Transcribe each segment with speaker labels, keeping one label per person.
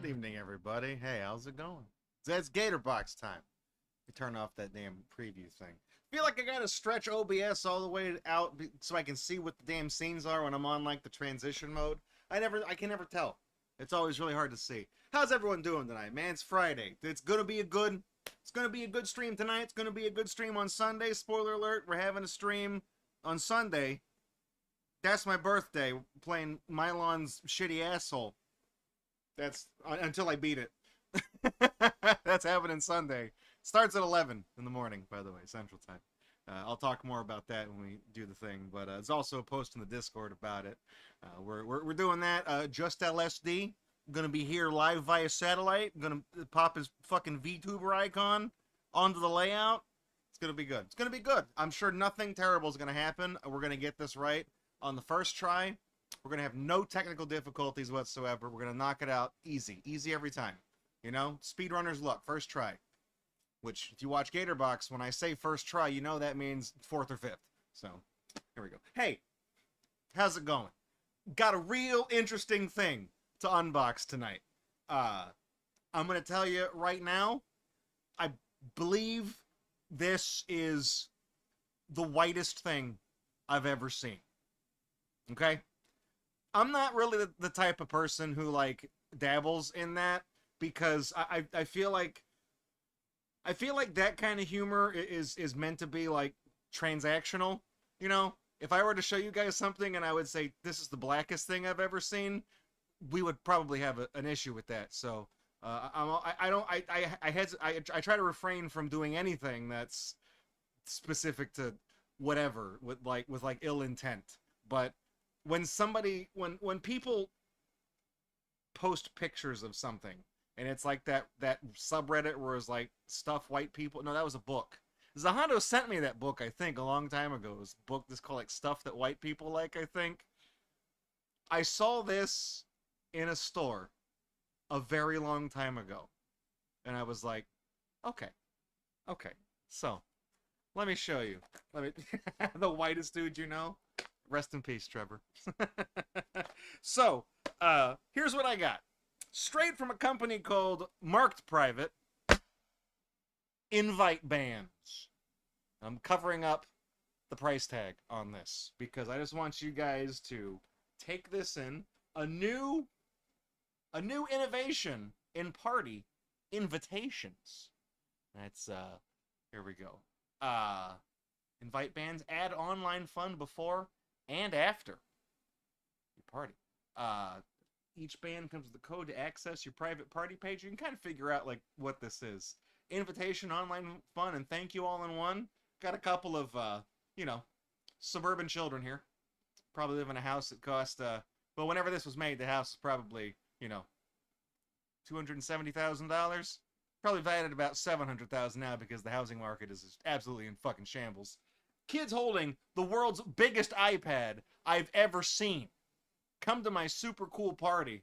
Speaker 1: Good evening, everybody. Hey, how's it going? It's Gatorbox time. We turn off that damn preview thing. Feel like I gotta stretch OBS all the way out so I can see what the damn scenes are when I'm on like the transition mode. I can never tell. It's always really hard to see. How's everyone doing tonight, man? It's Friday. It's gonna be a good stream tonight. It's gonna be a good stream on Sunday. Spoiler alert: we're having a stream on Sunday. That's my birthday. Playing Mylon's shitty asshole. That's until I beat it. That's happening Sunday. Starts at 11 in the morning, by the way, Central Time. I'll talk more about that when we do the thing, but it's also a post in the Discord about it. We're doing that. Just LSD gonna be here live via satellite. Gonna pop his fucking VTuber icon onto the layout. It's gonna be good. It's gonna be good. I'm sure nothing terrible is gonna happen. We're gonna get this right on the first try. We're going to have no technical difficulties whatsoever. We're going to knock it out easy. Easy every time. You know? Speedrunner's luck. First try. Which, if you watch Gatorbox, when I say first try, you know that means fourth or fifth. So, here we go. Hey! How's it going? Got a real interesting thing to unbox tonight. I'm going to tell you right now, I believe this is the whitest thing I've ever seen. Okay? I'm not really the type of person who, like, dabbles in that, because I feel like that kind of humor is meant to be, like, transactional, you know? If I were to show you guys something and I would say, this is the blackest thing I've ever seen, we would probably have an issue with that, so, I try to refrain from doing anything that's specific to whatever, with ill intent, but when people post pictures of something and it's like that subreddit where it's like stuff white people, no, that was a book. Zahando sent me that book, I think, a long time ago. It was a book that's called like Stuff That White People Like, I think. I saw this in a store a very long time ago and I was like, okay, so let me show you. The whitest dude you know. Rest in peace, Trevor. So, here's what I got. Straight from a company called Marked Private, Invite Bandz. I'm covering up the price tag on this because I just want you guys to take this in. A new innovation in party invitations. That's, here we go. Invite Bandz, add online fun before and after your party. Each band comes with a code to access your private party page. You can kind of figure out like what this is. Invitation, online fun, and thank you all in one. Got a couple of suburban children here. Probably live in a house that cost well, whenever this was made, the house is probably, $270,000. Probably valued at about $700,000 now because the housing market is absolutely in fucking shambles. Kids holding the world's biggest iPad I've ever seen. Come to my super cool party.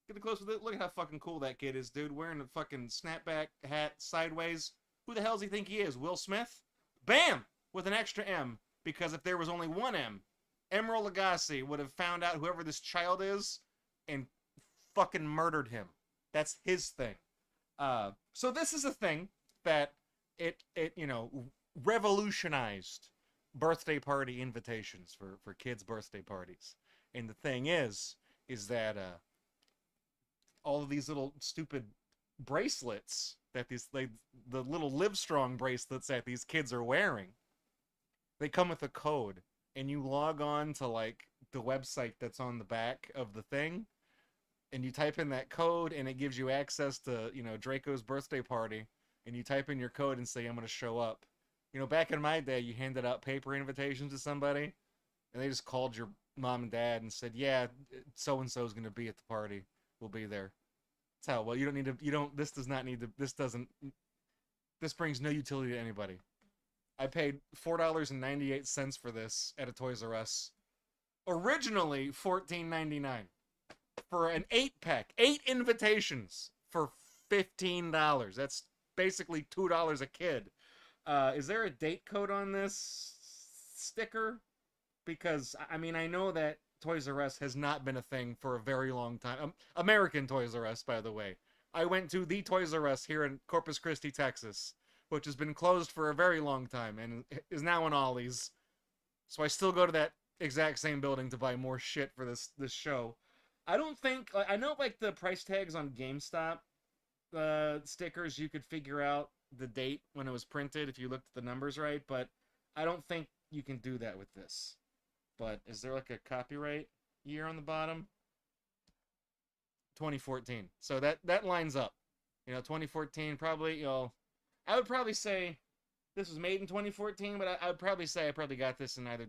Speaker 1: Get a close with it. Look at how fucking cool that kid is, dude. Wearing a fucking snapback hat sideways. Who the hell does he think he is? Will Smith? Bam! With an extra M. Because if there was only one M, Emerald Lagasse would have found out whoever this child is and fucking murdered him. That's his thing. So this is a thing that it revolutionized birthday party invitations for kids' birthday parties. And the thing is that all of these little stupid bracelets that the little Livestrong bracelets that these kids are wearing, they come with a code, and you log on to like the website that's on the back of the thing, and you type in that code, and it gives you access to Draco's birthday party, and you type in your code and say, I'm going to show up. Back in my day, you handed out paper invitations to somebody, and they just called your mom and dad and said, yeah, so-and-so is going to be at the party. We'll be there. That's how, well, this brings no utility to anybody. I paid $4.98 for this at a Toys R Us. Originally, $14.99. For an 8-pack. 8 invitations for $15. That's basically $2 a kid. Is there a date code on this sticker? Because, I mean, I know that
Speaker 2: Toys R Us has not been a thing for a very long time. American Toys R Us, by the way. I went to the Toys R Us here in Corpus Christi, Texas, which has been closed for a very long time and is now in Ollie's. So I still go to that exact same building to buy more shit for this show. I don't think I know like the price tags on GameStop stickers, you could figure out the date when it was printed if you looked at the numbers right, but I don't think you can do that with this. But is there like a copyright year on the bottom? 2014. So that lines up. 2014 probably, I would probably say this was made in 2014, but I would probably say I probably got this in either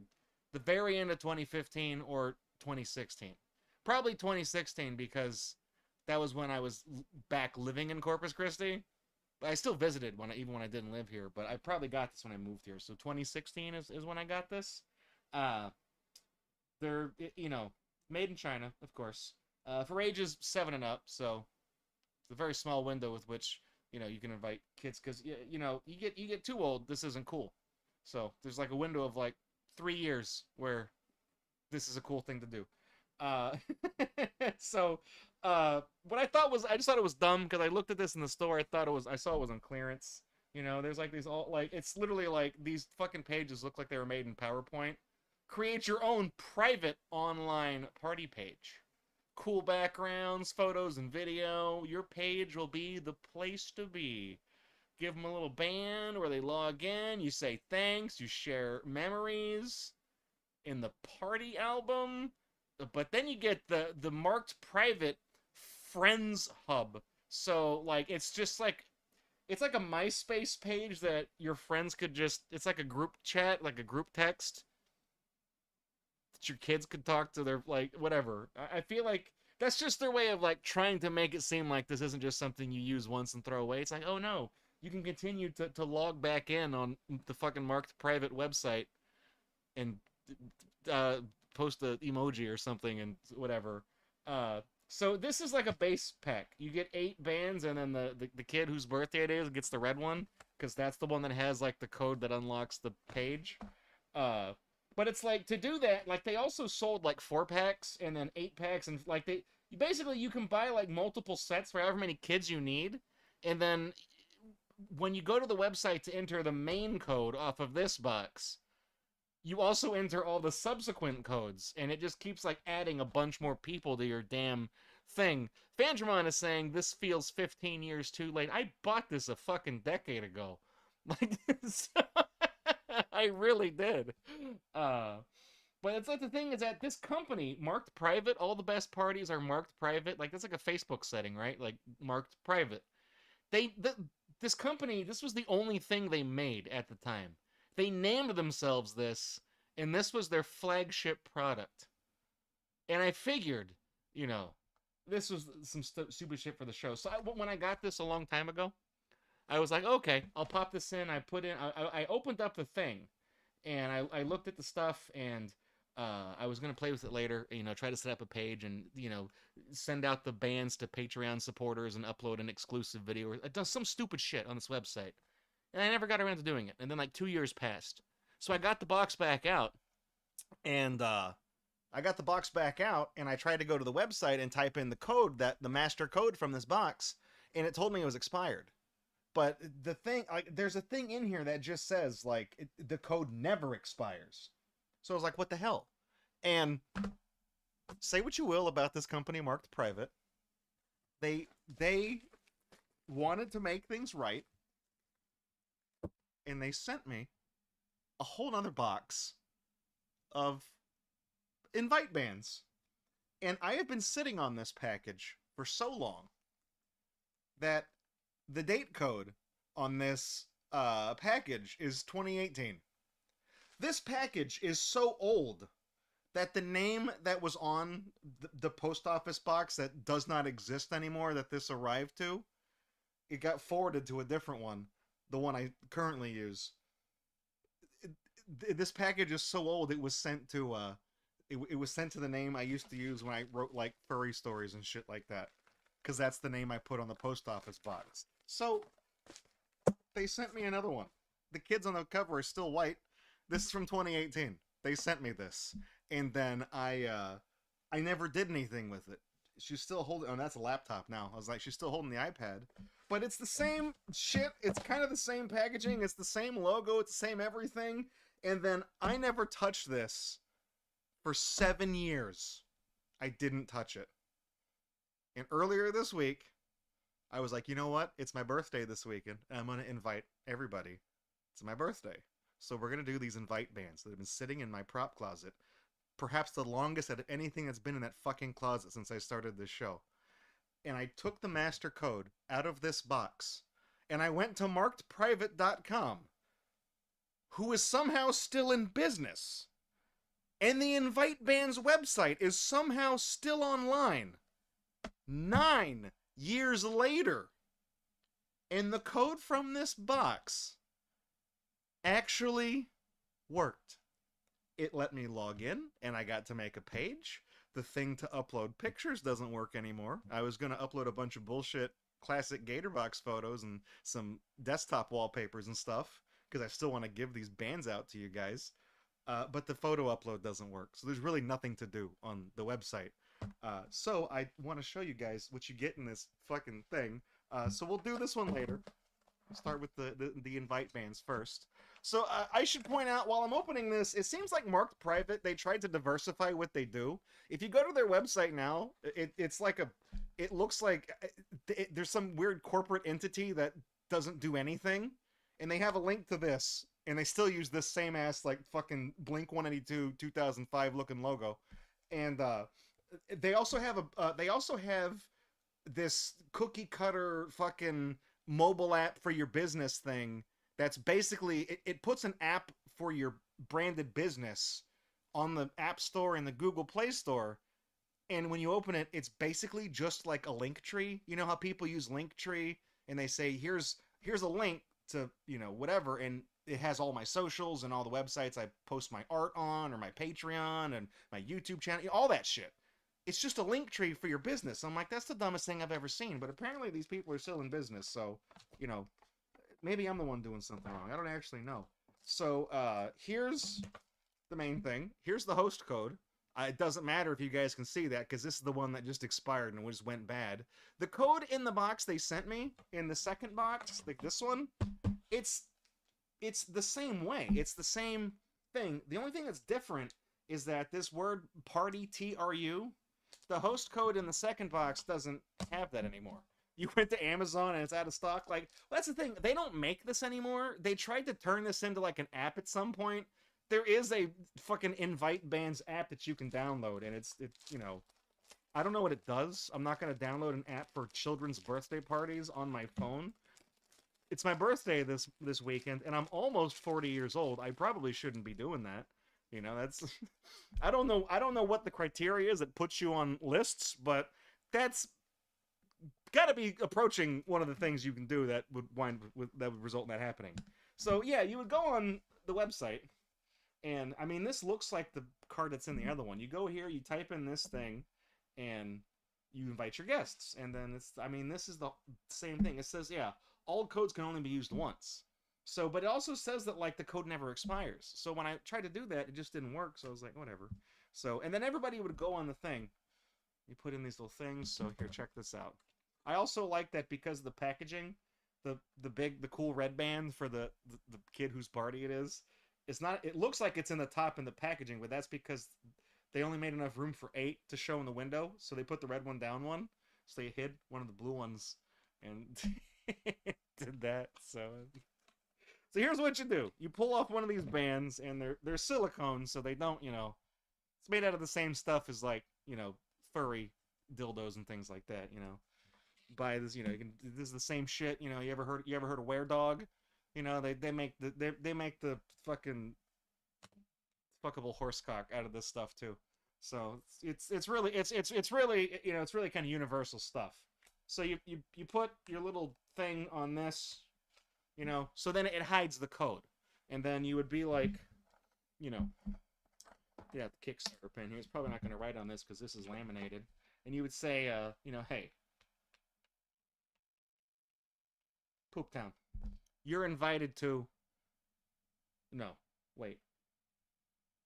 Speaker 2: the very end of 2015 or 2016. Probably 2016 because that was when I was back living in Corpus Christi. But I still visited even when I didn't live here. But I probably got this when I moved here. So 2016 is when I got this. They're made in China, of course, for ages 7 and up. So it's a very small window with which you can invite kids because you get too old. This isn't cool. So there's like a window of like 3 years where this is a cool thing to do. So what I just thought it was dumb because I looked at this in the store. I saw it was on clearance. There's like these it's literally like these fucking pages look like they were made in PowerPoint. Create your own private online party page. Cool backgrounds, photos, and video. Your page will be the place to be. Give them a little band where they log in. You say thanks. You share memories in the party album. But then you get the marked private friends hub. So like it's just like it's like a MySpace page that your friends could it's like a group chat, like a group text that your kids could talk to their like whatever. I feel like that's just their way of like trying to make it seem like this isn't just something you use once and throw away. It's like, oh no, you can continue to log back in on the fucking marked private website and post an emoji or something and whatever. So this is like a base pack. You get 8 bands, and then the kid whose birthday it is gets the red one because that's the one that has like the code that unlocks the page. But it's like to do that, like they also sold like 4-packs and then 8-packs, and like you can buy like multiple sets for however many kids you need, and then when you go to the website to enter the main code off of this box, you also enter all the subsequent codes, and it just keeps like adding a bunch more people to your damn thing. Fandramon is saying this feels 15 years too late. I bought this a fucking decade ago. Like I really did. But it's like the thing is that this company, marked private, all the best parties are marked private. Like that's like a Facebook setting, right? Like marked private. This company, this was the only thing they made at the time. They named themselves this, and this was their flagship product. And I figured, this was some stupid shit for the show. So when I got this a long time ago, I was like, okay, I'll pop this in. I opened up the thing, and I looked at the stuff, and I was going to play with it later, try to set up a page and, send out the bands to Patreon supporters and upload an exclusive video. It does some stupid shit on this website. And I never got around to doing it. And then like 2 years passed. So I got the box back out.
Speaker 1: And I tried to go to the website and type in the master code from this box, and it told me it was expired. But the thing, like, there's a thing in here that just says like the code never expires. So I was like, what the hell? And say what you will about this company marked private, they wanted to make things right. And they sent me a whole nother box of invite bands. And I have been sitting on this package for so long that the date code on this package is 2018. This package is so old that the name that was on the post office box that does not exist anymore that this arrived to, it got forwarded to a different one. The one I currently use. This package is so old. It was sent to it was sent to the name I used to use when I wrote like furry stories and shit like that, because that's the name I put on the post office box. So they sent me another one. The kids on the cover are still white. This is from 2018. They sent me this, and then I never did anything with it. She's still holding. Oh, that's a laptop now. I was like, she's still holding the iPad, but it's the same shit. It's kind of the same packaging. It's the same logo. It's the same everything. And then I never touched this for 7 years. I didn't touch it. And earlier this week, I was like, you know what? It's my birthday this weekend, and I'm gonna invite everybody. It's my birthday, so we're gonna do these invite bands that have been sitting in my prop closet. Perhaps the longest out of anything that's been in that fucking closet since I started this show. And I took the master code out of this box and I went to markedprivate.com, who is somehow still in business. And the Invite Band's website is somehow still online 9 years later. And the code from this box actually worked. It let me log in, and I got to make a page. The thing to upload pictures doesn't work anymore. I was going to upload a bunch of bullshit classic Gatorbox photos and some desktop wallpapers and stuff, because I still want to give these bands out to you guys. But the photo upload doesn't work, so there's really nothing to do on the website. So I want to show you guys what you get in this fucking thing. So we'll do this one later. We'll start with the invite bands first. So I should point out, while I'm opening this, it seems like Marked Private, they tried to diversify what they do. If you go to their website now, it's like it looks like there's some weird corporate entity that doesn't do anything, and they have a link to this, and they still use this same ass like fucking Blink 182 2005 looking logo, and they also have this cookie cutter fucking mobile app for your business thing. That's basically, it puts an app for your branded business on the App Store and the Google Play Store. And when you open it, it's basically just like a link tree. You know how people use Linktree and they say, here's a link to, you know, whatever. And it has all my socials and all the websites I post my art on, or my Patreon and my YouTube channel, all that shit. It's just a link tree for your business. I'm like, that's the dumbest thing I've ever seen. But apparently these people are still in business. So, you know, maybe I'm the one doing something wrong. I don't actually know. So here's the main thing. Here's the host code. It doesn't matter if you guys can see that, because this is the one that just expired and just went bad. The code in the box they sent me, in the second box, like this one, it's the same way. It's the same thing. The only thing that's different is that this word party, TRU, the host code in the second box doesn't have that anymore. You went to Amazon and it's out of stock. Like, well, that's the thing. They don't make this anymore. They tried to turn this into like an app at some point. There is a fucking Invite Bandz app that you can download, and it's you know, I don't know what it does. I'm not going to download an app for children's birthday parties on my phone. It's my birthday this weekend, and I'm almost 40 years old. I probably shouldn't be doing that. You know, that's I don't know what the criteria is that puts you on lists, but that's got to be approaching one of the things you can do that would result in that happening. So yeah, you would go on the website, and I mean, this looks like the card that's in the other one. You go here, you type in this thing, and you invite your guests, and then this is the same thing. It says, yeah, all codes can only be used once. So, but it also says that like the code never expires. So when I tried to do that, it just didn't work. So I was like, whatever. So, and then everybody would go on the thing. You put in these little things. So here, check this out. I also like that because of the packaging, the cool red band for the kid whose party it is. It's not. It looks like it's in the top in the packaging, but that's because they only made enough room for 8 to show in the window. So they put the red one down one. So they hid one of the blue ones and did that. So here's what you do. You pull off one of these bands, and they're silicone, so they don't, you know, it's made out of the same stuff as, like, you know, furry dildos and things like that, you know. Buy this, you know, this is the same shit, you know. You ever heard of Were Dog? You know, they make the fucking fuckable horsecock out of this stuff too. So it's really, you know, it's really kind of universal stuff. So you put your little thing on this, you know, so then it hides the code. And then you would be like, you know, yeah, the Kickstarter pin here. It's probably not going to write on this because this is laminated. And you would say, you know, hey, Pooptown, you're invited to... No, wait.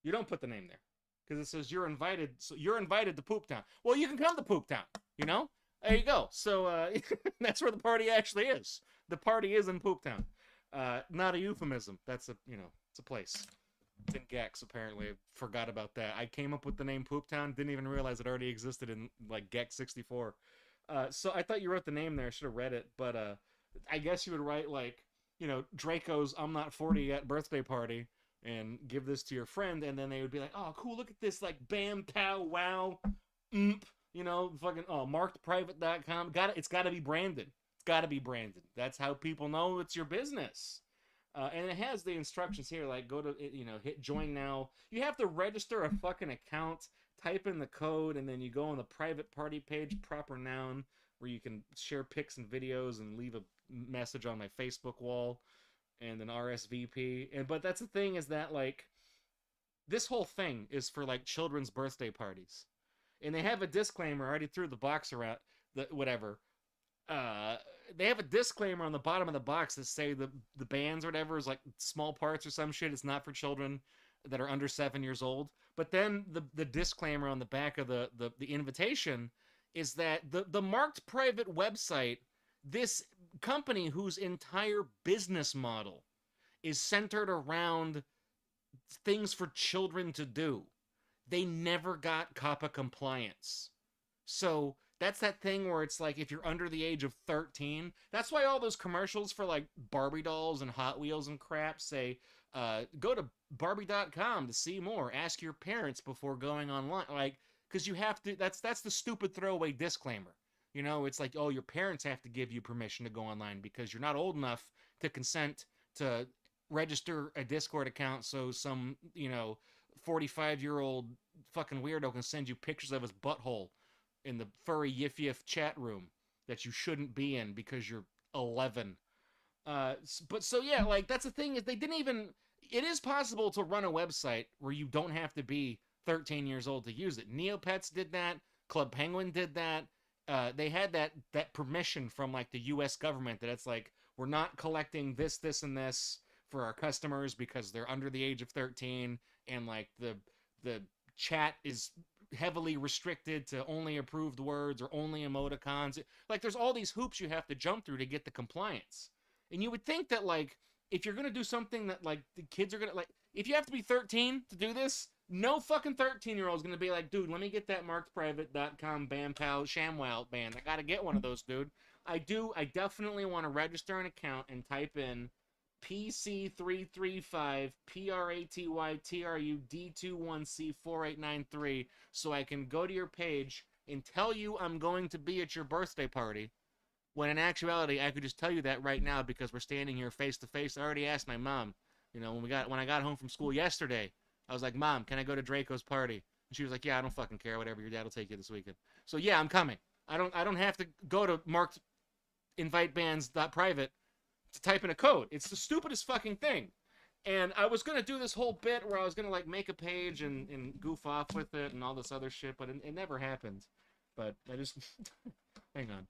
Speaker 1: You don't put the name there.
Speaker 2: because it says you're invited. So you're invited to Poop Town. Well, you can come to Poop Town. You know, there you go. So that's where the party actually is. The party is in Poop Town. Not a euphemism. That's it's a place. It's in Gex, apparently. I forgot about that. I came up with the name Poop Town, didn't even realize it already existed in like Gex 64. So I thought you wrote the name there. I should have read it, but I guess you would write like, Draco's "I'm Not 40 Yet" birthday party and give this to your friend, and then they would be like, "Oh, cool! Look at this, like, bam, pow, wow, fucking markedprivate.com. It's got to be branded. It's got to be branded. That's how people know it's your business." And it has the instructions here, like go to, hit join now. You have to register a fucking account, type in the code, and then you go on the private party page, proper noun, where you can share pics and videos and leave a message on my Facebook wall, and then RSVP. But that's the thing, is that like this whole thing is for like children's birthday parties, and they have a disclaimer. I already threw the box around the whatever. They have a disclaimer on the bottom of the box that say the bands or whatever is like small parts or some shit. It's not for children that are under 7 years old. But then the disclaimer on the back of the invitation is that the Marked Private website, this company whose entire business model is centered around things for children to do, they never got COPPA compliance. So that's that thing where it's like, if you're under the age of 13, that's why all those commercials for like Barbie dolls and Hot Wheels and crap say, go to Barbie.com to see more. Ask your parents before going online. Like, because you have to, that's the stupid throwaway disclaimer. It's like, oh, your parents have to give you permission to go online because you're not old enough to consent to register a Discord account so some, 45-year-old fucking weirdo can send you pictures of his butthole in the furry yif yif chat room that you shouldn't be in because you're 11. But so yeah, like that's the thing, is they didn't even, it is possible to run a website where you don't have to be 13 years old to use it. Neopets did that. Club Penguin did that. They had that permission from like the US government that it's like, we're not collecting this, and this for our customers because they're under the age of 13, and like the chat is heavily restricted to only approved words or only emoticons. Like, there's all these hoops you have to jump through to get the compliance. And you would think that, like, if you're gonna do something that, like, the kids are gonna, like, if you have to be 13 to do this, no fucking 13-year-old is gonna be like, dude, let me get that markedprivate.com BAMPOW ShamWow band. I gotta get one of those, dude. I definitely want to register an account and type in PC335 PRATYTRUD21C4893 so I can go to your page and tell you I'm going to be at your birthday party, when in actuality I could just tell you that right now because we're standing here face to face. I already asked my mom, when I got home from school yesterday, I was like, Mom, can I go to Draco's party? And she was like, yeah, I don't fucking care, whatever, your dad will take you this weekend. So yeah, I'm coming. I don't have to go to marked invitebands.private to type in a code. It's the stupidest fucking thing. And I was going to do this whole bit where I was going to like make a page and goof off with it and all this other shit, but it never happened. But I just hang on.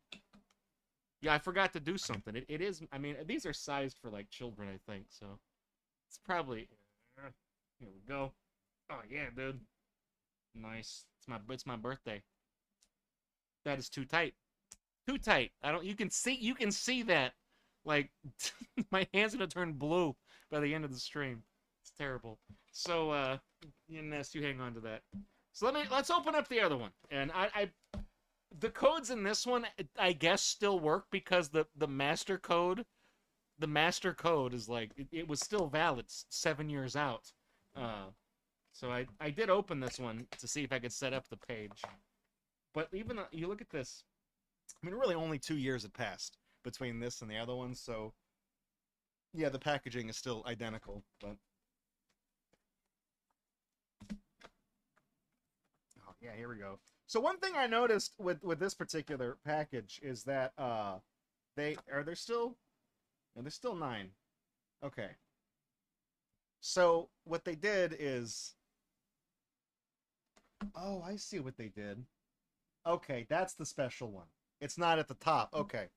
Speaker 2: Yeah, I forgot to do something. It is, I mean, these are sized for like children, I think, so it's probably, here we go. Oh yeah, dude. Nice. It's my birthday. That is too tight. Too tight. You can see that. Like, my hand's gonna turn blue by the end of the stream. It's terrible. So, Ness, you hang on to that. So let's open up the other one. And the codes in this one, I guess, still work because the master code is like, it was still valid 7 years out. So I did open this one to see if I could set up the page. But even, you look at this.
Speaker 1: I mean, really only 2 years had passed between this and the other one, so yeah, the packaging is still identical, but oh yeah, here we go. So one thing I noticed with this particular package is that they're still 9. Okay. So what they did is, oh, I see what they did. Okay, that's the special one. It's not at the top. Okay.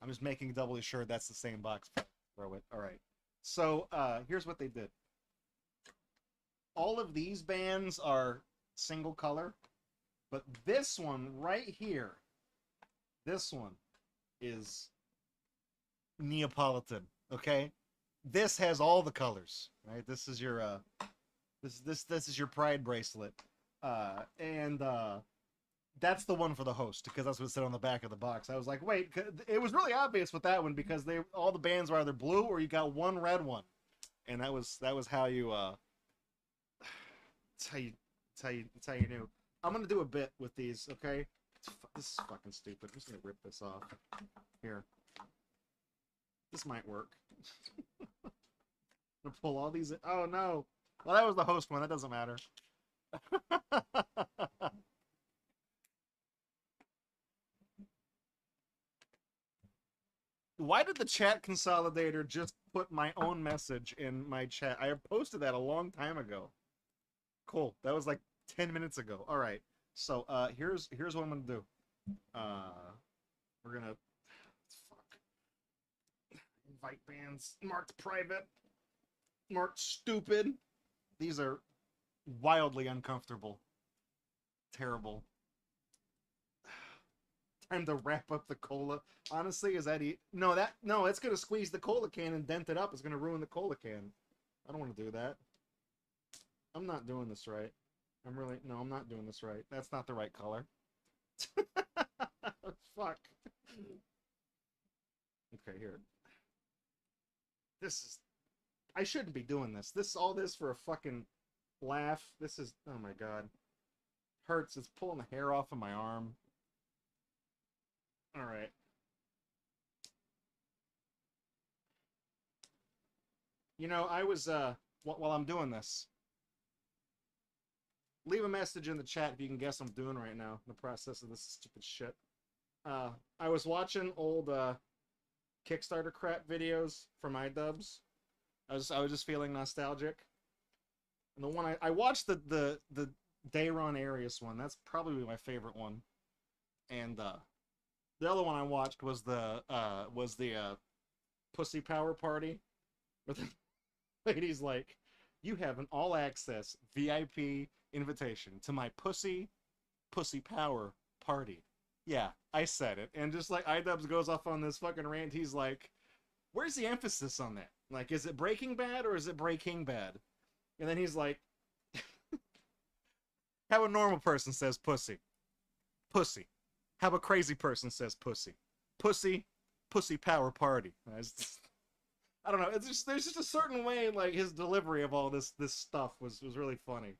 Speaker 1: I'm just making doubly sure that's the same box. Throw it. All right. So here's what they did. all of these bands are single color, but this one right here, this one is Neapolitan. Okay, this has all the colors. Right, this is your this is your pride bracelet, and that's the one for the host because that's what said on the back of the box. I was like, wait, it was really obvious with that one because they all the bands were either blue or you got one red one, and that was how you that's how you knew. I'm gonna do a bit with these, okay? This is fucking stupid. I'm just gonna rip this off. Here, this might work. I'm gonna pull all these. Oh no! Well, that was the host one. That doesn't matter. Why did the chat consolidator just put my own message in my chat? I posted that a long time ago. Cool. That was like 10 minutes ago. All right. So here's what I'm gonna do. We're gonna invite bands marked private, marked stupid. These are wildly uncomfortable. Terrible. Time to wrap up the cola. Honestly, is that no, it's gonna squeeze the cola can and dent it up. It's gonna ruin the cola can. I don't want to do that. I'm not doing this right. I'm not doing this right. That's not the right color. Fuck. Okay, here. I shouldn't be doing this. All this for a fucking laugh. This is, oh my god. Hurts. It's pulling the hair off of my arm. All right. You know, I was while I'm doing this, leave a message in the chat if you can guess what I'm doing right now in the process of this stupid shit. I was watching old Kickstarter crap videos from iDubbbz. I was just feeling nostalgic. And the one I watched the Dayron Arius one. That's probably my favorite one. And the other one I watched was the Pussy Power Party, where the lady's like, "You have an all-access VIP invitation to my pussy power party." Yeah, I said it, and just like iDubbbz goes off on this fucking rant, he's like, "Where's the emphasis on that? Like, is it Breaking Bad or is it Breaking Bad?" And then he's like, "How a normal person says pussy, pussy. How a crazy person says pussy, pussy power party." I don't know. It's just there's just a certain way like his delivery of all this stuff was really funny.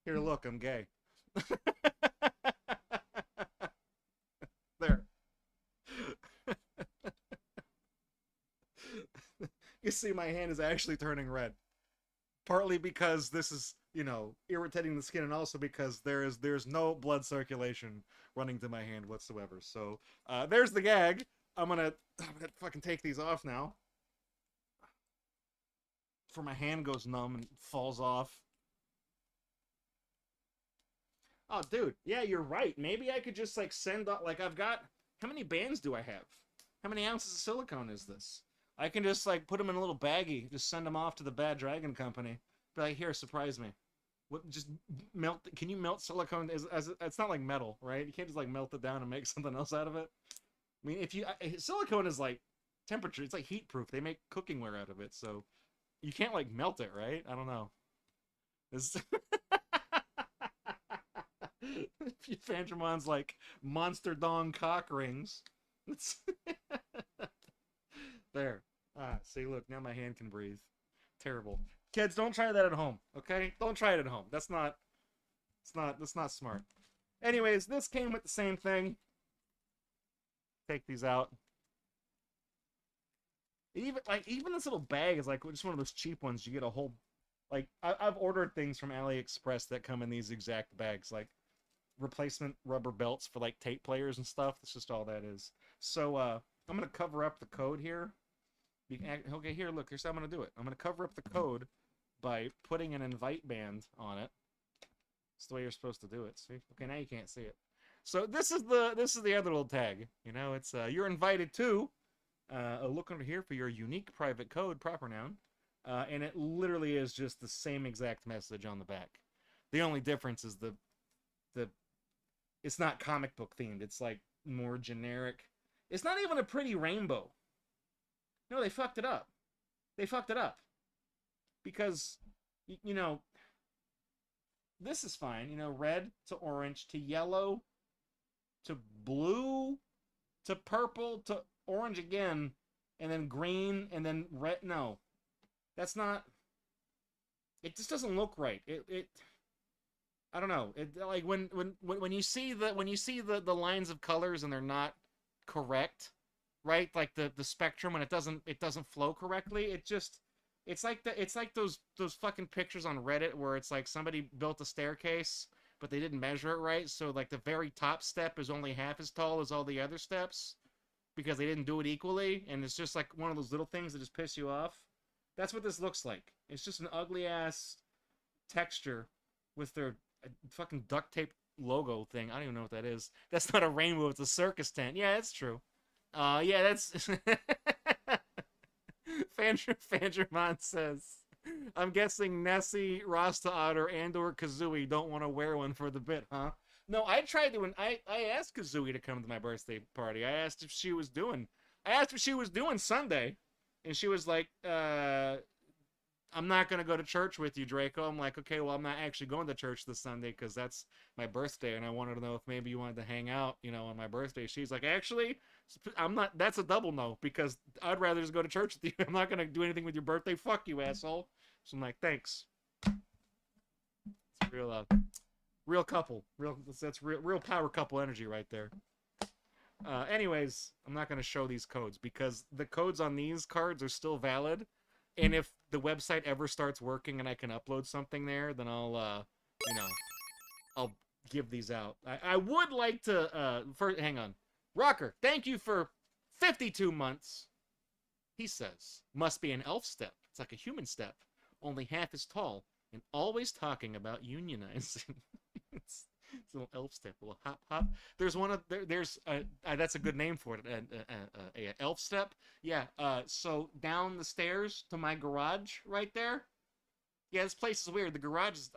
Speaker 1: Here, look, I'm gay. There. You see, my hand is actually turning red. Partly because this is, you know, irritating the skin, and also because there's no blood circulation running to my hand whatsoever. So there's the gag. I'm gonna fucking take these off now. Before my hand goes numb and falls off. Oh, dude, yeah, you're right. Maybe I could just like send up. Like, I've got, how many bands do I have? How many ounces of silicone is this? I can just like put them in a little baggie, just send them off to the Bad Dragon Company. Be like, here, surprise me. What? Just melt? Can you melt silicone? It's not like metal, right? You can't just like melt it down and make something else out of it. I mean, if you silicone is like temperature, it's like heat proof. They make cooking ware out of it, so you can't like melt it, right? I don't know. This Fantramon's like monster dong cock rings. There. See, look, now my hand can breathe. Terrible. Kids, don't try that at home, okay? Don't try it at home. That's not smart. Anyways, this came with the same thing. Take these out. Even this little bag is like just one of those cheap ones. You get a whole, like, I've ordered things from AliExpress that come in these exact bags, like replacement rubber belts for like tape players and stuff. That's just all that is. So I'm gonna cover up the code here. Okay, here, look, here's how I'm gonna do it. I'm gonna cover up the code by putting an invite band on it. It's the way you're supposed to do it. See? Okay, now you can't see it. So this is the other little tag. You know, it's you're invited to look under here for your unique private code, proper noun.
Speaker 2: And it literally is just the same exact message on the back. The only difference is the it's not comic book themed. It's like more generic. It's not even a pretty rainbow. No, they fucked it up. They fucked it up. Because, you know, this is fine. You know, red to orange to yellow to blue to purple to orange again and then green and then red. No, that's not. It just doesn't look right. It I don't know. It like when you see the lines of colors and they're not correct, right? Like the spectrum when it doesn't flow correctly. It's like those fucking pictures on Reddit where it's like somebody built a staircase but they didn't measure it right, so like the very top step is only half as tall as all the other steps because they didn't do it equally, and it's just like one of those little things that just piss you off. That's what this looks like. It's just an ugly ass texture with their fucking duct tape logo thing. I don't even know what that is. That's not a rainbow, it's a circus tent. Yeah, that's true. Yeah, that's Fangermon says, I'm guessing Nessie, Rasta Otter, and/or Kazooie don't want to wear one for the bit, huh? No, I tried to. I asked Kazooie to come to my birthday party. I asked if she was doing Sunday, and she was like, I'm not going to go to church with you, Draco. I'm like, okay, well, I'm not actually going to church this Sunday because that's my birthday, and I wanted to know if maybe you wanted to hang out, you know, on my birthday. She's like, actually, I'm not. That's a double no because I'd rather just go to church with you. I'm not going to do anything with your birthday. Fuck you, asshole. So I'm like, thanks. It's real couple. That's real power couple energy right there. Anyways, I'm not going to show these codes because the codes on these cards are still valid. And if the website ever starts working and I can upload something there, then I'll give these out. I would like to, hang on. Rocker, thank you for 52 months. He says, must be an elf step. It's like a human step, only half as tall, and always talking about unionizing. It's a little elf step, a little hop hop. There's that's a good name for it, a elf step. Yeah. So down the stairs to my garage right there. Yeah, this place is weird. The garage is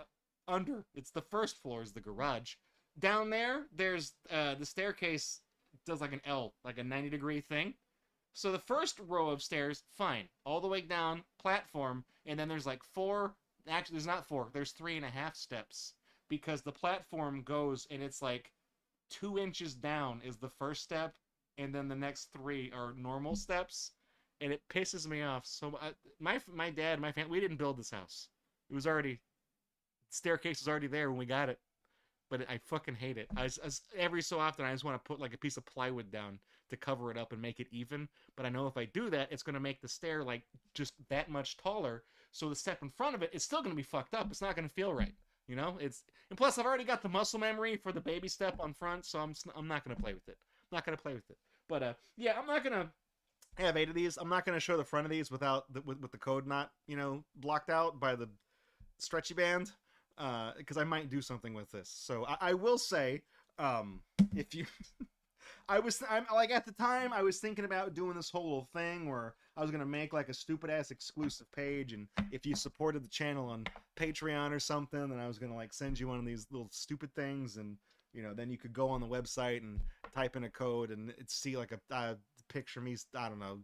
Speaker 2: under. It's the first floor is the garage. Down there, there's the staircase does like an L, like a 90-degree thing. So the first row of stairs, fine, all the way down, platform, and then there's like four. Actually, there's not four. There's 3.5 steps. Because the platform goes and it's like 2 inches down is the first step, and then the next 3 are normal steps, and it pisses me off. So my dad, my family, we didn't build this house. It was already, the staircase was already there when we got it, but I fucking hate it. Every so often I just want to put like a piece of plywood down to cover it up and make it even. But I know if I do that, it's going to make the stair like just that much taller. So the step in front of it, it's still going to be fucked up. It's not going to feel right. You know, and plus I've already got the muscle memory for the baby step on front, so I'm not gonna play with it. I'm not gonna play with it. But yeah, I'm not gonna have 8 of these. I'm not gonna show the front of these without with the code not, you know, blocked out by the stretchy band, because I might do something with this. So I will say, if you, I'm like at the time I was thinking about doing this whole little thing where I was gonna make like a stupid ass exclusive page, and if you supported the channel on Patreon or something, then I was gonna like send you one of these little stupid things, and you know, then you could go on the website and type in a code and see like a picture of me, I don't know,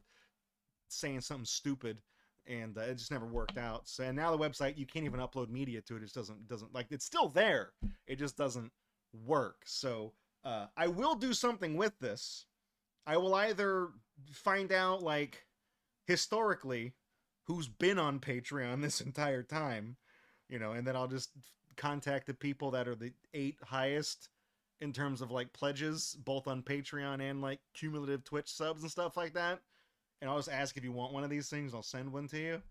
Speaker 2: saying something stupid, and it just never worked out. So and now the website, you can't even upload media to it. It just doesn't like, it's still there, it just doesn't work. So I will do something with this. I will either find out like historically who's been on Patreon this entire time, you know, and then I'll just contact the people that are the 8 highest in terms of like pledges, both on Patreon and like cumulative Twitch subs and stuff like that. And I'll just ask if you want one of these things, I'll send one to you.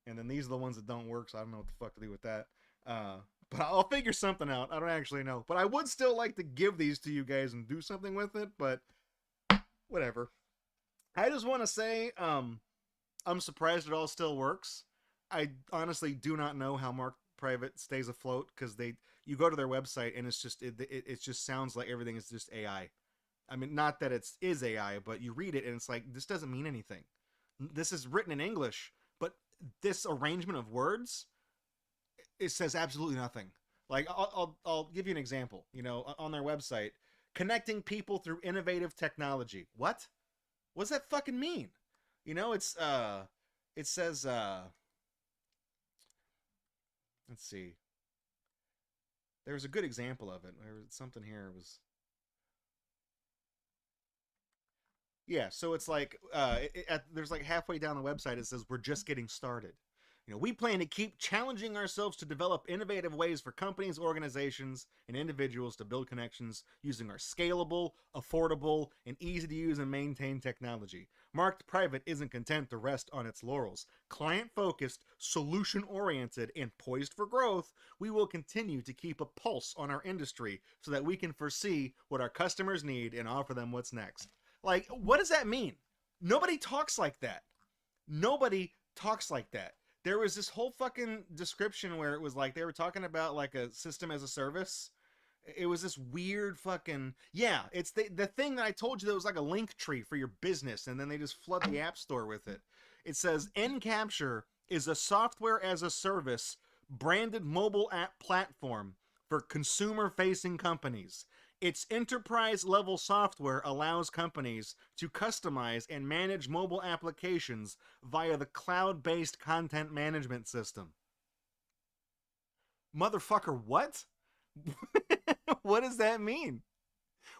Speaker 2: And then these are the ones that don't work, so I don't know what the fuck to do with that. But I'll figure something out. I don't actually know. But I would still like to give these to you guys and do something with it, but whatever. I just want to say, I'm surprised it all still works. I honestly do not know how Mark Private stays afloat, because you go to their website and it's just it just sounds like everything is just AI. I mean, not that is AI, but you read it and it's like, this doesn't mean anything. This is written in English, but
Speaker 1: this arrangement of words, it says absolutely nothing. Like I'll give you an example. You know, on their website, connecting people through innovative technology. What? What does that fucking mean? You know, it says let's see. There's a good example of it. There was something here. It was yeah. So it's like there's like halfway down the website it says we're just getting started. You know, we plan to keep challenging ourselves to develop innovative ways for companies, organizations, and individuals to build connections using our scalable, affordable, and easy to use and maintain technology. Marked Private isn't content to rest on its laurels. Client-focused, solution-oriented, and poised for growth, we will continue to keep a pulse on our industry so that we can foresee what our customers need and offer them what's next. Like, what does that mean? Nobody talks like that. Nobody talks like that. There was this whole fucking description where it was like they were talking about like a system as a service. It was this weird fucking yeah. It's the thing that I told you that was like a link tree for your business, and then they just flood the app store with it. It says nCapture is a software as a service branded mobile app platform for consumer-facing companies. Its enterprise-level software allows companies to customize and manage mobile applications via the cloud-based content management system. Motherfucker, what? What does that mean?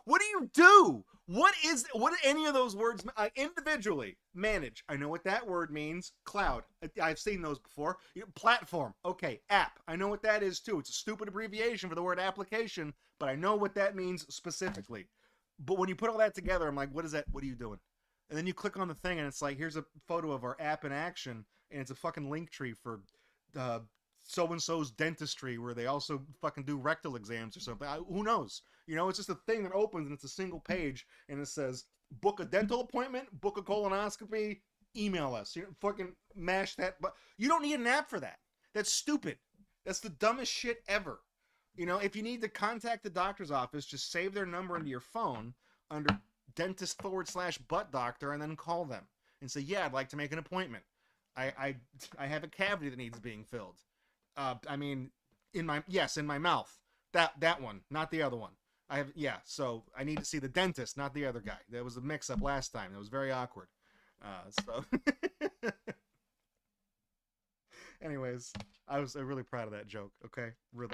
Speaker 1: What do you do? What do any of those words individually? Manage. I know what that word means. Cloud. I've seen those before. Platform. Okay. App. I know what that is too. It's a stupid abbreviation for the word application, but I know what that means specifically. But when you put all that together, I'm like, what is that? What are you doing? And then you click on the thing and it's like, here's a photo of our app in action, and it's a fucking link tree for so-and-so's dentistry where they also fucking do rectal exams or something. Who knows? You know, it's just a thing that opens and it's a single page and it says, book a dental appointment, book a colonoscopy, email us. You know, fucking mash that. But you don't need an app for that. That's stupid. That's the dumbest shit ever. You know, if you need to contact the doctor's office, just save their number into your phone under dentist/butt doctor and then call them and say, yeah, I'd like to make an appointment. I have a cavity that needs being filled. I mean, in my mouth. That one, not the other one. So I need to see the dentist, not the other guy. There was a mix-up last time. It was very awkward. So, anyways, I'm really proud of that joke. Okay, really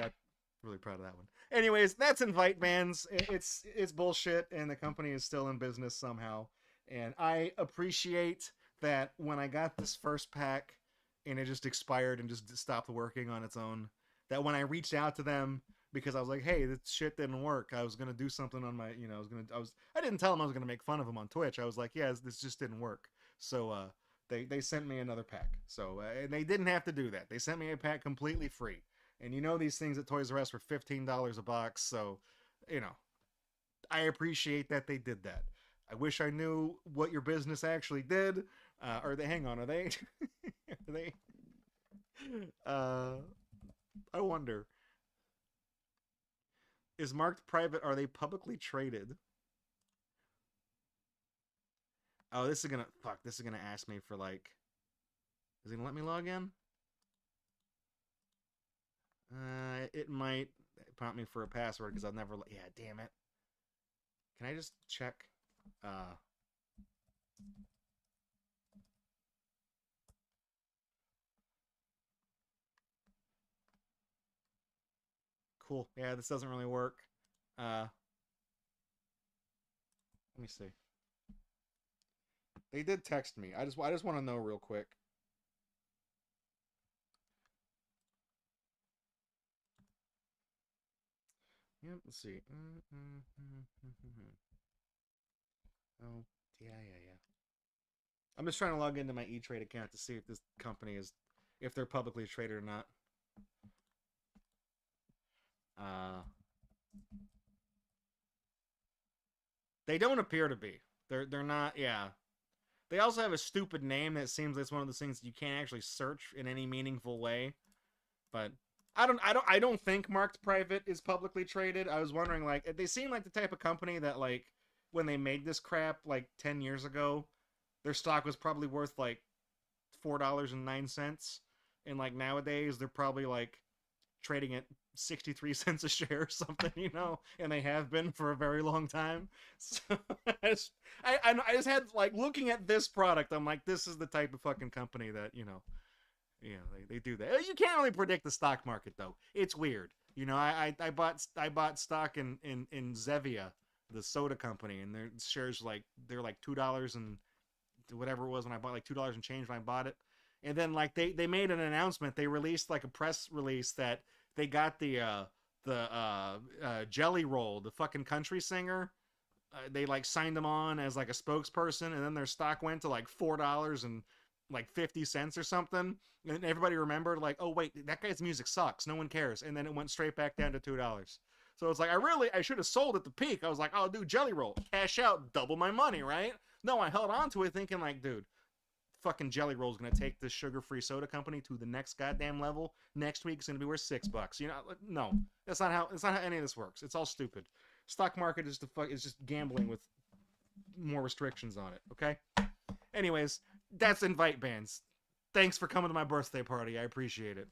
Speaker 1: proud of that one. Anyways, that's Invite Bandz. It's bullshit, and the company is still in business somehow. And I appreciate that when I got this first pack, and it just expired and just stopped working on its own, that when I reached out to them because I was like, hey, this shit didn't work, I was gonna do something on my, you know, I didn't tell them I was gonna make fun of them on Twitch. I was like, yeah, this just didn't work. So they sent me another pack. So and they didn't have to do that. They sent me a pack completely free. And you know, these things at Toys R Us were $15 a box, so you know, I appreciate that they did that. I wish I knew what your business actually did. Are they? Hang on. Are they? Are they? I wonder. Is Marked Private? Are they publicly traded? Oh, this is gonna fuck. This is gonna ask me for like. Is it gonna let me log in? It might prompt me for a password because I'll never. Yeah, damn it. Can I just check? Cool. Yeah, this doesn't really work. Let me see. They did text me. I just want to know real quick. Yep, let's see. Oh, yeah. I'm just trying to log into my E-Trade account to see if this company is, if they're publicly traded or not. They don't appear to be. They're not. Yeah. They also have a stupid name that seems like it's one of those things you can't actually search in any meaningful way. But I don't think Marked Private is publicly traded. I was wondering, like, they seem like the type of company that, like, when they made this crap like 10 years ago, their stock was probably worth like
Speaker 2: $4.09, and like nowadays they're probably like trading at 63 cents a share or something, you know, and they have been for a very long time. So I just had like looking at this product, I'm like, this is the type of fucking company that, you know, they do that. You can't really predict the stock market though. It's weird. You know, I bought stock in Zevia, the soda company, and their shares they're like $2 and whatever it was when I bought, like $2 and change when I bought it. And then like they made an announcement. They released like a press release that they got the Jelly Roll, the fucking country singer. They like signed him on as like a spokesperson, and then their stock went to like $4 and like 50 cents or something. And everybody remembered like, oh wait, that guy's music sucks. No one cares. And then it went straight back down to $2. So it's like I should have sold at the peak. I was like, oh dude, Jelly Roll, cash out, double my money, right? No, I held on to it thinking like, dude, fucking Jelly Roll's gonna take this sugar-free soda company to the next goddamn level. Next week it's gonna be worth $6. You know, no, that's not how any of this works. It's all stupid. Stock market is just gambling with more restrictions on it. Okay. Anyways, that's invite Bandz. Thanks for coming to my birthday party. I appreciate it.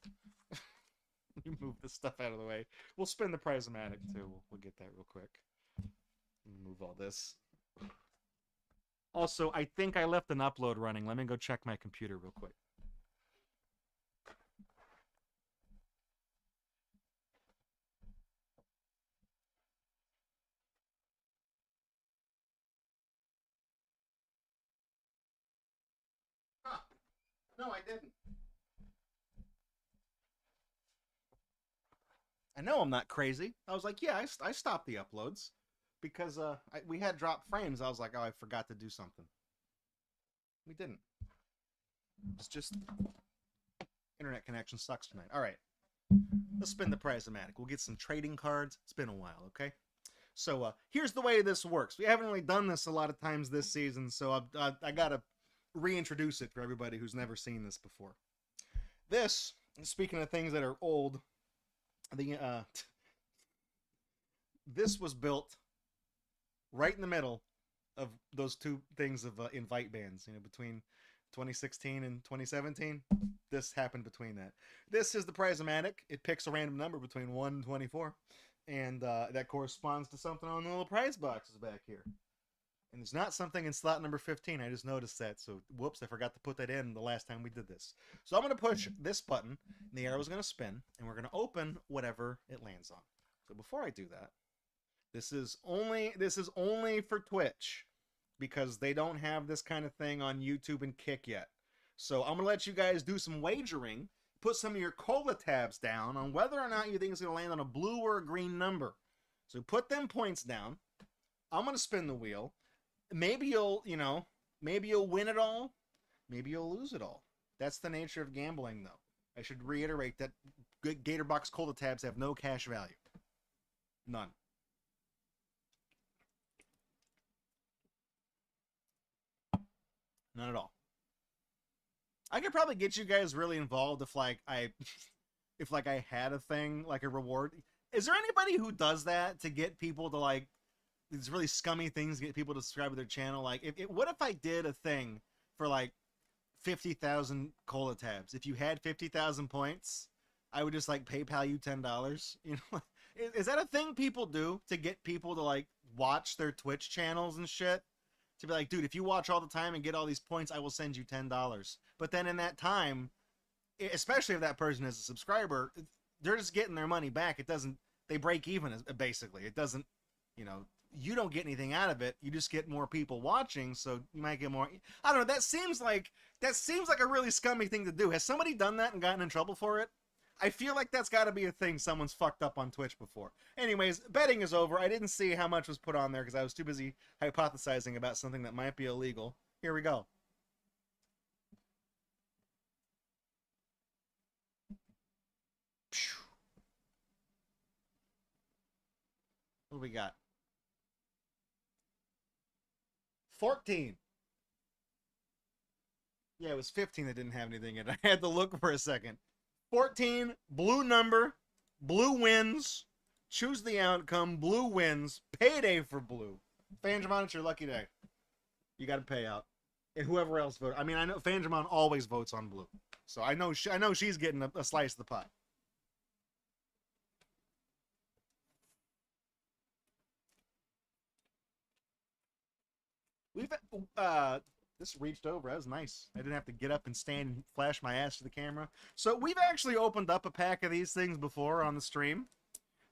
Speaker 2: You move this stuff out of the way. We'll spin the Prismatic too. We'll get that real quick. Move all this. Also, I think I left an upload running. Let me go check my computer real quick. Huh. No, I didn't. I know I'm not crazy. I was like, yeah, I stopped the uploads because we had dropped frames. I was like, oh, I forgot to do something. We didn't. It's just internet connection sucks tonight. All right, let's spin the Prismatic. We'll get some trading cards. It's been a while, okay? So here's the way this works. We haven't really done this a lot of times this season, so I gotta reintroduce it for everybody who's never seen this before. This, speaking of things that are old, this was built right in the middle of those two things of invite Bandz, you know, between 2016 and 2017. This happened between that. This is the Prismatic. It picks a random number between 1 and 24, and that corresponds to something on the little prize boxes back here. And there's not something in slot number 15. I just noticed that, so whoops, I forgot to put that in the last time we did this. So I'm going to push this button, and the arrow's going to spin, and we're going to open whatever it lands on. So before I do that, this is only for Twitch, because they don't have this kind of thing on YouTube and Kick yet. So I'm going to let you guys do some wagering, put some of your cola tabs down on whether or not you think it's going to land on a blue or a green number. So put them points down. I'm going to spin the wheel. Maybe you'll win it all. Maybe you'll lose it all. That's the nature of gambling, though. I should reiterate that GatorBox cola tabs have no cash value. None. None at all. I could probably get you guys really involved if I had a thing, like a reward. Is there anybody who does that to get people to like these really scummy things to get people to subscribe to their channel? Like, what if I did a thing for like 50,000 cola tabs? If you had 50,000 points, I would just like PayPal you $10. You know, is that a thing people do to get people to like watch their Twitch channels and shit? To be like, dude, if you watch all the time and get all these points, I will send you $10. But then in that time, especially if that person is a subscriber, they're just getting their money back. It doesn't, they break even, basically. It doesn't, you know, you don't get anything out of it. You just get more people watching, so you might get more. I don't know, that seems like a really scummy thing to do. Has somebody done that and gotten in trouble for it? I feel like that's got to be a thing someone's fucked up on Twitch before. Anyways, betting is over. I didn't see how much was put on there because I was too busy hypothesizing about something that might be illegal. Here we go. What do we got? 14. Yeah, it was 15 that didn't have anything in it. I had to look for a second. 14, blue number, blue wins. Choose the outcome, blue wins. Payday for blue. Fanjamon, it's your lucky day. You got to pay out.
Speaker 1: and whoever else voted. I mean, I know Fandramon always votes on blue, so I know she's getting a slice of the pie. We've this reached over. That was nice. I didn't have to get up and stand and flash my ass to the camera. So we've actually opened up a pack of these things before on the stream.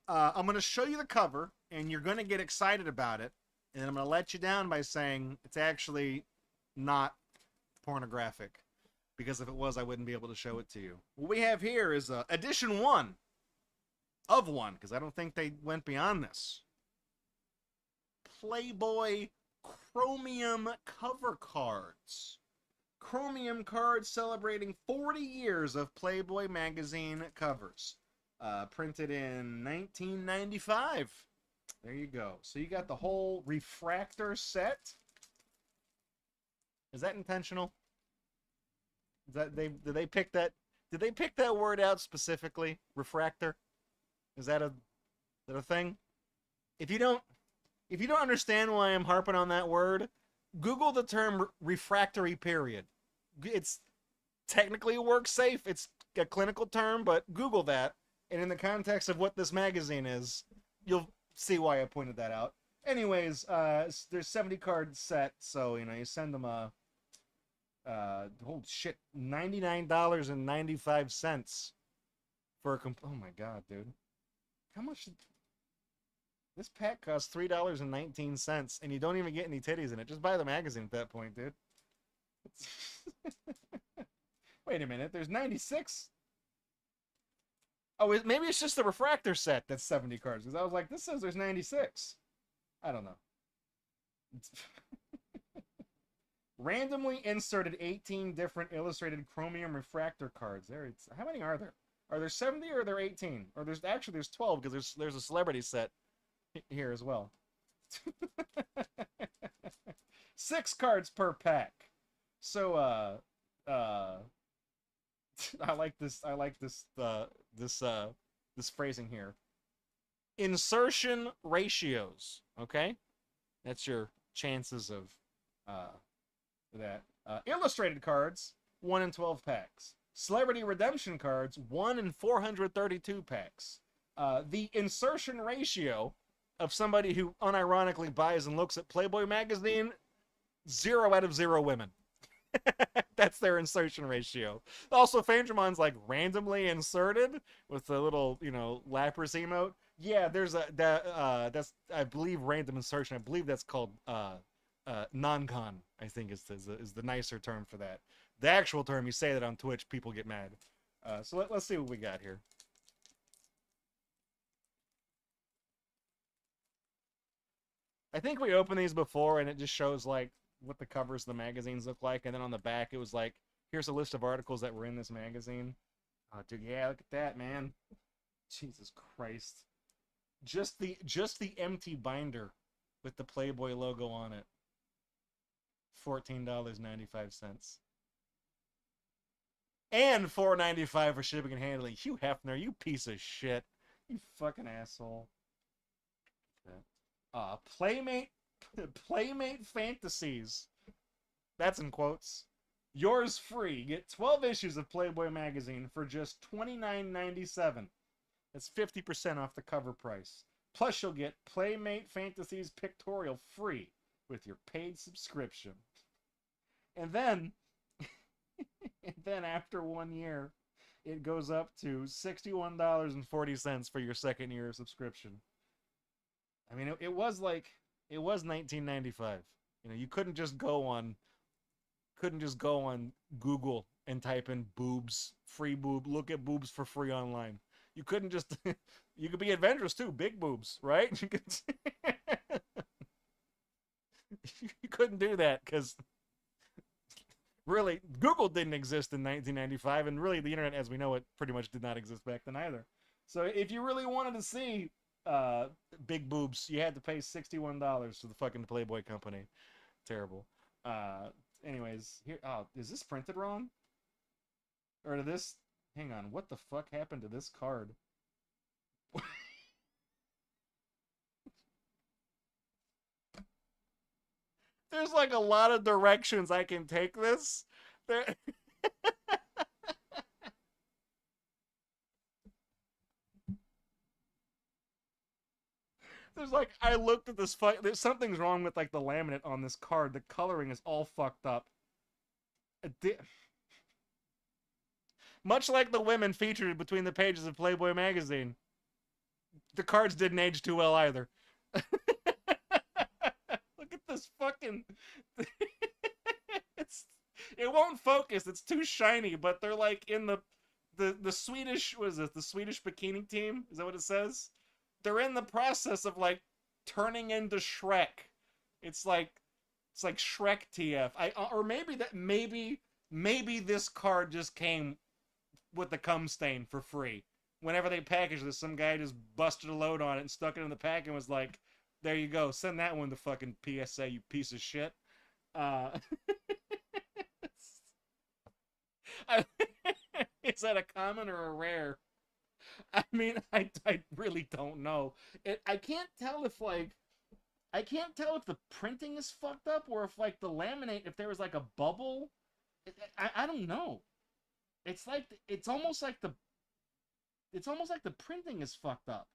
Speaker 1: I'm going to show you the cover, and you're going to get excited about it. And I'm going to let you down by saying it's actually not pornographic. Because if it was, I wouldn't be able to show it to you. What we have here is edition 1 of 1, because I don't think they went beyond this. Playboy Chromium cover cards. Chromium cards celebrating 40 years of Playboy magazine covers. Printed in 1995. There you go. So you got the whole refractor set. Is that intentional? Is that did they pick that? Did they pick that word out specifically? Refractor? Is that a thing? If you don't understand why I'm harping on that word, Google the term refractory period. It's technically works safe. It's a clinical term, but Google that. And in the context of what this magazine is, you'll see why I pointed that out. Anyways, there's 70 card set, so you send them a holy shit, $99.95 for a oh my god, dude. How much this pack costs $3.19, and you don't even get any titties in it. Just buy the magazine at that point, dude. Wait a minute, there's 96. Oh, maybe it's just the refractor set that's 70 cards. Because I was like, this says there's 96. I don't know. Randomly inserted 18 different illustrated chromium refractor cards. How many are there? Are there 70 or are there 18? Or there's 12 because there's a celebrity set here as well. 6 cards per pack. So I like this phrasing here. Insertion ratios, okay? That's your chances of that. Illustrated cards, 1 in 12 packs. Celebrity redemption cards, 1 in 432 packs. The insertion ratio of somebody who unironically buys and looks at Playboy magazine, 0 out of 0 women. That's their insertion ratio. Also, Fandramon's like randomly inserted with a little, Lapras emote. Yeah, there's that's I believe random insertion. I believe that's called non-con. I think is the nicer term for that. The actual term, you say that on Twitch, people get mad. So let's see what we got here. I think we opened these before, and it just shows like what the covers of the magazines look like, and then on the back it was like, here's a list of articles that were in this magazine. Oh, dude, yeah, look at that, man. Jesus Christ. Just the empty binder with the Playboy logo on it. $14.95. And $4.95 for shipping and handling. Hugh Hefner, you piece of shit. You fucking asshole. Playmate Fantasies. That's in quotes. Yours free. Get 12 issues of Playboy magazine for just $29.97. That's 50% off the cover price. Plus, you'll get Playmate Fantasies pictorial free with your paid subscription. And then, after 1 year, it goes up to $61.40 for your second year of subscription. I mean, it was $19.95. You couldn't just go on Google and type in boobs, free boob, look at boobs for free online. You couldn't just, you could be adventurous too, big boobs, right? You couldn't do that because really, Google didn't exist in 1995, and really the internet as we know it pretty much did not exist back then either. So if you really wanted to see big boobs, you had to pay $61 to the fucking Playboy company. Terrible. Anyways, here. Oh, is this printed wrong? Or did this? Hang on. What the fuck happened to this card?
Speaker 2: There's like a lot of directions I can take this. There. There's like, I looked at this there's something's wrong with like the laminate on this card. The coloring is all fucked up. Much like the women featured between the pages of Playboy magazine, the cards didn't age too well either. Look at this fucking. It won't focus. It's too shiny. But they're like in the Swedish. What is it? The Swedish bikini team? Is that what it says? They're in the process of like turning into Shrek. It's like Shrek TF. Or maybe this card just came with the cum stain for free. Whenever they packaged this, some guy just busted a load on it and stuck it in the pack and was like, "There you go. Send that one to fucking PSA, you piece of shit." Is that a common or a rare? I mean, I really don't know. I can't tell if the printing is fucked up or if like the laminate, if there was like a bubble. I don't know. It's almost like the printing is fucked up.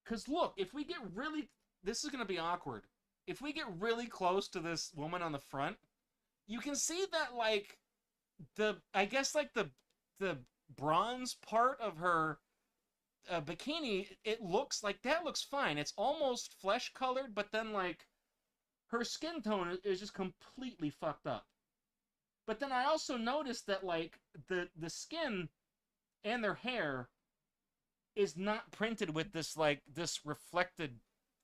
Speaker 2: Cause look, if we get really, this is gonna be awkward. If we get really close to this woman on the front, you can see that like I guess like the bronze part of her bikini, it looks like that looks fine. It's almost flesh colored, but then like her skin tone is just completely fucked up. But then I also noticed that like the skin and their hair is not printed with this like this reflected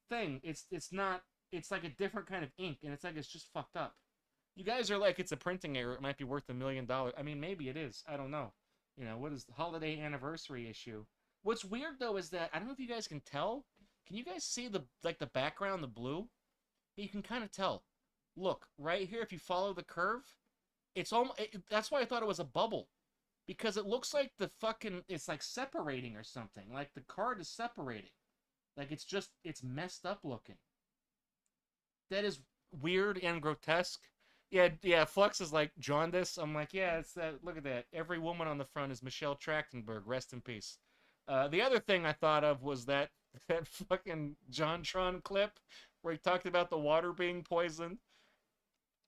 Speaker 2: thing. It's not. It's like a different kind of ink, and it's like it's just fucked up. You guys are like, it's a printing error. It might be worth $1 million. I mean, maybe it is. I don't know. You know, what is the holiday anniversary issue? What's weird though is that I don't know if you guys can tell. Can you guys see the background, the blue? You can kind of tell. Look right here. If you follow the curve, it's almost. That's why I thought it was a bubble, because it looks like it's like separating or something. Like the card is separating. Like it's messed up looking. That is weird and grotesque. Yeah, Flux is like jaundice. I'm like, yeah, it's that. Look at that. Every woman on the front is Michelle Trachtenberg. Rest in peace. The other thing I thought of was that fucking JonTron clip where he talked about the water being poisoned.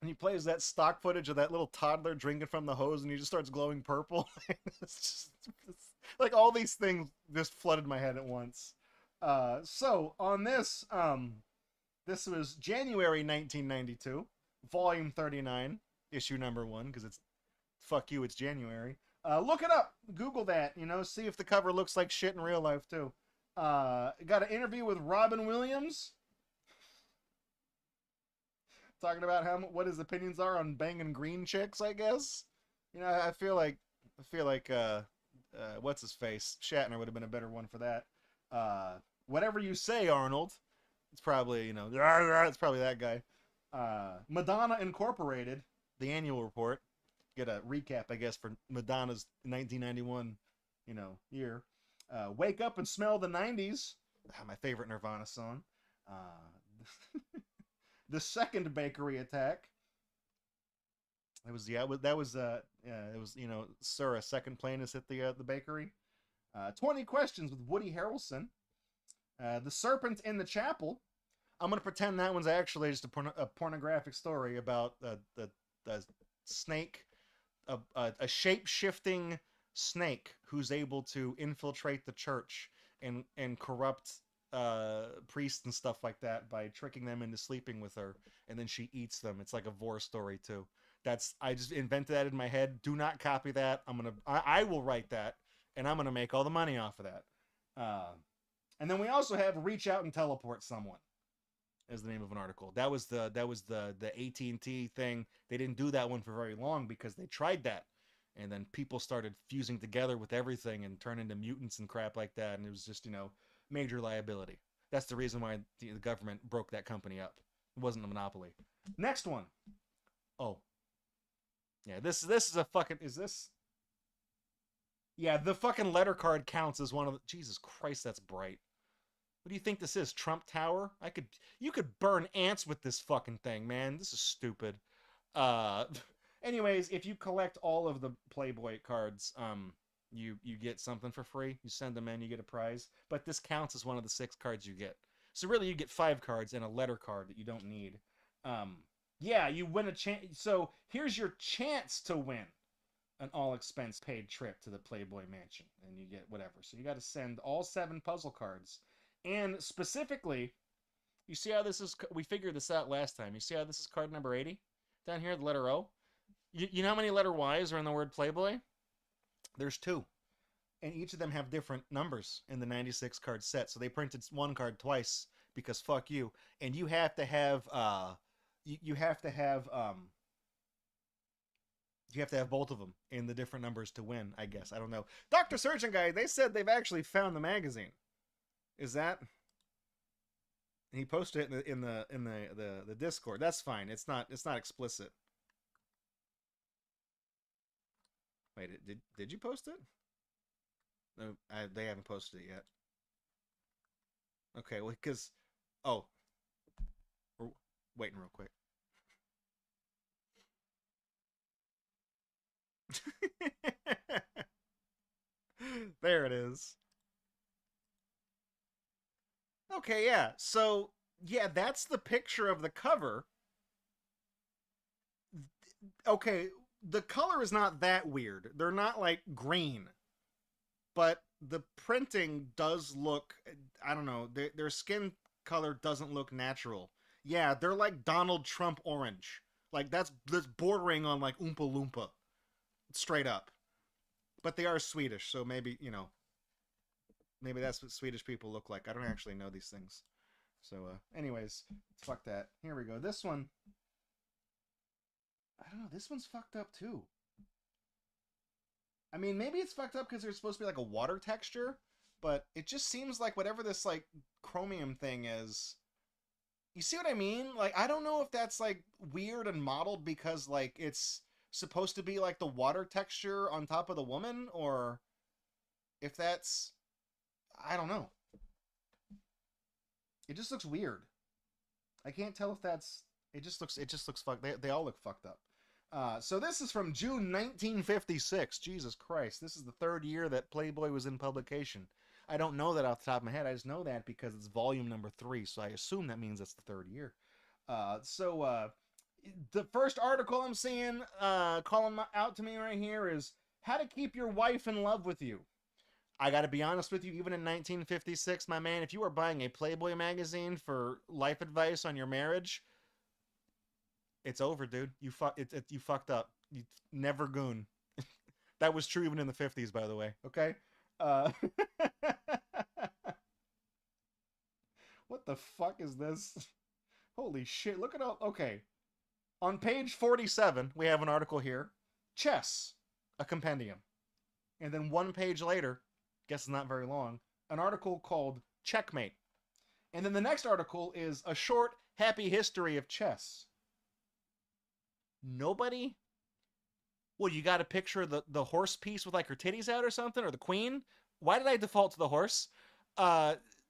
Speaker 2: And he plays that stock footage of that little toddler drinking from the hose and he just starts glowing purple. it's like all these things just flooded my head at once. So on this, this was January 1992, volume 39, issue number 1, because it's, fuck you, it's January. Look it up, Google that, see if the cover looks like shit in real life too. Got an interview with Robin Williams, talking about what his opinions are on banging green chicks, I guess. I feel like what's his face? Shatner would have been a better one for that. Whatever you say, Arnold. It's probably, it's probably that guy. Madonna Incorporated, the annual report. Get a recap, I guess, for Madonna's 1991, year. Wake Up and Smell the 90s. My favorite Nirvana song. The Second Bakery Attack. It was, Sir, a second plane has hit the bakery. 20 Questions with Woody Harrelson. The Serpent in the Chapel. I'm going to pretend that one's actually just a pornographic story about the snake, a shape-shifting snake who's able to infiltrate the church and corrupt priests and stuff like that by tricking them into sleeping with her, and then she eats them. It's like a vor story too. I just invented that in my head. Do not copy that. I will write that, and I'm gonna make all the money off of that. And then we also have Reach Out and Teleport Someone as the name of an article. That was the AT&T thing. They didn't do that one for very long because they tried that, and then people started fusing together with everything and turn into mutants and crap like that, and it was just major liability. That's the reason why the government broke that company up. It wasn't a monopoly. Next one. Oh. Yeah, this is a fucking, is this? Yeah, the fucking letter card counts as one of the, Jesus Christ, that's bright. What do you think this is, Trump Tower? You could burn ants with this fucking thing, man. This is stupid. Uh, anyways, if you collect all of the Playboy cards, you get something for free. You send them in, you get a prize. But this counts as one of the 6 cards you get. So really, you get 5 cards and a letter card that you don't need. Yeah, you win a chance. So here's your chance to win an all-expense paid trip to the Playboy Mansion, and you get whatever. So you got to send all 7 puzzle cards. And specifically, you see how this is, we figured this out last time. You see how this is card number 80? Down here, the letter O. You know how many letter Y's are in the word Playboy? There's 2. And each of them have different numbers in the 96 card set. So they printed one card twice because fuck you. And you have to have, you have to have both of them in the different numbers to win, I guess. I don't know. Dr. Surgeon Guy, they said they've actually found the magazine. Is that? And he posted it in the Discord. That's fine. It's not explicit. Wait, did you post it? No, they haven't posted it yet. Okay, well, because we're waiting real quick. There it is. Okay, yeah. So, yeah, that's the picture of the cover. Okay, the color is not that weird. They're not like green. But the printing does look, I don't know, their skin color doesn't look natural. Yeah, they're like Donald Trump orange. Like that's bordering on like Oompa Loompa. Straight up. But they are Swedish, so maybe, you know, maybe that's what Swedish people look like. I don't actually know these things. So, anyways, fuck that. Here we go. This one, I don't know, this one's fucked up too. I mean, maybe it's fucked up because there's supposed to be like a water texture, but it just seems like whatever this like chromium thing is. You see what I mean? Like, I don't know if that's like weird and modeled because like it's supposed to be like the water texture on top of the woman, or if that's, I don't know. It just looks weird. I can't tell if that's, it just looks fucked. They all look fucked up. So this is from June 1956. Jesus Christ. This is the 3rd year that Playboy was in publication. I don't know that off the top of my head. I just know that because it's volume number 3. So I assume that means it's the 3rd year. The first article I'm seeing calling out to me right here is how to keep your wife in love with you. I got to be honest with you, even in 1956, my man, if you were buying a Playboy magazine for life advice on your marriage, it's over, dude. You fucked up. You never goon. That was true even in the 50s, by the way. Okay? What the fuck is this? Holy shit. Look at all... Okay. On page 47, we have an article here. Chess. A compendium. And then one page later, guess it's not very long, an article called Checkmate. And then the next article is a short, happy history of chess. Nobody? Well, you got a picture of the horse piece with like her titties out or something, or the queen? Why did I default to the horse?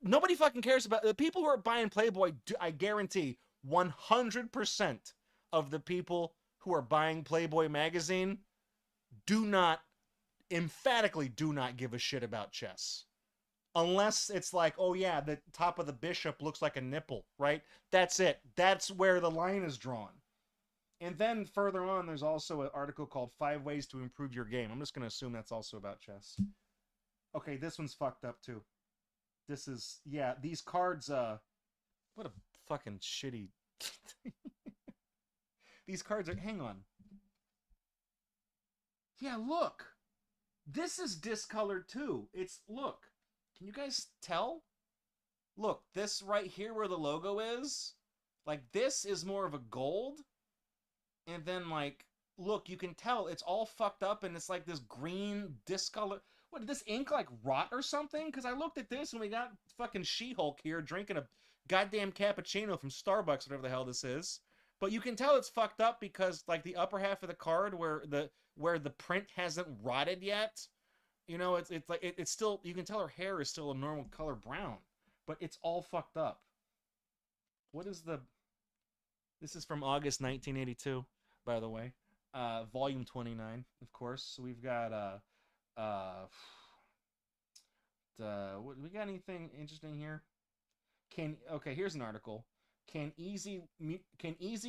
Speaker 2: Nobody fucking cares about the people who are buying Playboy. I guarantee 100% of the people who are buying Playboy magazine emphatically do not give a shit about chess. Unless it's like, oh yeah, the top of the bishop looks like a nipple, right? That's it. That's where the line is drawn. And then further on, there's also an article called 5 Ways to Improve Your Game. I'm just going to assume that's also about chess. Okay, this one's fucked up too. This is, yeah, these cards, what a fucking shitty... These cards are, hang on. Yeah, look. This is discolored too. It's, look. Can you guys tell? Look, this right here where the logo is, like this is more of a gold. And then, like, look, you can tell it's all fucked up and it's like this green discolor. What, did this ink, like, rot or something? Because I looked at this and we got fucking She-Hulk here drinking a goddamn cappuccino from Starbucks, whatever the hell this is. But you can tell it's fucked up because, like, the upper half of the card where the print hasn't rotted yet, you know, it's like, it's still, you can tell her hair is still a normal color brown. but it's all fucked up. What is the? This is from August 1982, by the way. Volume 29, of course. So we've got we got anything interesting here? Okay, here's an article. Can easy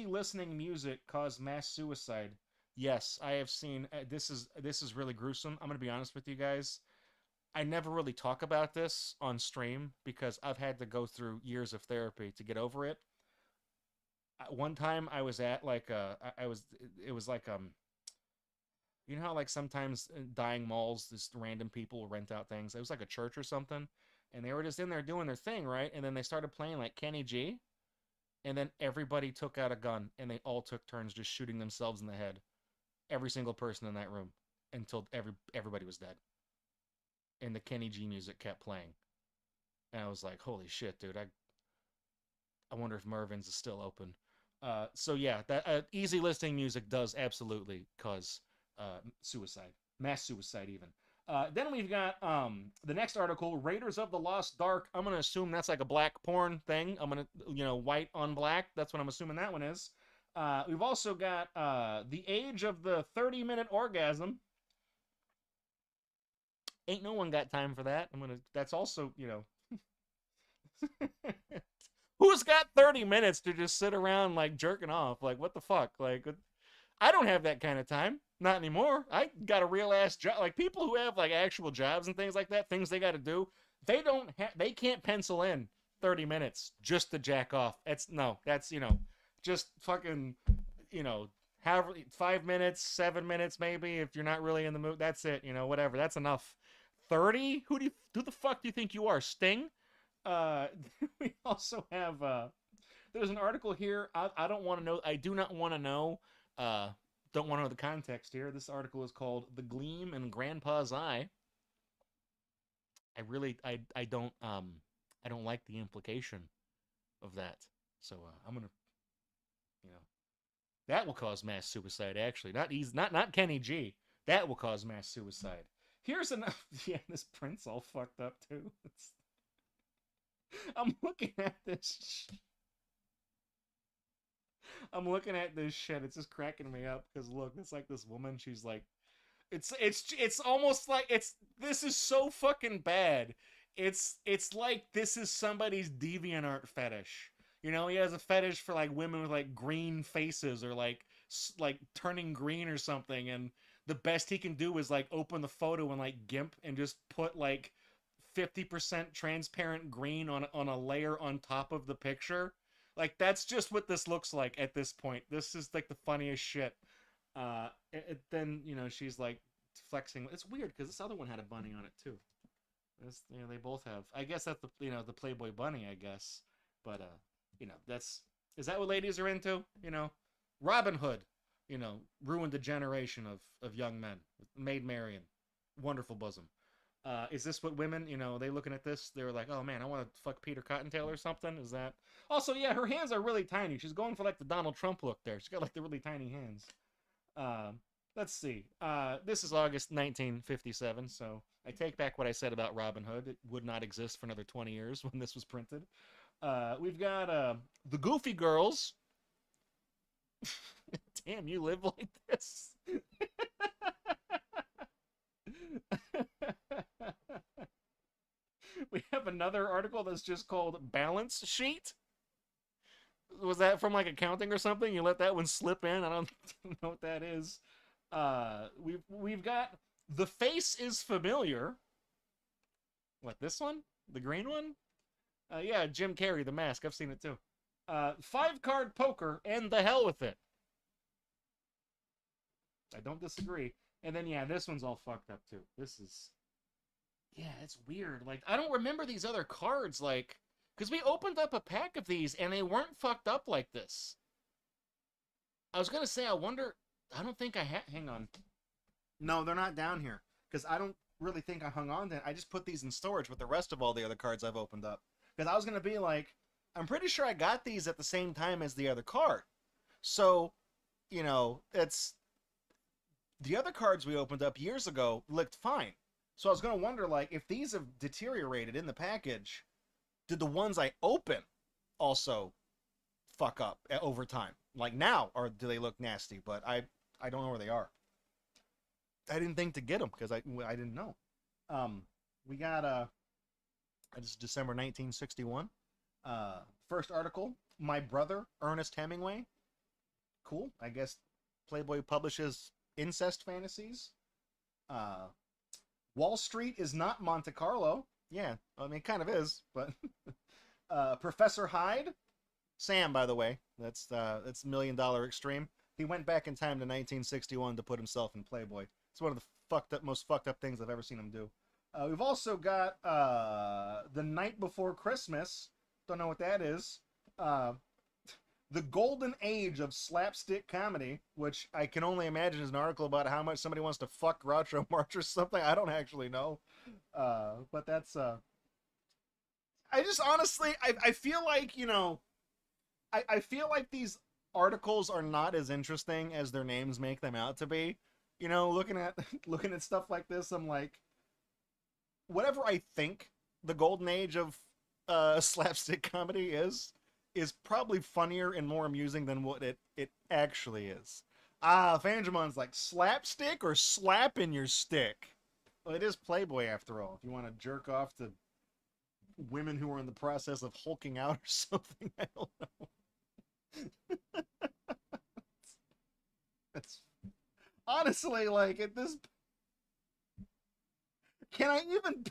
Speaker 2: listening music cause mass suicide? Yes, I have seen. This is really gruesome. I'm gonna be honest with you guys. I never really talk about this on stream because I've had to go through years of therapy to get over it. One time I was at like it was like you know how like sometimes in dying malls just random people rent out things. It was like a church or something, and they were just in there doing their thing, right? And then they started playing like Kenny G, and then everybody took out a gun and they all took turns just shooting themselves in the head. Every single person in that room until everybody was dead. And the Kenny G music kept playing. And I was like, holy shit, dude. I wonder if Mervin's is still open. So yeah, that easy listening music does absolutely cause suicide. Mass suicide even. Then we've got the next article, Raiders of the Lost Ark. I'm going to assume that's like a black porn thing. I'm going to, white on black. That's what I'm assuming that one is. We've also got the age of the 30-minute orgasm. Ain't no one got time for that. That's also, who's got 30 minutes to just sit around like jerking off? Like, what the fuck? Like, I don't have that kind of time. Not anymore. I got a real ass job. Like, people who have like actual jobs and things like that, things they got to do, they can't pencil in 30 minutes just to jack off. That's just fucking, however, 5 minutes, 7 minutes maybe if you're not really in the mood. That's it, whatever. That's enough. 30? Who the fuck do you think you are, Sting? We also have there's an article here. I don't want to know. I do not want to know. Don't want to know the context here. This article is called "The Gleam in Grandpa's Eye." I don't like the implication of that. So I'm gonna, that will cause mass suicide. Actually, not Kenny G. That will cause mass suicide. Here's enough. Yeah, this print's all fucked up too. I'm looking at this. I'm looking at this shit. It's just cracking me up because look, it's like this woman. She's like, it's almost like this is so fucking bad. It's like this is somebody's DeviantArt fetish. He has a fetish for like women with like green faces or like turning green or something, and the best he can do is like open the photo and like GIMP and just put like 50% transparent green on a layer on top of the picture. Like, that's just what this looks like at this point. This is like the funniest shit. Then she's like flexing. It's weird because this other one had a bunny on it too. They both have. I guess that's the Playboy bunny, I guess. But is that what ladies are into? Robin Hood, ruined a generation of young men. Maid Marian, wonderful bosom. Is this what women, they looking at this, they were like, oh man, I want to fuck Peter Cottontail or something? Is that? Also, yeah, her hands are really tiny. She's going for like the Donald Trump look there. She's got like the really tiny hands. Let's see. This is August 1957, so I take back what I said about Robin Hood. It would not exist for another 20 years when this was printed. We've got the Goofy Girls. Damn, you live like this. We have another article that's just called Balance Sheet. Was that from like accounting or something? You let that one slip in? I don't know what that is. We've got The Face is Familiar. What, this one? The green one? Yeah, Jim Carrey, The Mask. I've seen it too. 5-card poker and the hell with it. I don't disagree. And then, yeah, this one's all fucked up too. This is... Yeah, it's weird. Like, I don't remember these other cards, like... Because we opened up a pack of these, and they weren't fucked up like this. I was going to say, I wonder... I don't think I hang on. No, they're not down here. Because I don't really think I hung on to it. I just put these in storage with the rest of all the other cards I've opened up. Because I was going to be like, I'm pretty sure I got these at the same time as the other card. So, it's... The other cards we opened up years ago looked fine. So I was going to wonder, like, if these have deteriorated in the package,
Speaker 1: did the ones I open also fuck up over time? Like now, or do they look nasty? But I don't know where they are. I didn't think to get them because I didn't know. We got this is December 1961. First article, my brother Ernest Hemingway. Cool. I guess Playboy publishes incest fantasies. Wall Street is not Monte Carlo. Yeah, I mean, it kind of is, but Professor Hyde, Sam, by the way, that's $1 million extreme. He went back in time to 1961 to put himself in Playboy. It's one of the most fucked up things I've ever seen him do. We've also got The Night Before Christmas. Don't know what that is. The Golden Age of Slapstick Comedy, which I can only imagine is an article about how much somebody wants to fuck Groucho Marx or something. I don't actually know. But that's... I just honestly, I feel like, you know... I feel like these articles are not as interesting as their names make them out to be. You know, looking at stuff like this, I'm like... Whatever I think the Golden Age of slapstick comedy is probably funnier and more amusing than what it actually is. Fanjamon's like, slapstick or slap in your stick? Well, it is Playboy after all. If you want to jerk off to women who are in the process of hulking out or something, I don't know. That's honestly, like, at this... Can I even...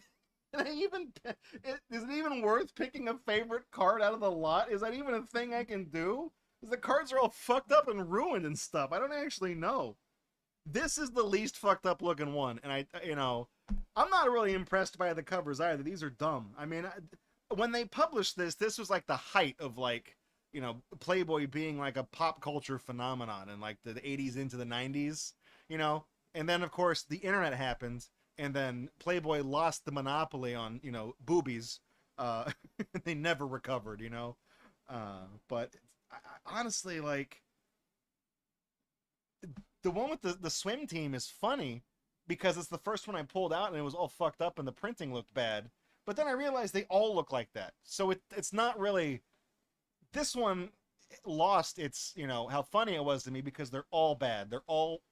Speaker 1: Is it even worth picking a favorite card out of the lot? Is that even a thing I can do? Because the cards are all fucked up and ruined and stuff. I don't actually know. This is the least fucked up looking one. And I'm not really impressed by the covers either. These are dumb. I mean, when they published this was like the height of, like, you know, Playboy being like a pop culture phenomenon in like the 80s into the 90s, you know? And then, of course, the internet happened. And then Playboy lost the monopoly on, you know, boobies. They never recovered, you know. But honestly, like, the one with the swim team is funny because it's the first one I pulled out and it was all fucked up and the printing looked bad. But then I realized they all look like that. So it's not really... This one lost its, you know, how funny it was to me because they're all bad.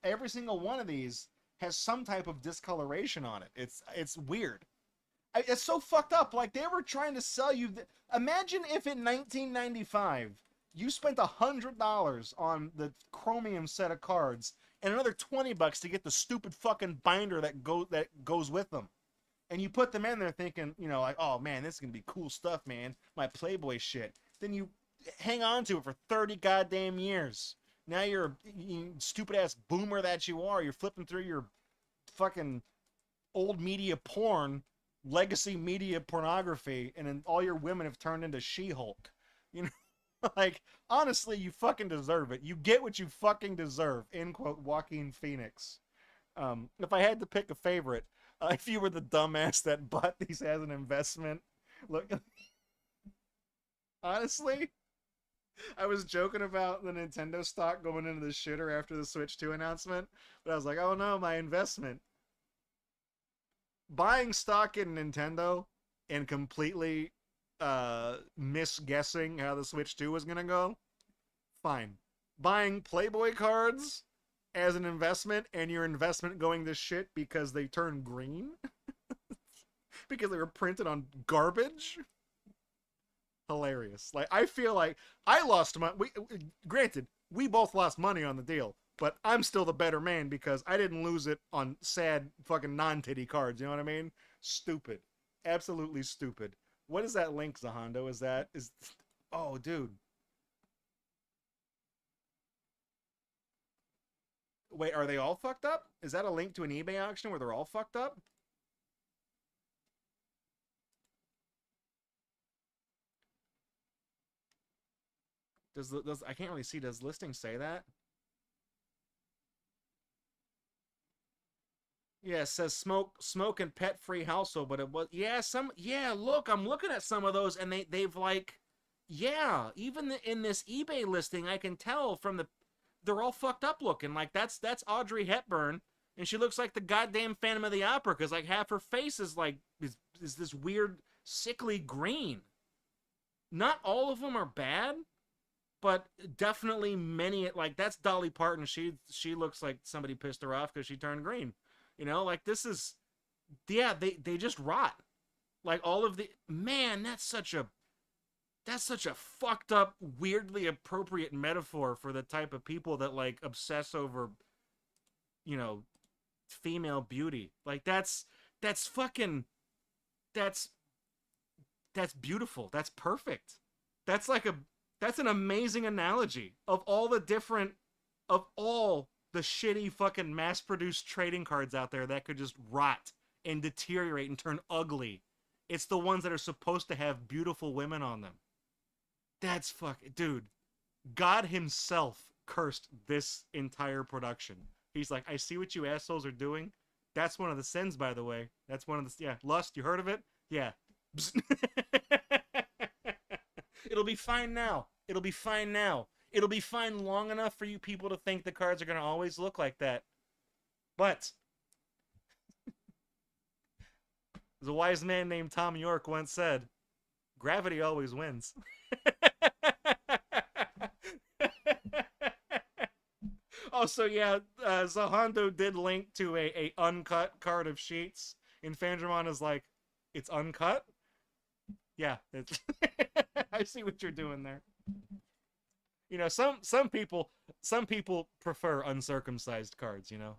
Speaker 1: Every single one of these has some type of discoloration on it. It's weird. It's so fucked up. Like, they were trying to sell you... Imagine if in 1995 you spent $100 on the chromium set of cards and another $20 to get the stupid fucking binder that goes with them. And you put them in there thinking, you know, like, oh man, this is gonna be cool stuff, man. My Playboy shit. Then you hang on to it for 30 goddamn years. Now you're stupid ass boomer that you are. You're flipping through your fucking old media porn, legacy media pornography, and then all your women have turned into She-Hulk. You know, like, honestly, you fucking deserve it. You get what you fucking deserve. End quote, Joaquin Phoenix. If I had to pick a favorite, if you were the dumbass that bought these as an investment, look, honestly, I was joking about the Nintendo stock going into the shitter after the Switch 2 announcement, but I was like, oh no, my investment. Buying stock in Nintendo and completely misguessing how the Switch 2 was going to go, fine. Buying Playboy cards as an investment and your investment going to shit because they turn green? Because they were printed on garbage? Hilarious. Like, I feel like I lost money. Granted, we both lost money on the deal, but I'm still the better man because I didn't lose it on sad fucking non-titty cards. You know what I mean? Stupid. Absolutely stupid. What is that link, Zahondo? Oh, dude. Wait, are they all fucked up? Is that a link to an eBay auction where they're all fucked up? Does I can't really see. Does listing say that? Yeah, it says smoke and pet free household, but it was look, I'm looking at some of those and they've like, yeah, even in this eBay listing, I can tell from they're all fucked up looking. Like that's Audrey Hepburn, and she looks like the goddamn Phantom of the Opera because like half her face is like is this weird sickly green.
Speaker 2: not all of them are bad, but definitely many, like, that's Dolly Parton. She looks like somebody pissed her off because she turned green. You know, like, this is, yeah, they just rot. Like, all of the, man, that's such a fucked up, weirdly appropriate metaphor for the type of people that, like, obsess over, you know, female beauty. Like, that's fucking, that's beautiful. That's perfect. That's an amazing analogy of all the shitty fucking mass-produced trading cards out there that could just rot and deteriorate and turn ugly. It's the ones that are supposed to have beautiful women on them. That's dude. God himself cursed this entire production. He's like, I see what you assholes are doing. That's one of the sins, by the way. That's one of the, yeah, lust. You heard of it? Yeah. It'll be fine now. It'll be fine now. It'll be fine long enough for you people to think the cards are going to always look like that. But as a wise man named Tom York once said, gravity always wins. Also, yeah, Zahando did link to a uncut card of Sheets, and Fandramon is like, it's uncut? Yeah, it's I see what you're doing there. You know, some people prefer uncircumcised cards, you know.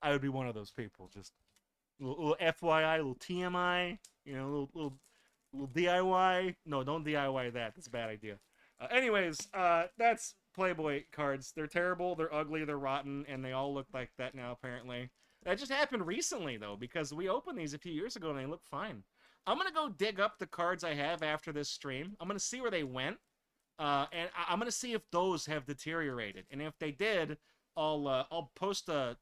Speaker 2: I would be one of those people. Just little FYI, little TMI, you know, little DIY. No, don't DIY that. That's a bad idea. Anyways, that's Playboy cards. They're terrible, they're ugly, they're rotten, and they all look like that now, apparently. That just happened recently, though, because we opened these a few years ago and they look fine. I'm going to go dig up the cards I have after this stream. I'm going to see where they went, and I'm going to see if those have deteriorated. And if they did, I'll put a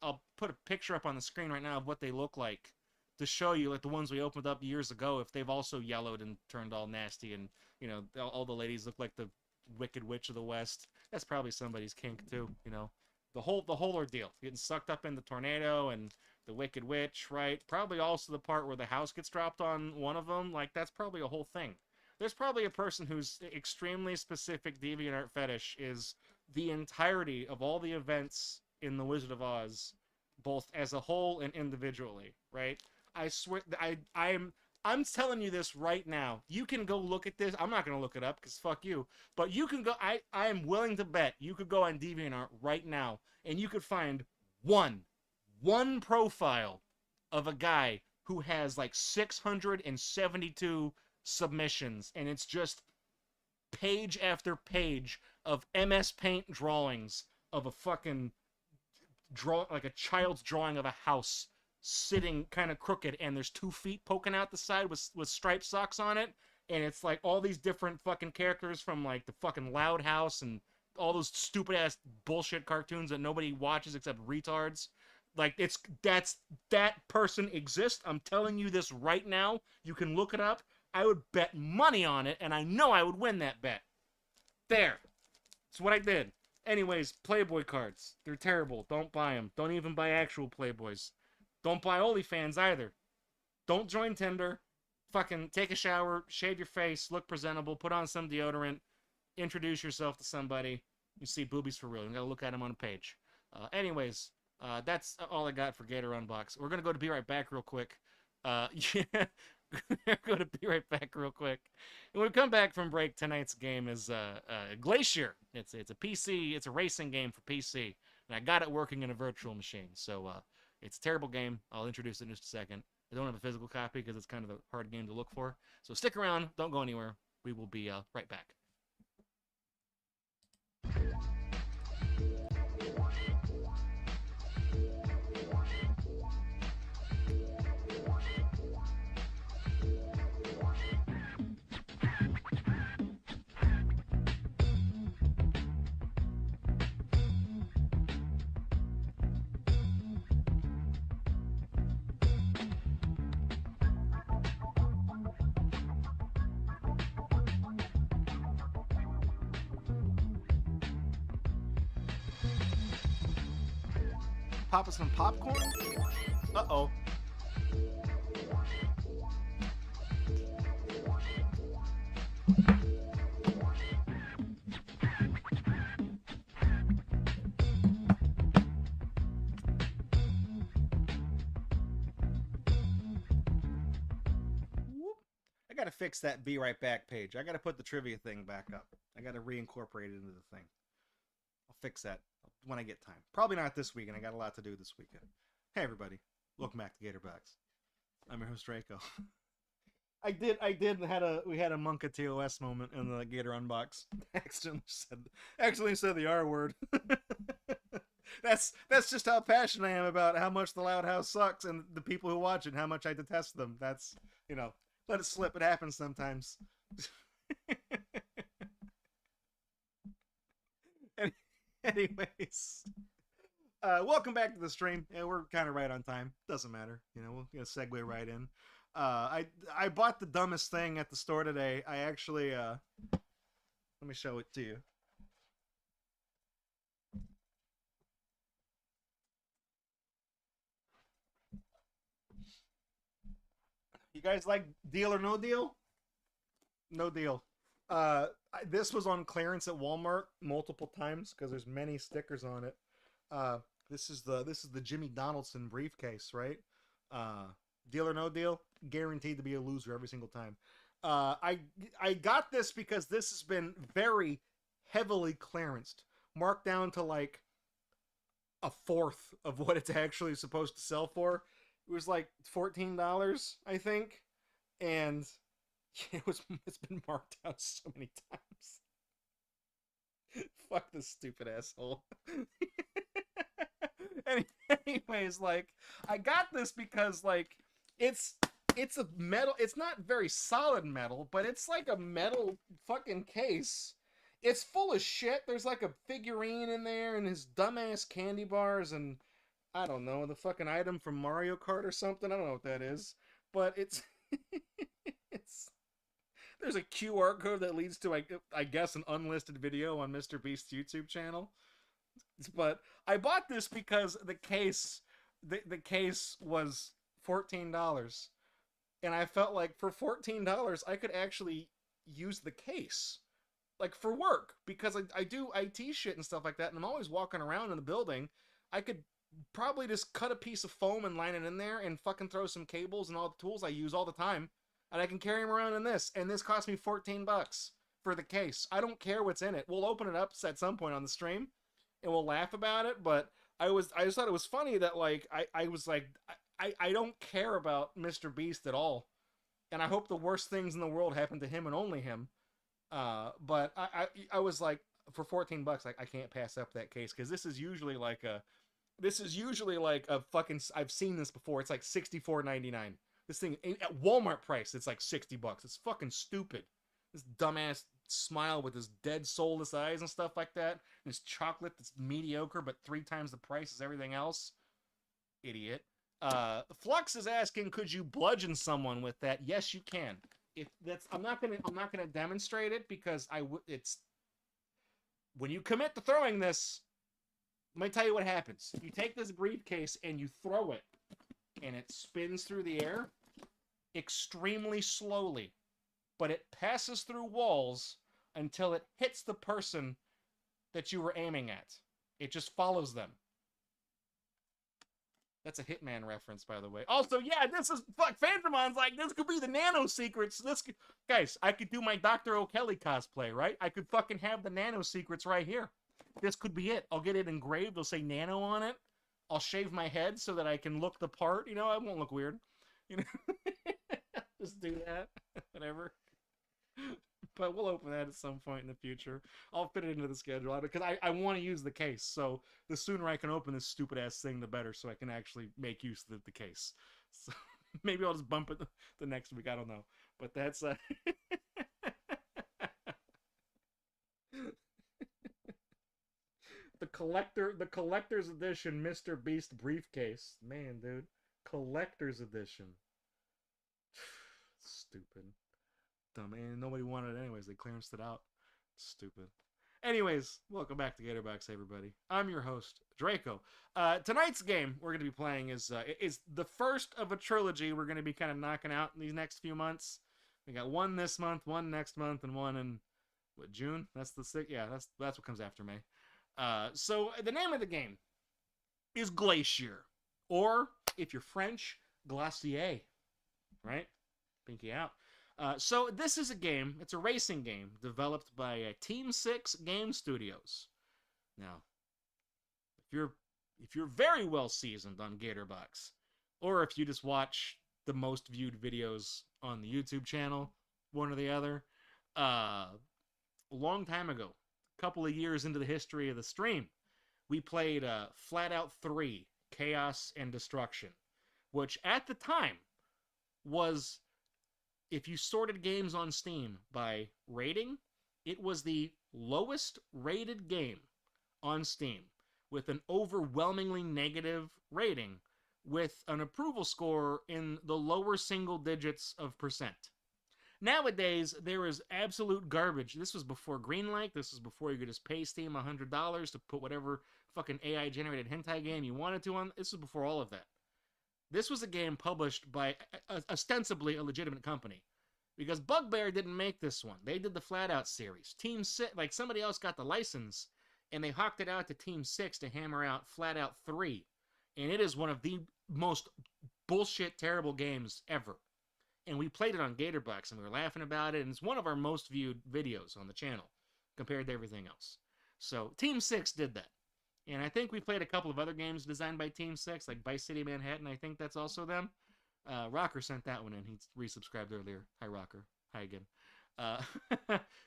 Speaker 2: picture up on the screen right now of what they look like to show you, like the ones we opened up years ago, if they've also yellowed and turned all nasty, and, you know, all the ladies look like the Wicked Witch of the West. That's probably somebody's kink too, you know. The whole ordeal, getting sucked up in the tornado and the Wicked Witch, right? Probably also the part where the house gets dropped on one of them. Like, that's probably a whole thing. There's probably a person whose extremely specific DeviantArt fetish is the entirety of all the events in The Wizard of Oz, both as a whole and individually, right? I swear, I'm telling you this right now. You can go look at this. I'm not going to look it up because fuck you. But you can go, I am willing to bet you could go on DeviantArt right now and you could find one profile of a guy who has like 672 submissions, and it's just page after page of MS Paint drawings of a fucking like a child's drawing of a house sitting kind of crooked, and there's 2 feet poking out the side with striped socks on it, and it's like all these different fucking characters from like the fucking Loud House and all those stupid ass bullshit cartoons that nobody watches except retards. Like, that person exists. I'm telling you this right now. You can look it up. I would bet money on it, and I know I would win that bet. There. That's what I did. Anyways, Playboy cards. They're terrible. Don't buy them. Don't even buy actual Playboys. Don't buy OnlyFans either. Don't join Tinder. Fucking take a shower, shave your face, look presentable, put on some deodorant, introduce yourself to somebody. You see boobies for real. You gotta look at them on a page. Anyways, that's all I got for GatorUNbox. We're gonna go to Be Right Back real quick. Yeah, we're gonna be right back real quick. And when we come back from break, tonight's game is Glacier. It's a PC. It's a racing game for PC, and I got it working in a virtual machine. So it's a terrible game. I'll introduce it in just a second. I don't have a physical copy because it's kind of a hard game to look for. So stick around. Don't go anywhere. We will be right back.
Speaker 1: Pop us some popcorn? Uh-oh. gotta fix that Be Right Back page. I gotta put the trivia thing back up. I gotta reincorporate it into the thing. I'll fix that when I get time. Probably not this weekend. I got a lot to do this weekend. Hey everybody, welcome back to GatorBox. I'm your host Draco. We had a Monka TOS moment in the GatorUNbox. Accidentally said the R word. That's just how passionate I am about how much the Loud House sucks and the people who watch it, how much I detest them. That's, you know, let it slip. It happens sometimes. Anyways, welcome back to the stream. Yeah, we're kind of right on time. Doesn't matter. You know, we'll segue right in. I bought the dumbest thing at the store today. I actually let me show it to you. You guys like Deal or No Deal? No Deal. This was on clearance at Walmart multiple times because there's many stickers on it. This is the Jimmy Donaldson briefcase, right? Deal or No Deal, guaranteed to be a loser every single time. I got this because this has been very heavily clearanced, marked down to like a fourth of what it's actually supposed to sell for. It was like $14, I think, and it's been marked down so many times. Fuck this stupid asshole. Anyways, like, I got this because, like, it's a metal, it's not very solid metal, but it's like a metal fucking case. It's full of shit. There's like a figurine in there and his dumbass candy bars and I don't know, the fucking item from Mario Kart or something. I don't know what that is, but it's there's a QR code that leads to I guess an unlisted video on Mr. Beast's YouTube channel. But I bought this because the case was $14, and I felt like for $14 I could actually use the case like for work because I do IT shit and stuff like that, and I'm always walking around in the building. I could probably just cut a piece of foam and line it in there and fucking throw some cables and all the tools I use all the time, and I can carry them around in this, and this cost me $14 for the case. I don't care what's in it. We'll open it up at some point on the stream and we'll laugh about it, but I just thought it was funny that like I was like I don't care about Mr. Beast at all, and I hope the worst things in the world happen to him and only him. But I was like, for $14 I can't pass up that case because this is usually like a fucking, I've seen this before. It's like $64.99. This thing at Walmart price, it's like $60. It's fucking stupid. This dumbass smile with his dead soulless eyes and stuff like that, and his chocolate that's mediocre but 3 times the price as everything else. Idiot. Flux is asking, could you bludgeon someone with that? Yes, you can. If that's, I'm not gonna demonstrate it because it's when you commit to throwing this. Let me tell you what happens. You take this briefcase and you throw it, and it spins through the air extremely slowly, but it passes through walls until it hits the person that you were aiming at. It just follows them. That's a Hitman reference, by the way. Also, yeah, this is Phantomon's like, this could be the nano secrets. Guys, I could do my Dr. O'Kelly cosplay, right? I could fucking have the nano secrets right here. This could be it. I'll get it engraved. They'll say nano on it. I'll shave my head so that I can look the part. You know, I won't look weird. You know, just do that. Whatever. But we'll open that at some point in the future. I'll fit it into the schedule because I want to use the case. So the sooner I can open this stupid ass thing, the better. So I can actually make use of the case. So maybe I'll just bump it the next week. I don't know. But that's the collector's edition Mr. Beast briefcase. Man, dude. Collector's edition. Stupid. Dumb. And nobody wanted it anyways. They clearanced it out. Stupid. Anyways, welcome back to GatorBox, everybody. I'm your host, Draco. Tonight's game we're going to be playing is the first of a trilogy we're going to be kind of knocking out in these next few months. We got one this month, one next month, and one in, what, June? That's the 6th? Yeah, that's what comes after May. So the name of the game is Glacier, or if you're French, Glacier, right? Pinky out.
Speaker 2: So this is a game. It's a racing game developed by Team 6 Game Studios. Now, if you're very well seasoned on GatorBox, or if you just watch the most viewed videos on the YouTube channel, one or the other, a long time ago, a couple of years into the history of the stream, we played Flat Out 3, Chaos and Destruction, which at the time was, if you sorted games on Steam by rating, it was the lowest rated game on Steam, with an overwhelmingly negative rating, with an approval score in the lower single digits of percent. Nowadays, there is absolute garbage. This was before Greenlight. This was before you could just pay Steam $100 to put whatever fucking AI-generated hentai game you wanted to on. This was before all of that. This was a game published by ostensibly a legitimate company. Because Bugbear didn't make this one. They did the Flat Out series. Team 6, like somebody else got the license, and they hawked it out to Team 6 to hammer out Flat Out 3. And it is one of the most bullshit, terrible games ever. And we played it on GatorBox, and we were laughing about it, and it's one of our most viewed videos on the channel, compared to everything else. So, Team 6 did that. And I think we played a couple of other games designed by Team 6, like Vice City Manhattan, I think that's also them. Rocker sent that one in. He resubscribed earlier. Hi, Rocker. Hi again.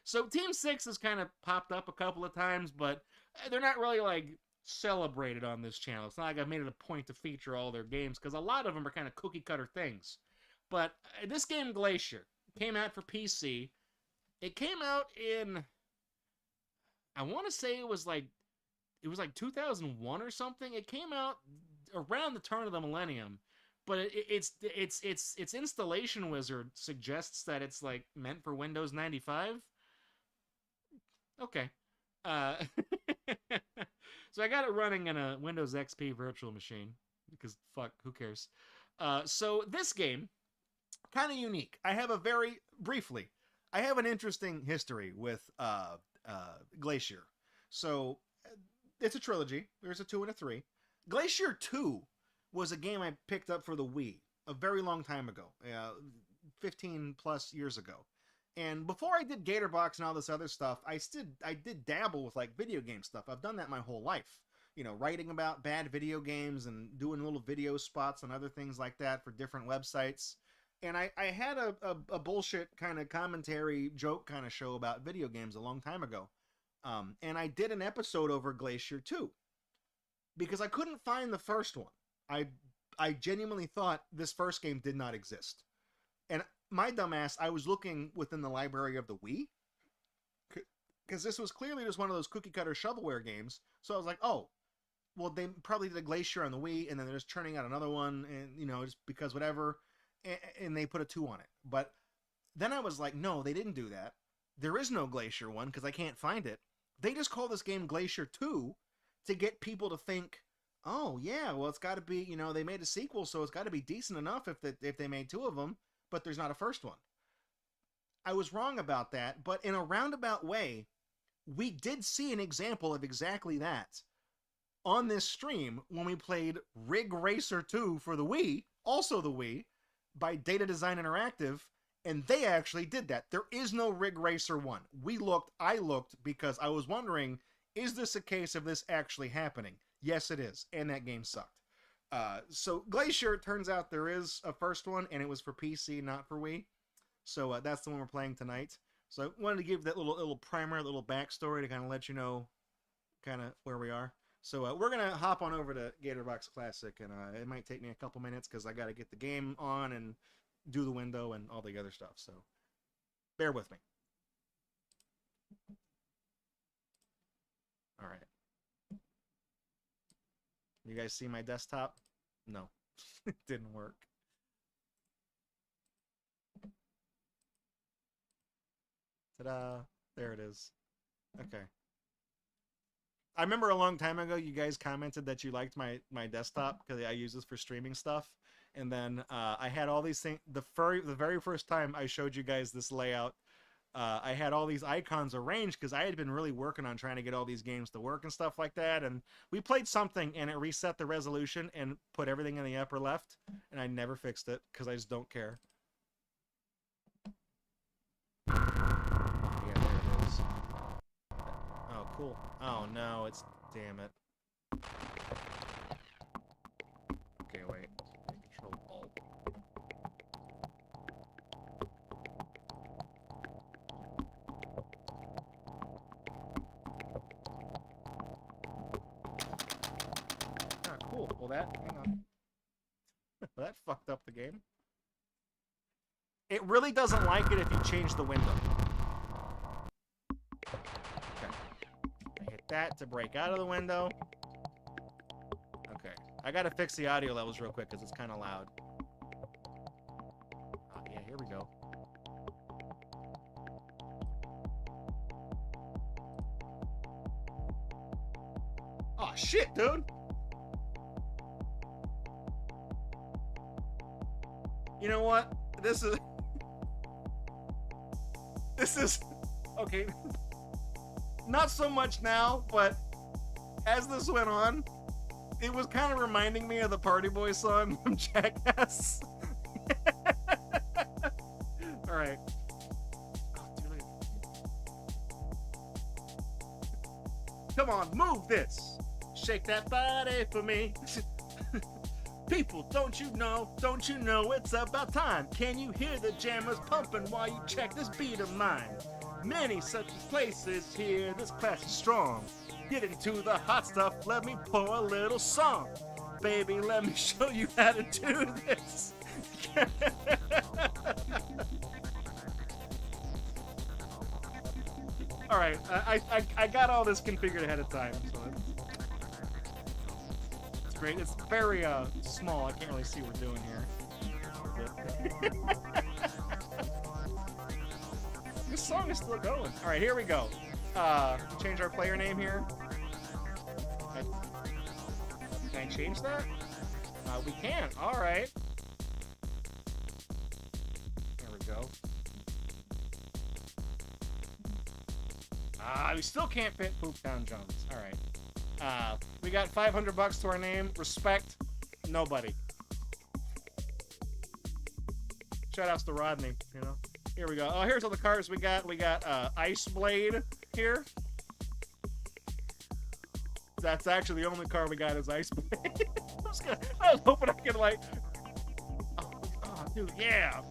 Speaker 2: So Team 6 has kind of popped up a couple of times, but they're not really, like, celebrated on this channel. It's not like I've made it a point to feature all their games, because a lot of them are kind of cookie-cutter things. But this game, Glacier, came out for PC. It came out in, I want to say it was like 2001 or something. It came out around the turn of the millennium. But its installation wizard suggests that it's like meant for Windows 95. Okay. So I got it running in a Windows XP virtual machine because fuck, who cares? So this game, kind of unique. I have an interesting history with Glacier. So it's a trilogy. There's a 2 and a 3. Glacier 2 was a game I picked up for the Wii a very long time ago, 15 plus years ago. And before I did GatorBox and all this other stuff, I did dabble with like video game stuff. I've done that my whole life. You know, writing about bad video games and doing little video spots and other things like that for different websites. And I had a bullshit kind of commentary joke kind of show about video games a long time ago. And I did an episode over Glacier 2 because I couldn't find the first one. I genuinely thought this first game did not exist. And my dumbass, I was looking within the library of the Wii, because this was clearly just one of those cookie-cutter shovelware games. So I was like, oh, well, they probably did a Glacier on the Wii, and then they're just churning out another one, and, you know, just because whatever, and they put a 2 on it. But then I was like, no, they didn't do that. There is no Glacier 1, because I can't find it. They just call this game Glacier 2 to get people to think, oh, yeah, well, it's got to be, you know, they made a sequel, so it's got to be decent enough if they made 2 of them, but there's not a first one. I was wrong about that, but in a roundabout way, we did see an example of exactly that on this stream when we played Rig Racer 2 for the Wii, also the Wii, by Data Design Interactive, and they actually did that. There is no Rig Racer 1. I looked because I was wondering, is this a case of this actually happening? Yes, it is, and that game sucked. So Glacier, turns out there is a first one, and it was for PC, not for Wii. So that's the one we're playing tonight. So I wanted to give that little primer, little backstory to kind of let you know kind of where we are. So we're going to hop on over to GatorBox Classic, and it might take me a couple minutes because I got to get the game on and do the window and all the other stuff. So bear with me. All right. You guys see my desktop? No, it didn't work. Ta-da! There it is. Okay. I remember a long time ago you guys commented that you liked my desktop because I use this for streaming stuff. And then I had all these things. The very first time I showed you guys this layout, I had all these icons arranged because I had been really working on trying to get all these games to work and stuff like that. And we played something and it reset the resolution and put everything in the upper left. And I never fixed it because I just don't care. cool. Oh no, it's damn it. Okay, wait. Control Alt. Ah, cool. Well, hang on. That fucked up the game. It really doesn't like it if you change the window. Okay. I hit that to break out of the window. Okay. I gotta fix the audio levels real quick because it's kind of loud. Oh, yeah, here we go. Oh, shit, dude! You know what? This is... Okay. Not so much now, but as this went on, it was kind of reminding me of the Party Boy song from Jackass. Alright. Oh, too late. Come on, move this! Shake that body for me. People, don't you know it's about time? Can you hear the jammers pumping while you check this beat of mine? Many such places here, this class is strong. Get into the hot stuff, let me pour a little song. Baby, let me show you how to do this. Alright, I got all this configured ahead of time, so it's great. It's very small. I can't really see what we're doing here. This song is still going. All right, here we go. Change our player name here. Can I change that? We can. All right. There we go. We still can't fit Pooptown Jones. All right. We got $500 to our name. Respect. Nobody. Shoutouts to Rodney, you know. Here we go. Oh, here's all the cars we got. We got Ice Blade here. That's actually the only car we got is Ice Blade. I was hoping I could like. Oh, dude, yeah.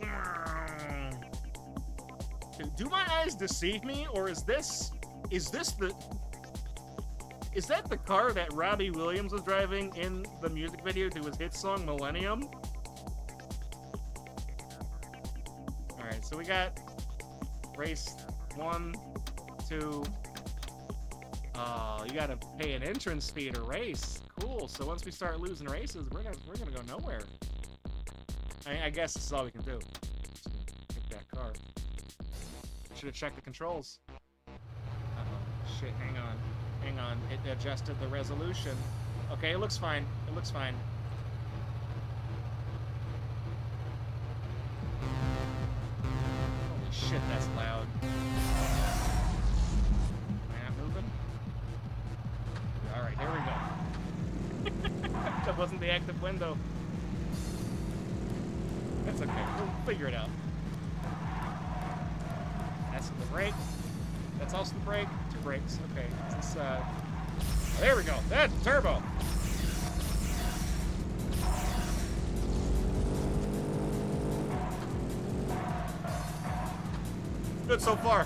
Speaker 2: Dude, do my eyes deceive me, or is that the car that Robbie Williams was driving in the music video to his hit song Millennium? Alright, so we got race 1, 2. Oh, you gotta pay an entrance fee to race. Cool. So once we start losing races, we're gonna go nowhere. I guess this is all we can do. Just pick that car. Should have checked the controls. Uh-oh. Shit, hang on. Hang on. It adjusted the resolution. Okay, it looks fine. It looks fine. Holy shit, that's loud. Am I not moving? Alright, here we go. That wasn't the active window. That's okay. We'll figure it out. That's the brake. That's also the brake. 2 brakes. Okay. This, oh, there we go. That's turbo. Good so far.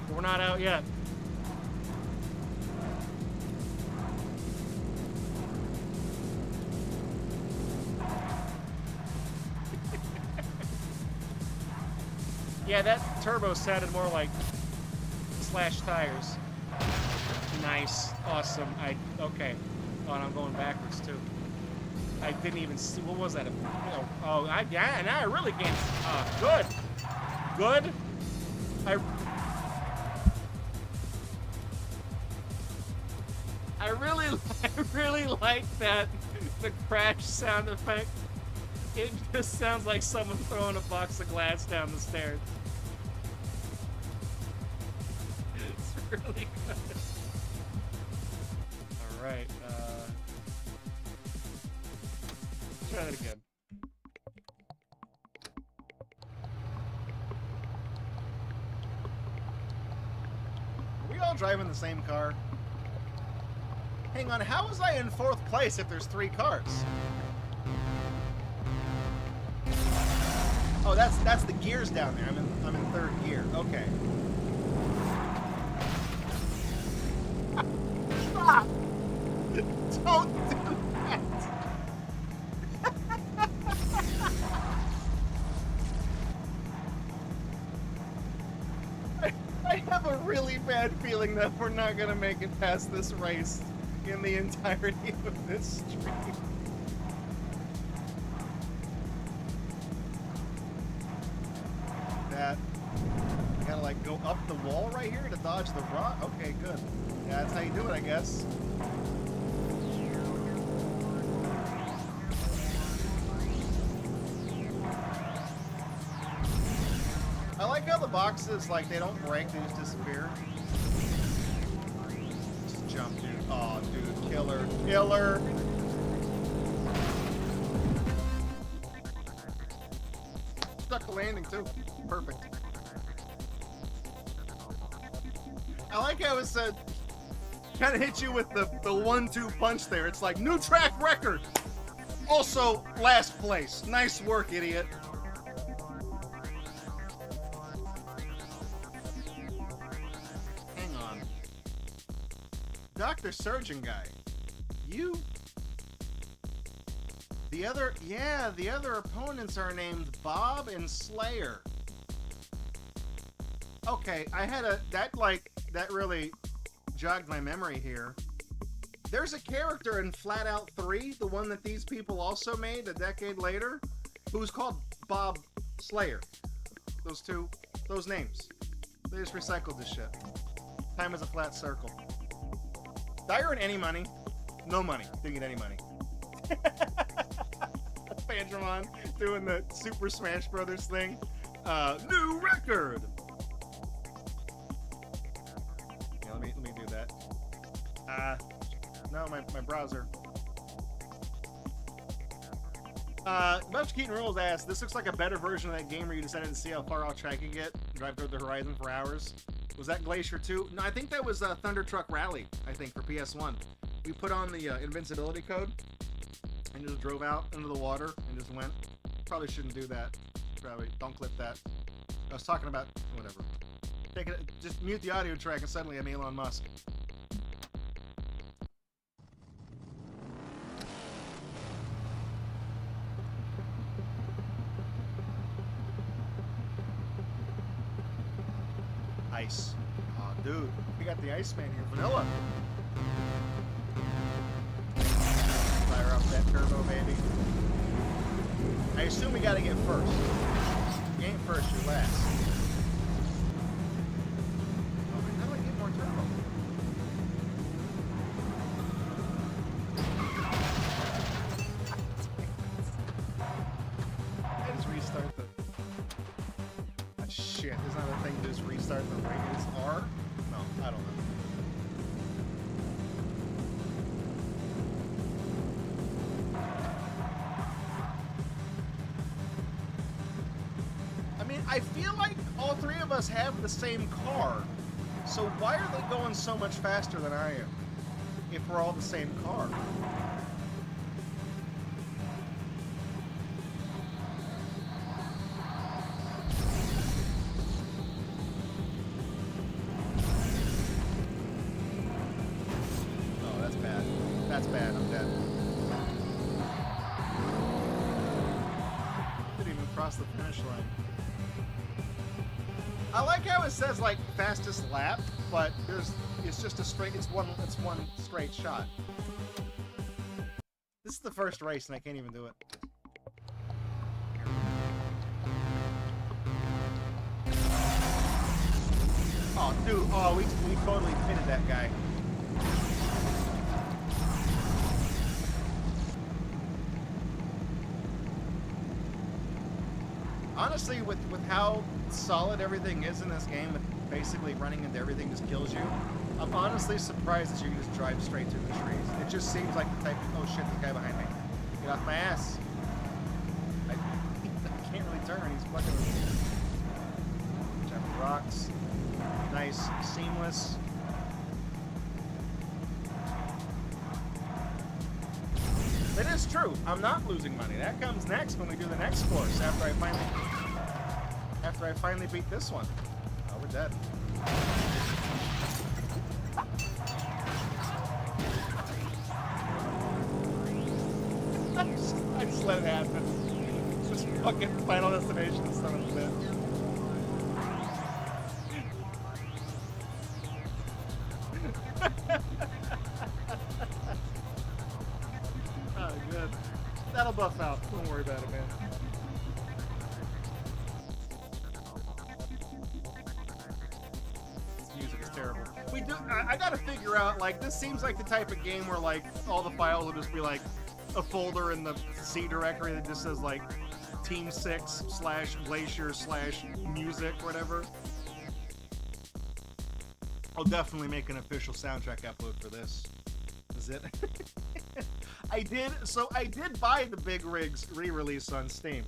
Speaker 2: But we're not out yet. Yeah, that turbo sounded more like slash tires. Nice. Awesome. Okay. Oh, and I'm going backwards too. I didn't even see, what was that? Yeah, now I really can't. Good. Good. I really like that, the crash sound effect. It just sounds like someone throwing a box of glass down the stairs. It's really good. Alright, try that again. Are we
Speaker 1: all drive in the same car? Hang on, how was I in 4th place if there's 3 cars? Oh, that's the gears down there. I'm in 3rd gear. Okay. Stop! Don't do that! I have a really bad feeling that we're not gonna make it past this race in the entirety of this stream. That I gotta like go up the wall right here to dodge the rock. Okay, good. Yeah, that's how you do it, I guess. I like how the boxes, like, they don't break, they just disappear. Just jump, dude. Oh, dude, killer, killer. Stuck the landing, too. Perfect. I like how it said, kind of hit you with the 1-2 punch there. It's like, new track record. Also, last place. Nice work, idiot. Hang on. Dr. Surgeon guy. You... The other opponents are named Bob and Slayer. Okay, I had that really jogged my memory here. There's a character in Flat Out 3, the one that these people also made a decade later, who's called Bob Slayer. Those names. They just recycled this shit. Time is a flat circle. Did I earn any money? No money. Didn't get any money. Pandramon doing the Super Smash Brothers thing. New record! Yeah, let me do that. No, my browser. Much Keaton Rules asked, this looks like a better version of that game where you decided to see how far off track you get, drive toward the horizon for hours. Was that Glacier 2? No, I think that was Thunder Truck Rally, I think, for PS1. We put on the invincibility code and just drove out into the water and just went. Probably shouldn't do that. Probably don't clip that. I was talking about whatever. Just mute the audio track and suddenly I'm Elon Musk. Ice. Oh, dude. We got the Iceman here. Vanilla. Fire up that turbo, baby. I assume we gotta get first. You ain't first, you're last. Oh, how do I get more turbo? I just restart the... Ah, shit, isn't that a thing to just restart the radius R? No, I don't know. I feel like all three of us have the same car, so why are they going so much faster than I am if we're all the same car? Oh, that's bad. That's bad. I'm dead. Didn't even cross the finish line. I like how it says like fastest lap, but it's just a straight. It's one straight shot. This is the first race, and I can't even do it. Oh, dude! Oh, we totally pitted that guy. Honestly, with how solid everything is in this game, with basically running into everything just kills you, I'm honestly surprised that you can just drive straight through the trees. It just seems like the type of... Oh shit, the guy behind me. Get off my ass. I can't really turn, he's fucking... Jump rocks. Nice, seamless.
Speaker 2: is true. I'm not losing money. That comes next when we do the next course after I finally beat this one. Oh, we're dead. I just let it happen. Just fucking Final Destination, son of a bitch. Oh, good. That'll buff out. Don't worry about it, man. This music is terrible. We do. I gotta figure out. Like, this seems like the type of game where like all the files will just be like a folder in the C directory that just says like Team 6 / Glacier / music, whatever. I'll definitely make an official soundtrack upload for this. Is it? I did buy the Big Rigs re-release on Steam.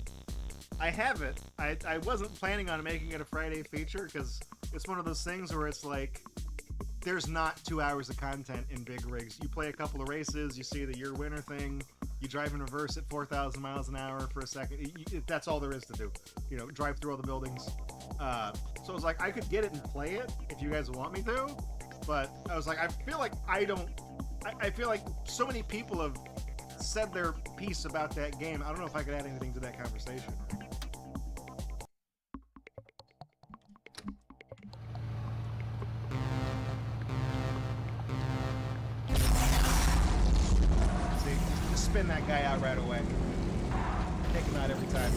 Speaker 2: I have it. I wasn't planning on making it a Friday feature because it's one of those things where it's like there's not 2 hours of content in Big Rigs. You play a couple of races, you see the year winner thing, you drive in reverse at 4,000 miles an hour for a second. That's all there is to do. You know, drive through all the buildings. So I was like, I could get it and play it if you guys want me to, but I was like, I feel like I feel like so many people have said their piece about that game. I don't know if I could add anything to that conversation. See, just spin that guy out right away. Take him out every time.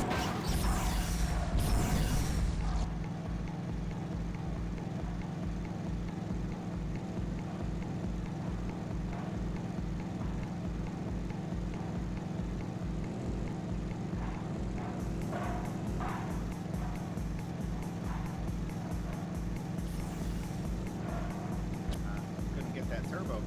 Speaker 2: Turbo.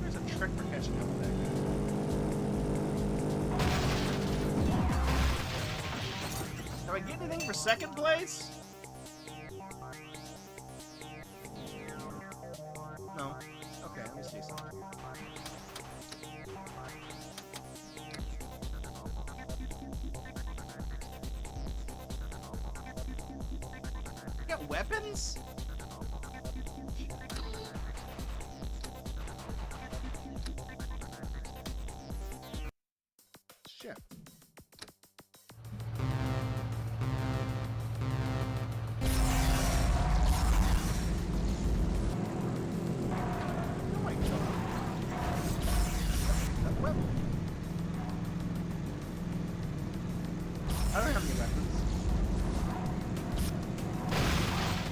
Speaker 2: There's a trick for catching up with that guy. Do I get anything for second place? No. Okay, let me see something. You got weapons? Shit. I don't have any weapons.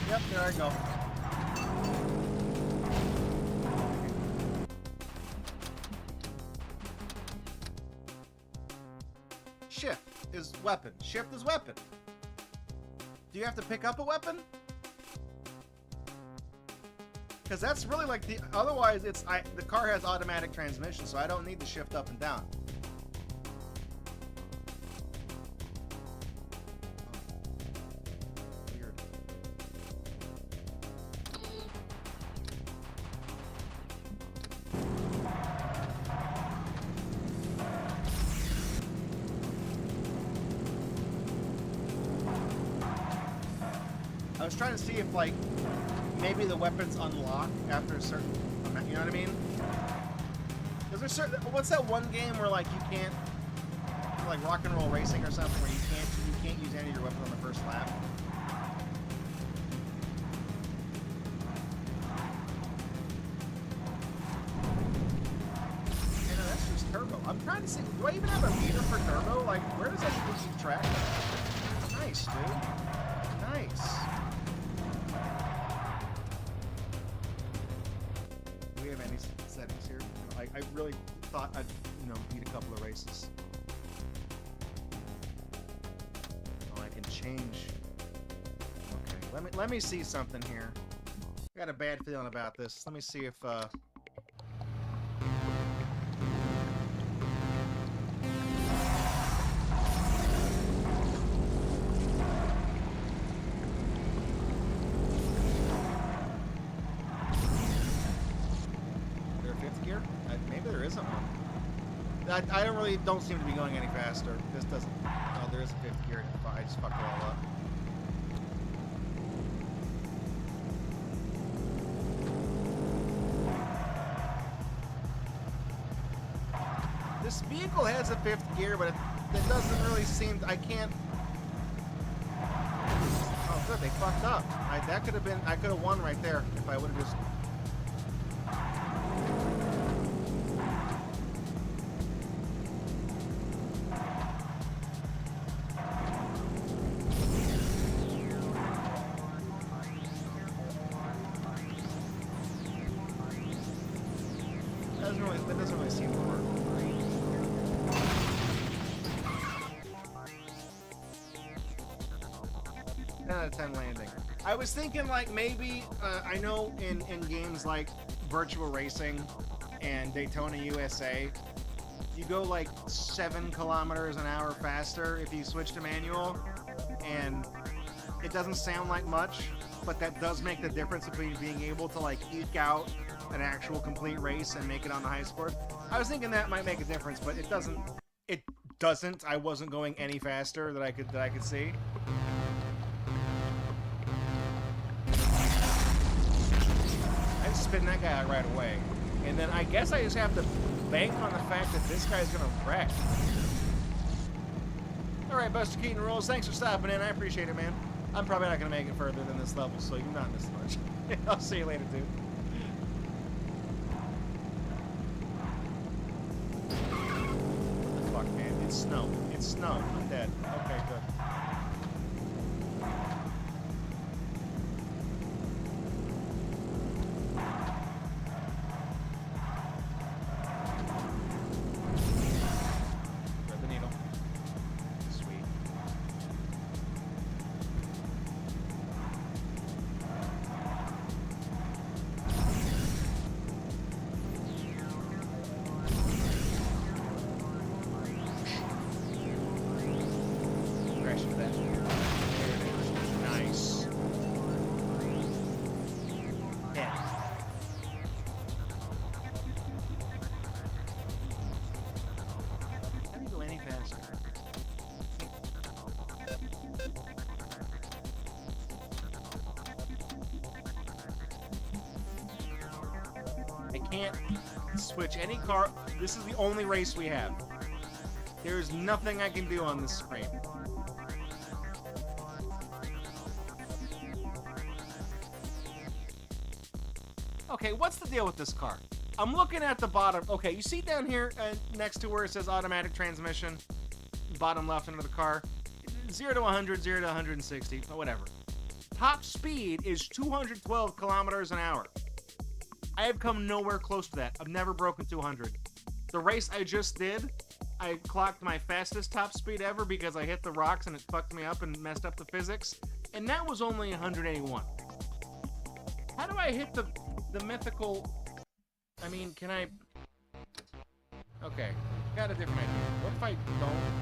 Speaker 2: Yep, there I go. Shift is weapon. Shift is weapon. Do you have to pick up a weapon? Because that's really like the... Otherwise, the car has automatic transmission, so I don't need to shift up and down. I was trying to see if, like, maybe the weapons unlock after a certain amount, you know what I mean? Is there certain... What's that one game where, like, you can't... Like, Rock and Roll Racing or something, where you can't use any of your weapons on the first lap? You know, that's just turbo. I'm trying to see... Do I even have a meter for turbo? Like, where does that even keep track of? Nice, dude. Nice. Do we have any settings here? I really thought I'd, beat a couple of races. Oh, I can change. Okay, let me see something here. I got a bad feeling about this. Let me see if
Speaker 1: I don't seem to be going any faster. This doesn't. Oh, there is a fifth gear. I just fucked it all up. This vehicle has a fifth gear, but it doesn't really seem. I can't. Oh, good. They fucked up. That could have been. I could have won right there if I would have just. That doesn't really seem to work. 10 out of 10 landing. I was thinking like maybe I know in games like Virtual Racing and Daytona USA, you go like 7 kilometers an hour faster if you switch to manual, and it doesn't sound like much, but that does make the difference between being able to like eke out an actual complete race and make it on the high score. I was thinking that might make a difference, but it doesn't. It doesn't. I wasn't going any faster that I could see. I just spin that guy out right away, and then I guess I just have to bank on the fact that this guy's gonna wreck. All right, Buster Keaton rules. Thanks for stopping in. I appreciate it, man. I'm probably not gonna make it further than this level, so you're not missing much. I'll see you later, dude. Fuck, man. It's snow. It's snow. I'm dead. Okay, good. Thread the needle. Sweet. Crash for that. There it is. Nice. Yeah. How do you go any faster? I can't switch any car. This is the only race we have. There's nothing I can do on this screen. Okay, what's the deal with this car? I'm looking at the bottom. Okay, you see down here next to where it says automatic transmission, bottom left under the car, 0 to 100, 0 to 160, or whatever. Top speed is 212 kilometers an hour. I have come nowhere close to that. I've never broken 200. The race I just did, I clocked my fastest top speed ever because I hit the rocks and it fucked me up and messed up the physics, and that was only 181. How do I hit the mythical... I mean, can I... Okay, got a different idea. What if I don't...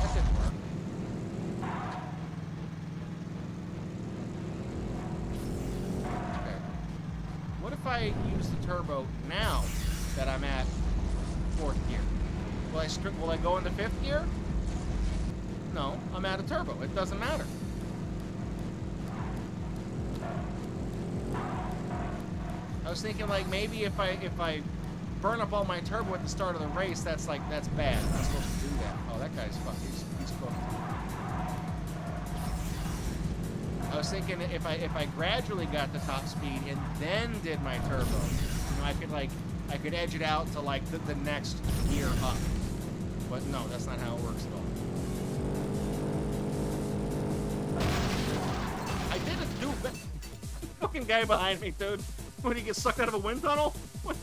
Speaker 1: That didn't work. Okay. What if I use the turbo now that I'm at 4th gear? Will I go into 5th gear? No, I'm out of turbo. It doesn't matter. I was thinking like maybe if I burn up all my turbo at the start of the race, that's bad. I'm not supposed to do that. Oh, that guy's fucked. He's cooked. I was thinking if I gradually got the top speed and then did my turbo, you know, I could edge it out to like the next gear up. But no, that's not how it works at all. I did it, dude. Fucking guy behind me, dude. When he gets sucked out of a wind tunnel? But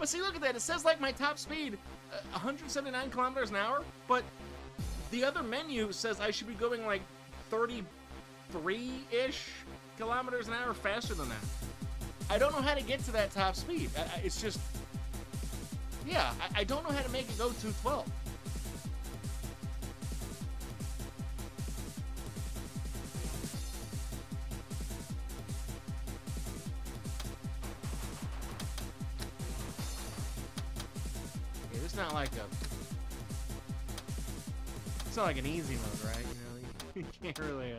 Speaker 1: see, look at that. It says like my top speed, 179 kilometers an hour, but the other menu says I should be going like 33-ish kilometers an hour faster than that. I don't know how to get to that top speed. It's just, yeah, I don't know how to make it go 212.
Speaker 2: not like a... It's not like an easy mode, right? You know, you can't really...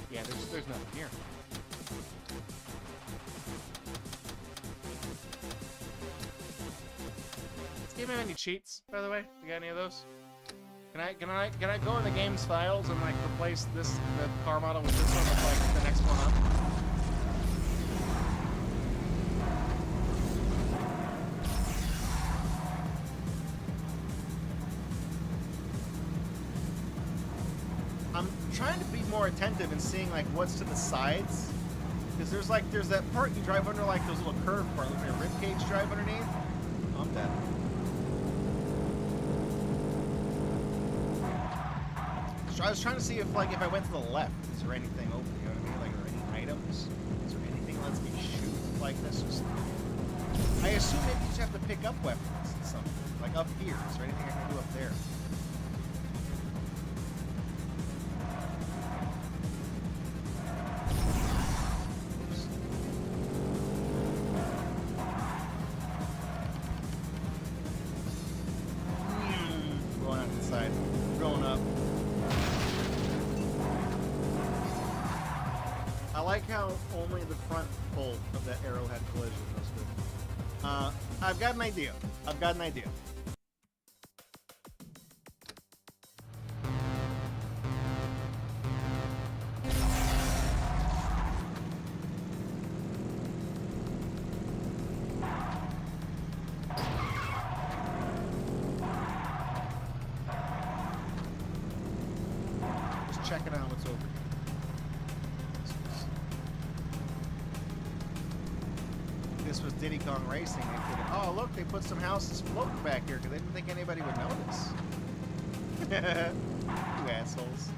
Speaker 2: Yeah, there's nothing here. Does this game have any cheats, by the way? You got any of those? Can I go in the game's files and like replace the car model with this one with like the next one up?
Speaker 1: I'm trying to be more attentive and seeing like what's to the sides, because there's that part you drive under, like those little curved part, like a rib cage drive underneath. Oh, I'm dead. So I was trying to see if like if I went to the left, is there anything open? You know what I mean? Like, are there any items? Is there anything that lets me shoot like this? Or something? I assume maybe you just have to pick up weapons and something. Like up here, is there anything I can do up there? Going out the side, going up. I like how only the front bolt of that arrowhead collision was good. I've got an idea. I've got an idea. Just checking out what's over here. This was Diddy Kong Racing. They put it, oh, look, they put some houses floating back here because they didn't think anybody would notice. You assholes.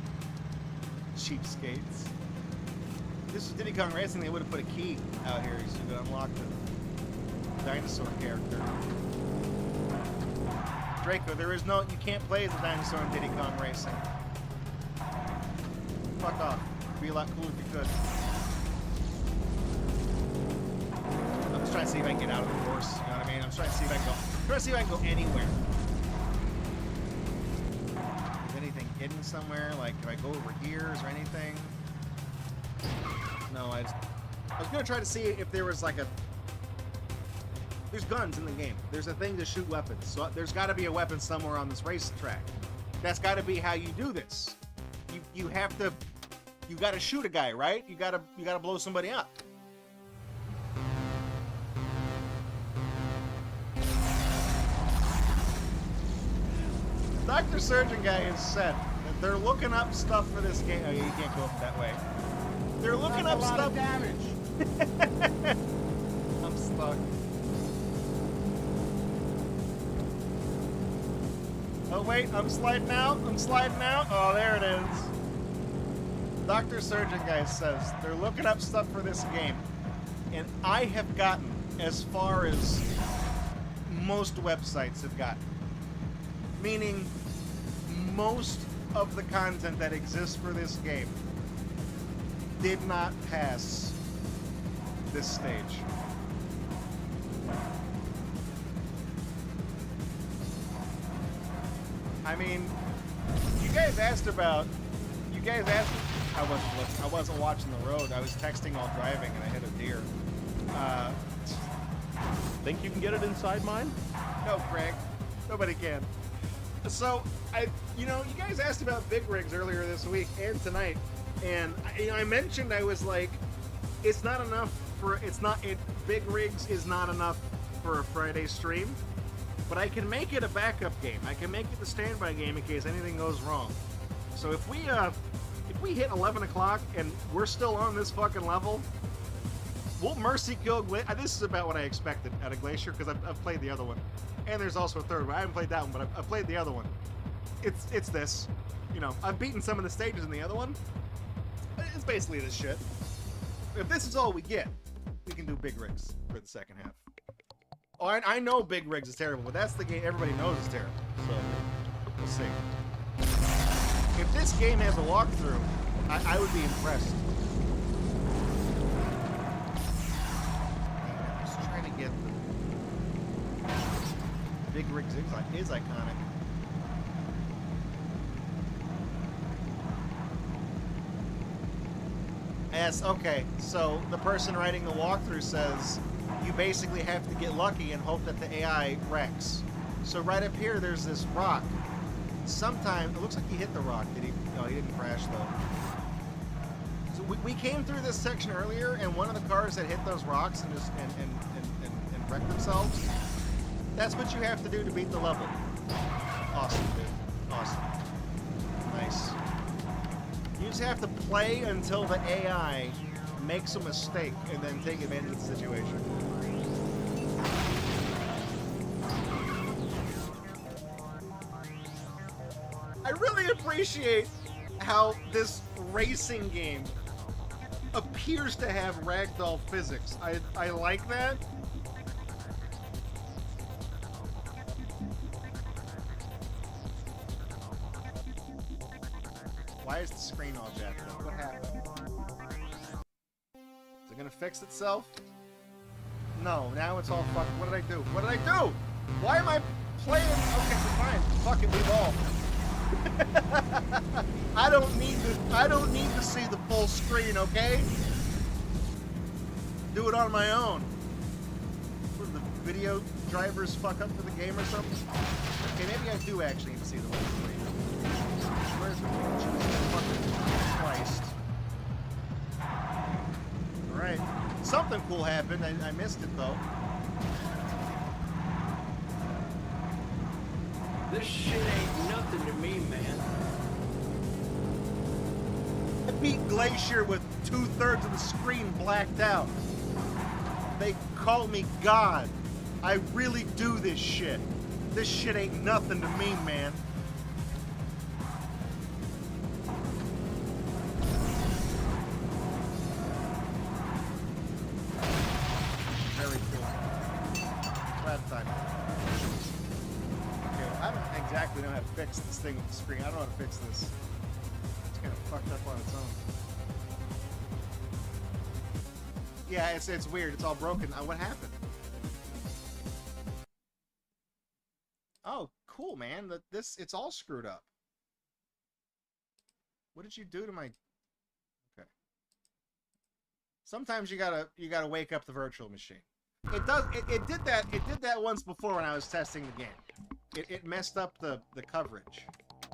Speaker 1: Cheapskates. If this was Diddy Kong Racing, they would have put a key out here so you could unlock the dinosaur character. Draco, you can't play as a dinosaur in Diddy Kong Racing. Fuck off. It'd be a lot cooler if you could. I'm just trying to see if I can get out of the course, you know what I mean? I'm trying to see if I can go anywhere. Is anything hidden somewhere? Like, if I go over here, is there anything? No, I was gonna try to see if there was like there's guns in the game. There's a thing to shoot weapons. So there's gotta be a weapon somewhere on this racetrack. That's gotta be how you do this. You gotta shoot a guy, right? You gotta blow somebody up. Dr. Surgeon Guy has said that they're looking up stuff for this game. Oh yeah, you can't go up that way. They're looking up stuff.
Speaker 3: Of damage.
Speaker 1: I'm stuck. Oh wait, I'm sliding out. I'm sliding out. Oh, there it is. Dr. Surgeon Guy says they're looking up stuff for this game, and I have gotten as far as most websites have gotten. Meaning, most of the content that exists for this game did not pass this stage. I mean, you guys asked. I wasn't watching the road. I was texting while driving, and I hit a deer.
Speaker 3: Think you can get it inside mine?
Speaker 1: No, Craig. Nobody can. So, you guys asked about big rigs earlier this week and tonight, and I mentioned, I was like, big rigs is not enough for a Friday stream, but I can make it a backup game. I can make it the standby game in case anything goes wrong. So if we hit 11 o'clock and we're still on this fucking level, we'll mercy kill Glacier. This is about what I expected out of Glacier, because I've played the other one. And there's also a third one. I haven't played that one, but I've played the other one. It's this. You know, I've beaten some of the stages in the other one. It's basically this shit. If this is all we get, we can do big rigs for the second half. Oh, I know Big Rigs is terrible, but that's the game everybody knows is terrible. So, we'll see. If this game has a walkthrough, I would be impressed. I'm just trying to get the Big Rigs is iconic. Yes, okay, so the person writing the walkthrough says you basically have to get lucky and hope that the AI wrecks. So right up here, there's this rock. Sometime, it looks like he hit the rock. Did he? No, he didn't crash though. So we came through this section earlier, and one of the cars had hit those rocks and just and wrecked themselves. That's what you have to do to beat the level. Awesome, dude. Awesome. Nice. You just have to play until the AI makes a mistake and then take advantage of the situation. I really appreciate how this racing game appears to have ragdoll physics. I like that. Why is the screen all jacked up? What happened? Is it gonna fix itself? No, now it's all fucked. What did I do? What did I do? Why am I playing? Okay, fine. Fuck it, leave all. I don't need to see the full screen, okay? Do it on my own. What, the video drivers fuck up for the game or something? Okay, maybe I do actually need to see the full screen. Where's the fucking Christ? Alright. Something cool happened. I missed it though.
Speaker 4: This shit ain't nothing to me, man.
Speaker 1: I beat Glacier with 2/3 of the screen blacked out. They call me God. I really do this shit. This shit ain't nothing to me, man. Very cool. Glad time. I don't exactly know how to fix this thing with the screen. I don't know how to fix this. It's kind of fucked up on its own. Yeah, it's weird. It's all broken. What happened? Oh, cool, man. It's all screwed up. What did you do to my? Okay. Sometimes you gotta wake up the virtual machine. It did that once before when I was testing the game. It messed up the coverage.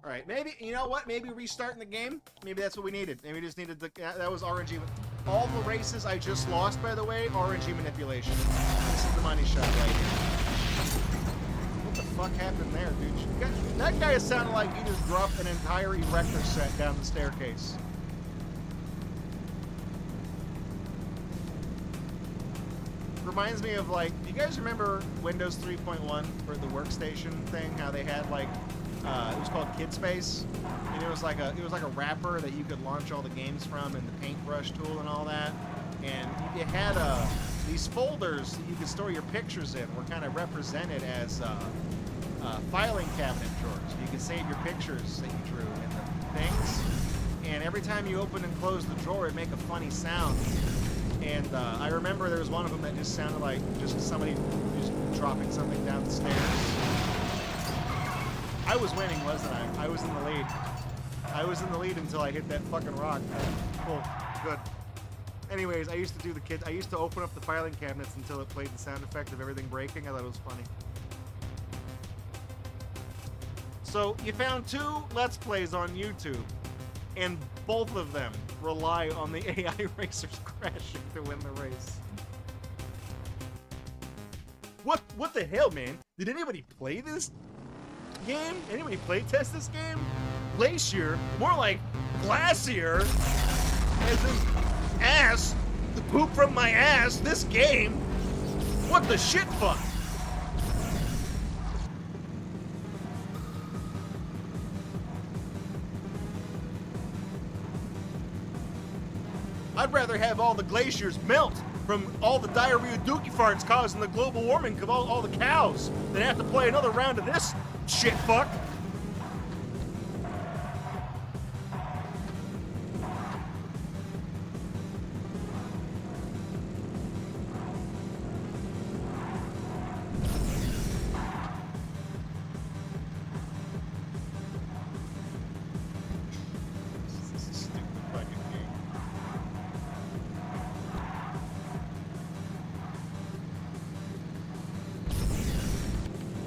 Speaker 1: All right, maybe, you know what? Maybe restarting the game. Maybe that's what we needed. Maybe we just needed that was RNG. All the races I just lost, by the way, RNG manipulation. This is the money shot right here. What the fuck happened there, dude? That guy sounded like he just dropped an entire erector set down the staircase. Reminds me of, like, do you guys remember Windows 3.1 for the workstation thing? How they had, like, it was called Kid Space, and it was like a wrapper that you could launch all the games from, and the paintbrush tool and all that. And you had these folders that you could store your pictures in. Were kind of represented as filing cabinet drawers. You could save your pictures that you drew in the things. And every time you open and close the drawer, it'd make a funny sound. And I remember there was one of them that just sounded like just somebody just dropping something down the stairs. I was winning, wasn't I? I was in the lead. I was in the lead until I hit that fucking rock. Cool. Good. Anyways, I used to open up the filing cabinets until it played the sound effect of everything breaking. I thought it was funny. So, you found 2 Let's Plays on YouTube, and both of them rely on the AI racers crashing to win the race. What the hell, man? Did anybody play this game? Anybody play test this game? Glacier, more like Glacier, as this ass, the poop from my ass, this game. What the shit fuck? I'd rather have all the glaciers melt
Speaker 2: from all the diarrhea dookie farts causing the global warming of all the cows. They have to play another round of this shit fuck.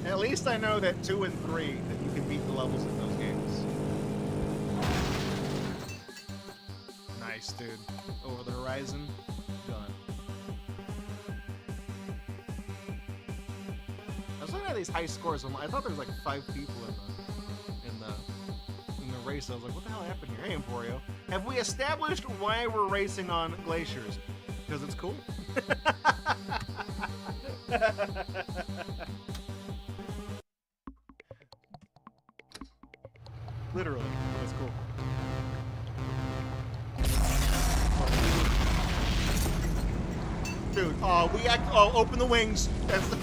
Speaker 1: At least I know that 2 and 3 that you can beat the levels in those games.
Speaker 2: Nice, dude. Over the horizon. Done.
Speaker 1: I was looking at these high scores. I thought there was like 5 people in the race. I was like, what the hell happened here? Hey, Emporio, have we established why we're racing on glaciers? Because it's cool.
Speaker 2: Literally. That's cool.
Speaker 1: Dude, open the wings. That's the...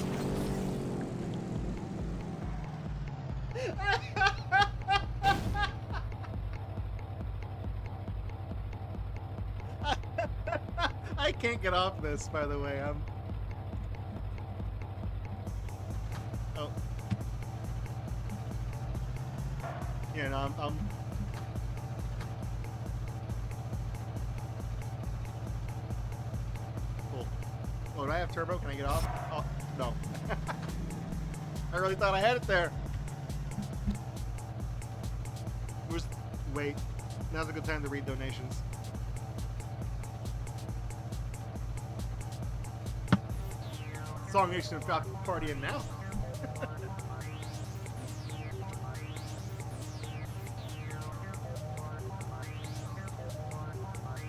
Speaker 1: I can't get off this, by the way. Oh. Yeah, no, I'm... Cool. Oh, do I have turbo? Can I get off? Oh, no. I really thought I had it there. Wait. Now's a good time to read donations. Song Nation about partying now.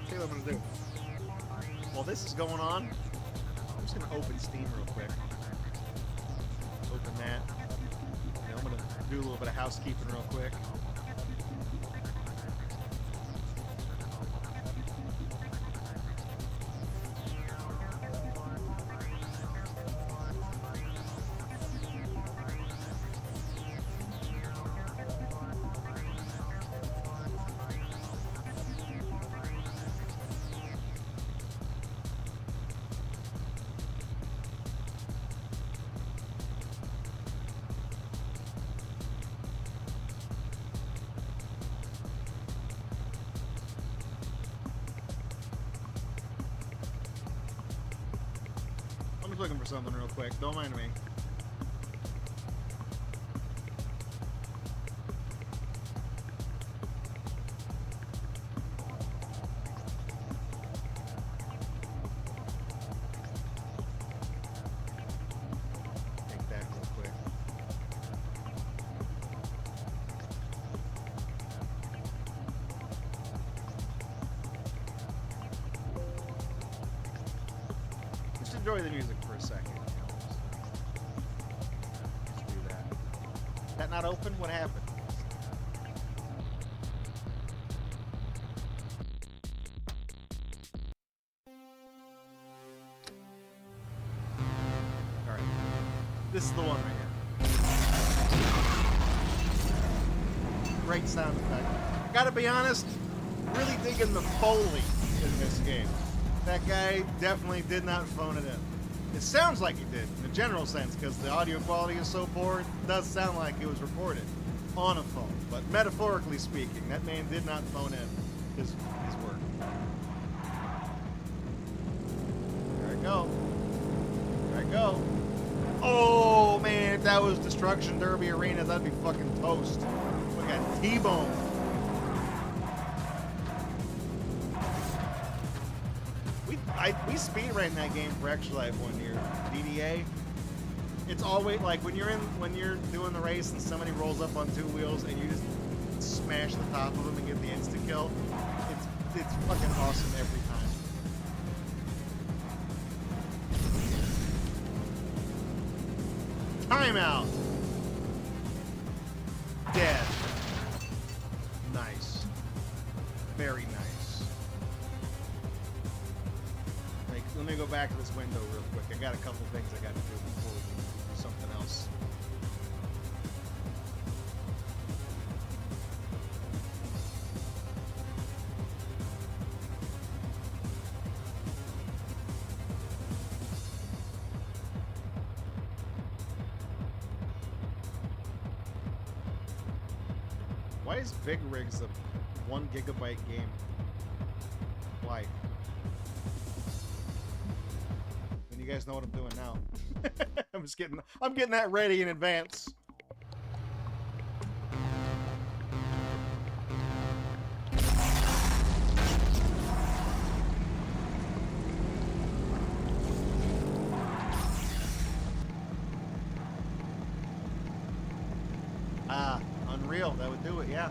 Speaker 1: Okay, what I'm gonna do. While this is going on, I'm just gonna open Steam real quick. Open that. And I'm gonna do a little bit of housekeeping real quick. Looking for something real quick. Don't mind me. Take that real quick. Just enjoy the music for a second. Just do that. That not open? What happened? Alright. This is the one right here. Great sound effect. Gotta be honest, really digging the Foley in this game. That guy definitely did not phone it in. It sounds like he did, in a general sense, because the audio quality is so poor, it does sound like it was recorded on a phone. But metaphorically speaking, that man did not phone in his work. There I go. There I go. Oh, man, if that was Destruction Derby Arena, that'd be fucking toast. We got T-Bone. We speedran that game for Extra Life one year, DDA. It's always like when you're doing the race and somebody rolls up on 2 wheels and you just smash the top of them and get the insta kill. It's fucking awesome every time. Timeout. Dead. Nice. Very nice. let me go back to this window real quick. I got a couple things I got to do before we do something else. Why is Big Rigs a 1 gigabyte game? Why? And you guys know what I'm doing now. I'm getting that ready in advance. Ah, Unreal, that would do it, yeah.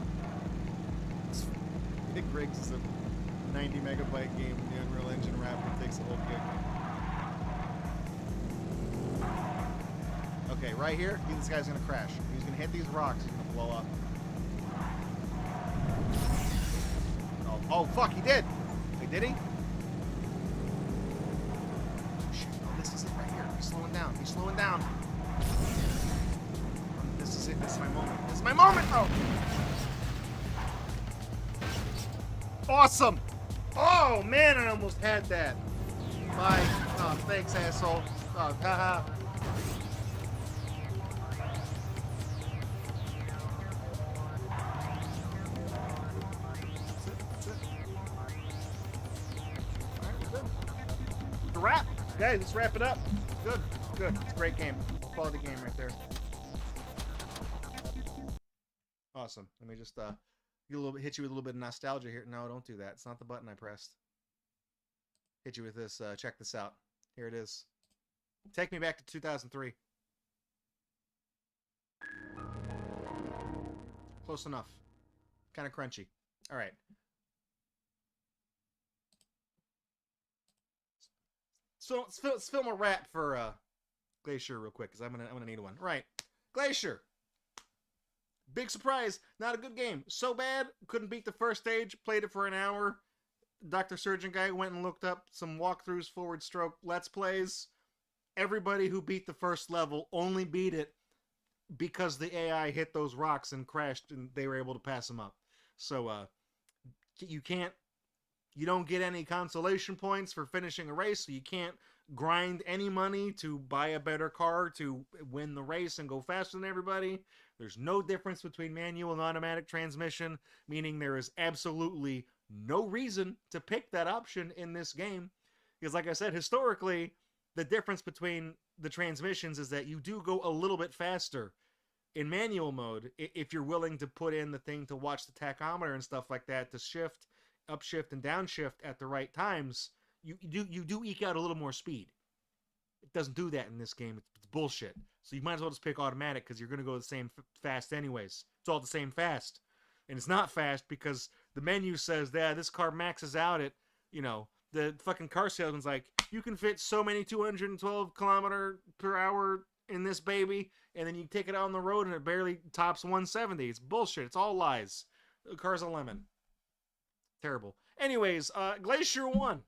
Speaker 1: Big Rigs is a 90 megabyte game. The Unreal Engine wrapper takes a whole gig. Okay, right here, this guy's gonna crash. He's gonna hit these rocks, he's gonna blow up. Oh fuck, he did! Wait, did he? Shit, no, this is it right here. He's slowing down, he's slowing down. This is it, this is my moment. This is my moment! Oh! Awesome! Oh man, I almost had that. Bye. Oh, thanks, asshole. Oh, haha. That's it. Alright, we're good. It's a wrap. Guys, let's wrap it up. Good. Good. It's a great game. Quality game right there. Awesome. Let me just hit you with a little bit of nostalgia here. No, don't do that. It's not the button I pressed. Hit you with this. Check this out. Here it is. Take me back to 2003. Close enough. Kind of crunchy. All right. So let's film a rap for Glacier real quick, because I'm gonna need one. Right, Glacier. Big surprise, not a good game. So bad, couldn't beat the first stage, played it for an hour. Dr. Surgeon Guy went and looked up some walkthroughs, forward stroke, let's plays. Everybody who beat the first level only beat it because the AI hit those rocks and crashed and they were able to pass them up. So you don't get any consolation points for finishing a race, so you can't grind any money to buy a better car to win the race and go faster than everybody. There's no difference between manual and automatic transmission, meaning there is absolutely no reason to pick that option in this game. Because like I said, historically, the difference between the transmissions is that you do go a little bit faster in manual mode if you're willing to put in the thing to watch the tachometer and stuff like that to shift, upshift, and downshift at the right times. You do eke out a little more speed. It doesn't do that in this game. It's bullshit. So you might as well just pick automatic because you're going to go the same fast anyways. It's all the same fast. And it's not fast because the menu says that this car maxes out at, the fucking car salesman's like, you can fit so many 212 kilometer per hour in this baby, and then you take it out on the road and it barely tops 170. It's bullshit. It's all lies. The car's a lemon. Terrible. Anyways, Glacier 1.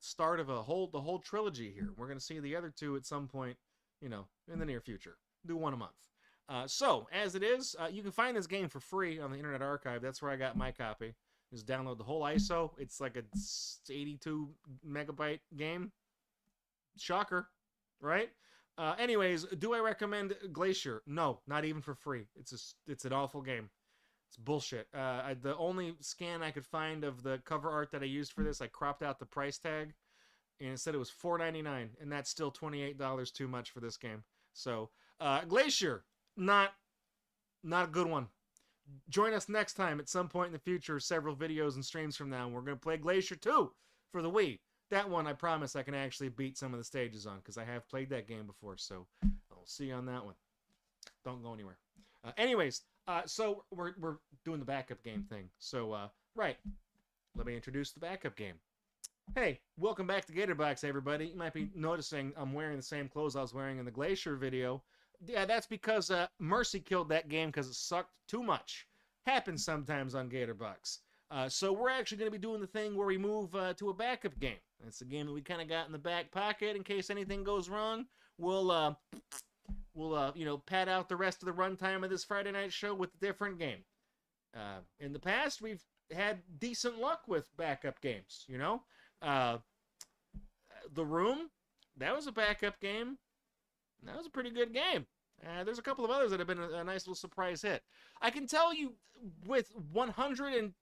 Speaker 1: Start of the whole trilogy here. We're going to see the other two at some point, in the near future. Do one a month. So, as it is, you can find this game for free on the Internet Archive. That's where I got my copy. Just download the whole ISO. It's like a 82 megabyte game. Shocker, right? Anyways, do I recommend Glacier? No, not even for free. It's an awful game. It's bullshit. The only scan I could find of the cover art that I used for this, I cropped out the price tag, and it said it was $4.99, and that's still $28 too much for this game. So, Glacier, not a good one. Join us next time at some point in the future, several videos and streams from now, and we're going to play Glacier 2 for the Wii. That one, I promise I can actually beat some of the stages on, because I have played that game before, so I'll see you on that one. Don't go anywhere. Anyways, so we're doing the backup game thing. So, right, let me introduce the backup game. Hey, welcome back to GatorBox, everybody. You might be noticing I'm wearing the same clothes I was wearing in the Glacier video. Yeah, that's because Mercy killed that game because it sucked too much. Happens sometimes on GatorBox.
Speaker 2: So we're actually going to be doing the thing where we move to a backup game. It's a game that we kind of got in the back pocket in case anything goes wrong. We'll pad out the rest of the runtime of this Friday night show with a different game. In the past, we've had decent luck with backup games, The Room, that was a backup game. That was a pretty good game. There's a couple of others that have been a nice little surprise hit. I can tell you with 137%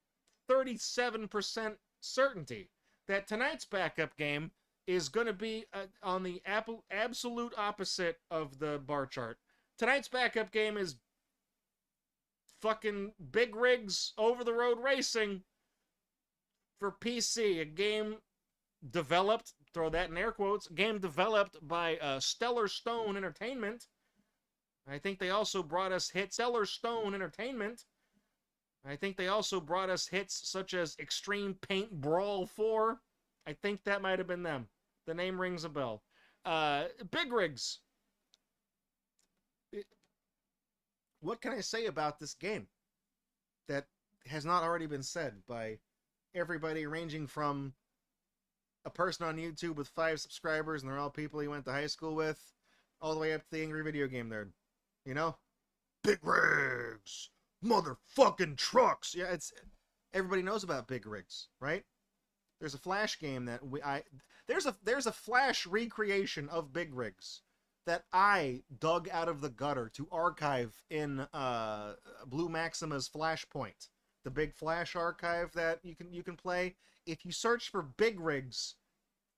Speaker 2: certainty that tonight's backup game is going to be on the absolute opposite of the bar chart. Tonight's backup game is fucking Big Rigs Over the Road Racing for PC, a game developed, throw that in air quotes, game developed by Stellar Stone Entertainment. I think they also brought us hits, Stellar Stone Entertainment. I think they also brought us hits such as Extreme Paint Brawl 4. I think that might have been them. The name rings a bell. Big Rigs.
Speaker 1: What can I say about this game that has not already been said by everybody ranging from a person on YouTube with 5 subscribers and they're all people he went to high school with, all the way up to the angry video game nerd. Big rigs, motherfucking trucks. Yeah, everybody knows about Big Rigs, right? There's a Flash game that there's a Flash recreation of Big Rigs that I dug out of the gutter to archive in Blue Maxima's Flashpoint, the big Flash archive that you can play. If you search for Big Rigs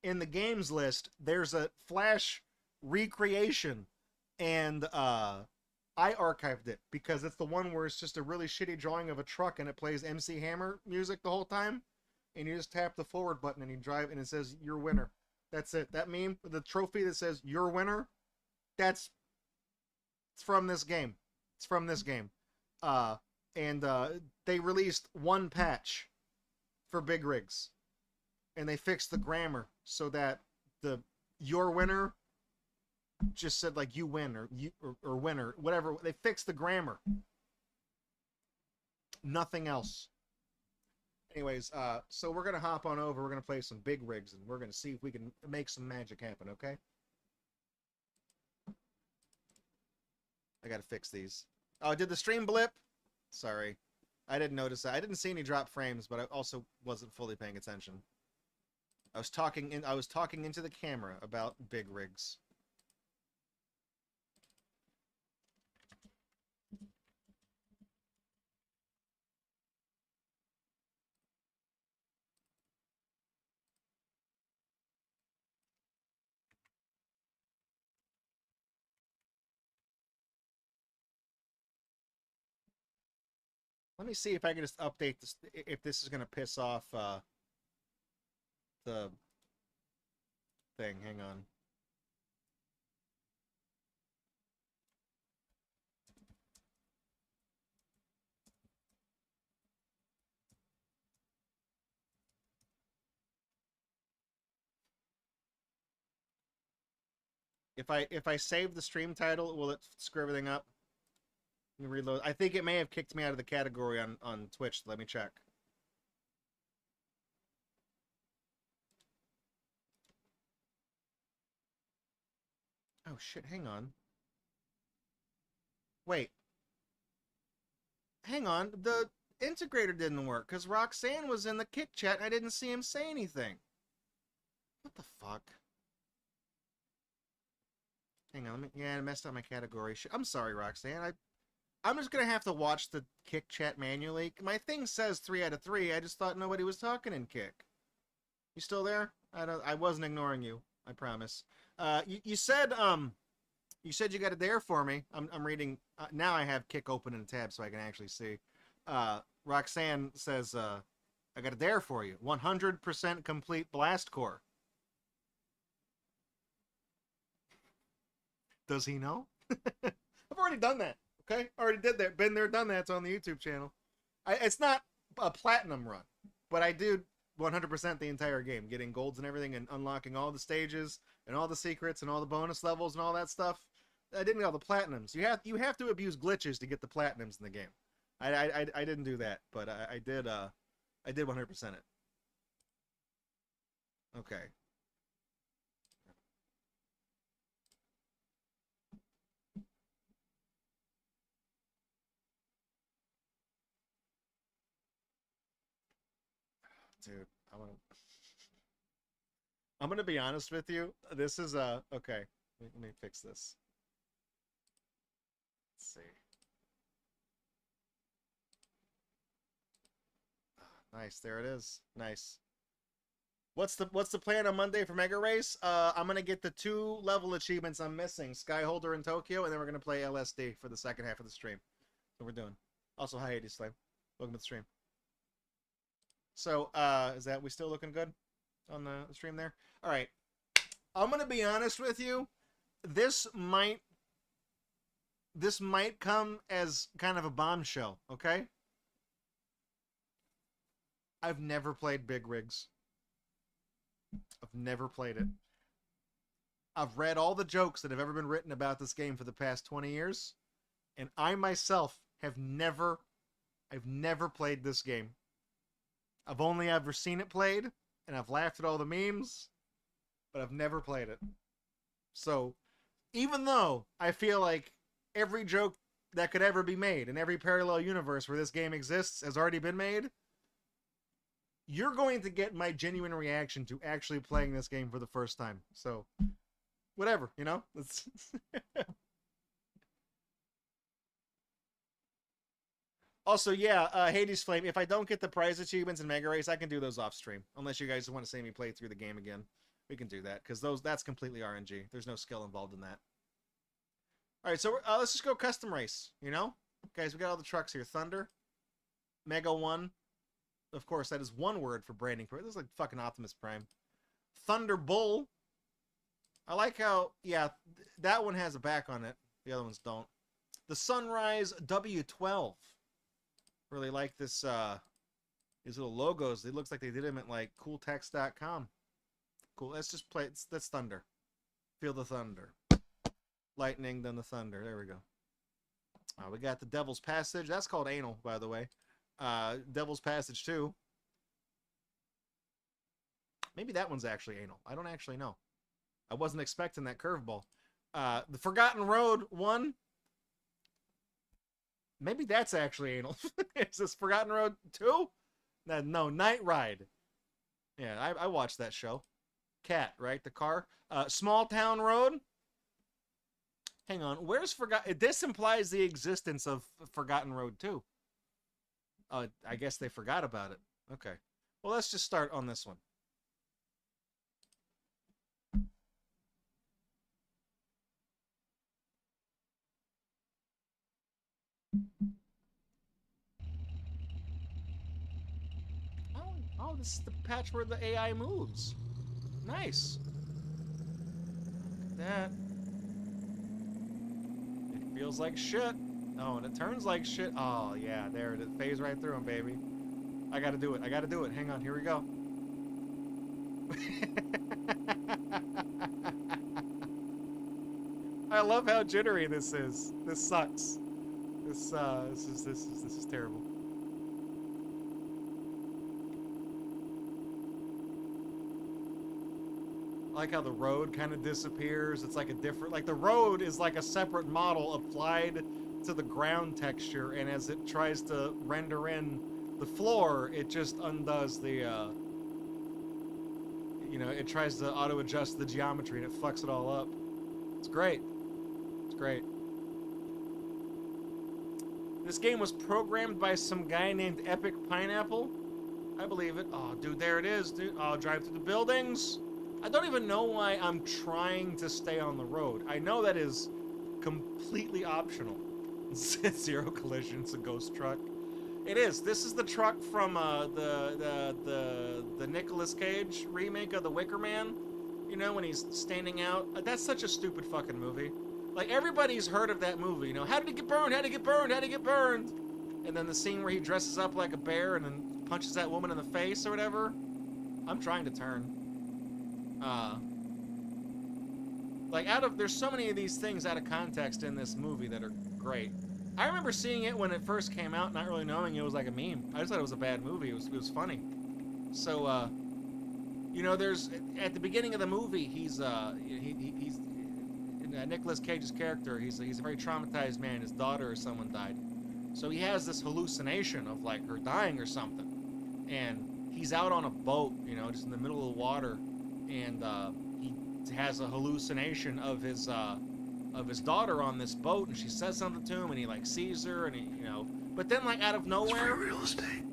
Speaker 1: in the games list, there's a Flash recreation, and I archived it because it's the one where it's just a really shitty drawing of a truck and it plays MC Hammer music the whole time, and you just tap the forward button and you drive and it says "You're winner." That's it. That meme, the trophy that says "You're winner," it's from this game. It's from this game. They released one patch for Big Rigs, and they fixed the grammar so that the "Your winner" just said like "you win" or "you" or "winner," whatever. They fixed the grammar. Nothing else. Anyways, so we're gonna hop on over. We're gonna play some Big Rigs, and we're gonna see if we can make some magic happen. Okay. I gotta fix these. Oh, did the stream blip? Sorry, I didn't notice that. I didn't see any drop frames, but I also wasn't fully paying attention. I was talking into the camera about Big Rigs. Let me see if I can just update this, if this is going to piss off the thing. Hang on. If I save the stream title, will it screw everything up? Let me reload. I think it may have kicked me out of the category on Twitch. Let me check. Oh shit, hang on. Wait. Hang on. The integrator didn't work because Roxanne was in the kick chat and I didn't see him say anything. What the fuck? Hang on, I messed up my category. I'm sorry, Roxanne. I'm just gonna have to watch the Kick chat manually. My thing says 3 out of 3. I just thought nobody was talking in Kick. You still there? I wasn't ignoring you. I promise. You said you got a dare for me. I'm reading now. I have Kick open in a tab so I can actually see. Roxanne says I got a dare for you. 100% complete blast core. Does he know? I've already done that. Okay, already did that. Been there, done that. It's on the YouTube channel. It's not a platinum run, but I do 100% the entire game, getting golds and everything, and unlocking all the stages and all the secrets and all the bonus levels and all that stuff. I didn't get all the platinums. You have to abuse glitches to get the platinums in the game. I didn't do that, but I did I did 100% it. Okay. Dude, I'm gonna be honest with you. This is okay. Let me fix this. Let's see. Nice, there it is. Nice. What's the plan on Monday for Mega Race? I'm gonna get the 2 level achievements I'm missing, Skyholder in Tokyo, and then we're gonna play LSD for the second half of the stream. So we're doing. Also, hi Hades Slave. Welcome to the stream. So, is that we still looking good on the stream there? All right. I'm gonna be honest with you. This might come as kind of a bombshell, okay? I've never played Big Rigs. I've never played it. I've read all the jokes that have ever been written about this game for the past 20 years, and I myself have never played this game. I've only ever seen it played, and I've laughed at all the memes, but I've never played it. So, even though I feel like every joke that could ever be made in every parallel universe where this game exists has already been made, you're going to get my genuine reaction to actually playing this game for the first time. So, whatever, you know? It's Also, yeah, Hades Flame, if I don't get the prize achievements in Mega Race, I can do those off stream. Unless you guys want to see me play through the game again. We can do that, because that's completely RNG. There's no skill involved in that. Alright, so let's just go custom race, you know? Guys, we got all the trucks here. Thunder, Mega 1. Of course, that is one word for branding. This is like fucking Optimus Prime. Thunder Bull. I like how, yeah, that one has a back on it. The other ones don't. The Sunrise W12. Really like this, these little logos. It looks like they did them at like cooltext.com. Cool. Let's just play. That's thunder. Feel the thunder. Lightning, then the thunder. There we go. We got the Devil's Passage. That's called anal, by the way. Devil's Passage 2. Maybe that one's actually anal. I don't actually know. I wasn't expecting that curveball. The Forgotten Road 1. Maybe that's actually anal. Is this Forgotten Road 2? No, Night Ride. Yeah, I watched that show. Cat, right? The car. Small Town Road. Hang on. Where's Forgotten? This implies the existence of Forgotten Road 2. I guess they forgot about it. Okay. Well, let's just start on this one. Oh, this is the patch where the AI moves. Nice. Look at that. It feels like shit. Oh, and it turns like shit. Oh, yeah, there it is. Phase right through him, baby. I gotta do it. I gotta do it. Hang on, here we go. I love how jittery this is. This sucks. This is terrible. I like how the road kind of disappears. It's like a different, like the road is like a separate model applied to the ground texture, and as it tries to render in the floor, it just undoes the, you know, it tries to auto adjust the geometry and it fucks it all up. It's great. It's great. This game was programmed by some guy named Epic Pineapple. I believe it. Oh, dude, there it is, dude. I'll drive through the buildings. I don't even know why I'm trying to stay on the road. I know that is completely optional. Zero collision. It's a ghost truck. It is. This is the truck from the Nicolas Cage remake of The Wicker Man. You know, when he's standing out. That's such a stupid fucking movie. Like, everybody's heard of that movie, you know. How did it get burned? How did it get burned? How did it get burned? And then the scene where he dresses up like a bear and then punches that woman in the face or whatever. I'm trying to turn. Like, there's so many of these things out of context in this movie that are great.
Speaker 2: I remember seeing it when it first came out, not really knowing it was like a meme. I just thought it was a bad movie. It was funny. So, you know, there's at the beginning of the movie, he's Nicolas Cage's character. He's a very traumatized man. His daughter or someone died, so he has this hallucination of like her dying or something, and he's out on a boat, you know, just in the middle of the water, and he has a hallucination of his daughter on this boat, and she says something to him, and he like sees her, and he, you know, but then like out of nowhere,
Speaker 4: It's free real estate.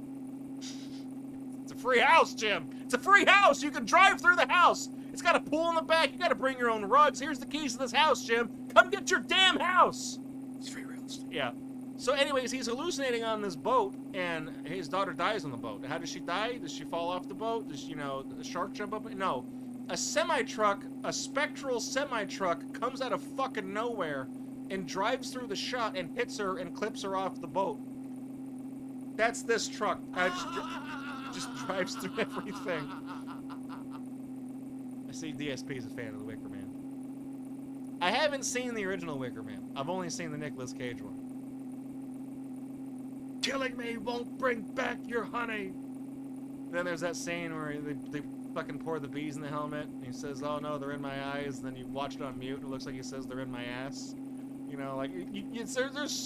Speaker 2: it's a free house, Jim. It's a free house. You can drive through the house. It's got a pool in the back. You got to bring your own rugs. Here's the keys to this house, Jim. Come get your damn house.
Speaker 4: It's free real estate.
Speaker 2: Yeah. So anyways, he's hallucinating on this boat, and his daughter dies on the boat. How does she die? Does she fall off the boat? Does, you know, the shark jump up? No. A semi-truck, a spectral semi-truck, comes out of fucking nowhere and drives through the shot and hits her and clips her off the boat. That's this truck. Just drives through everything. I see DSP is a fan of the Wicker Man. I haven't seen the original Wicker Man. I've only seen the Nicolas Cage one. Killing me won't bring back your honey. Then there's that scene where they fucking pour the bees in the helmet, and he says, "Oh no, they're in my eyes." And then you watch it on mute, and it looks like he says, "They're in my ass." You know, like there's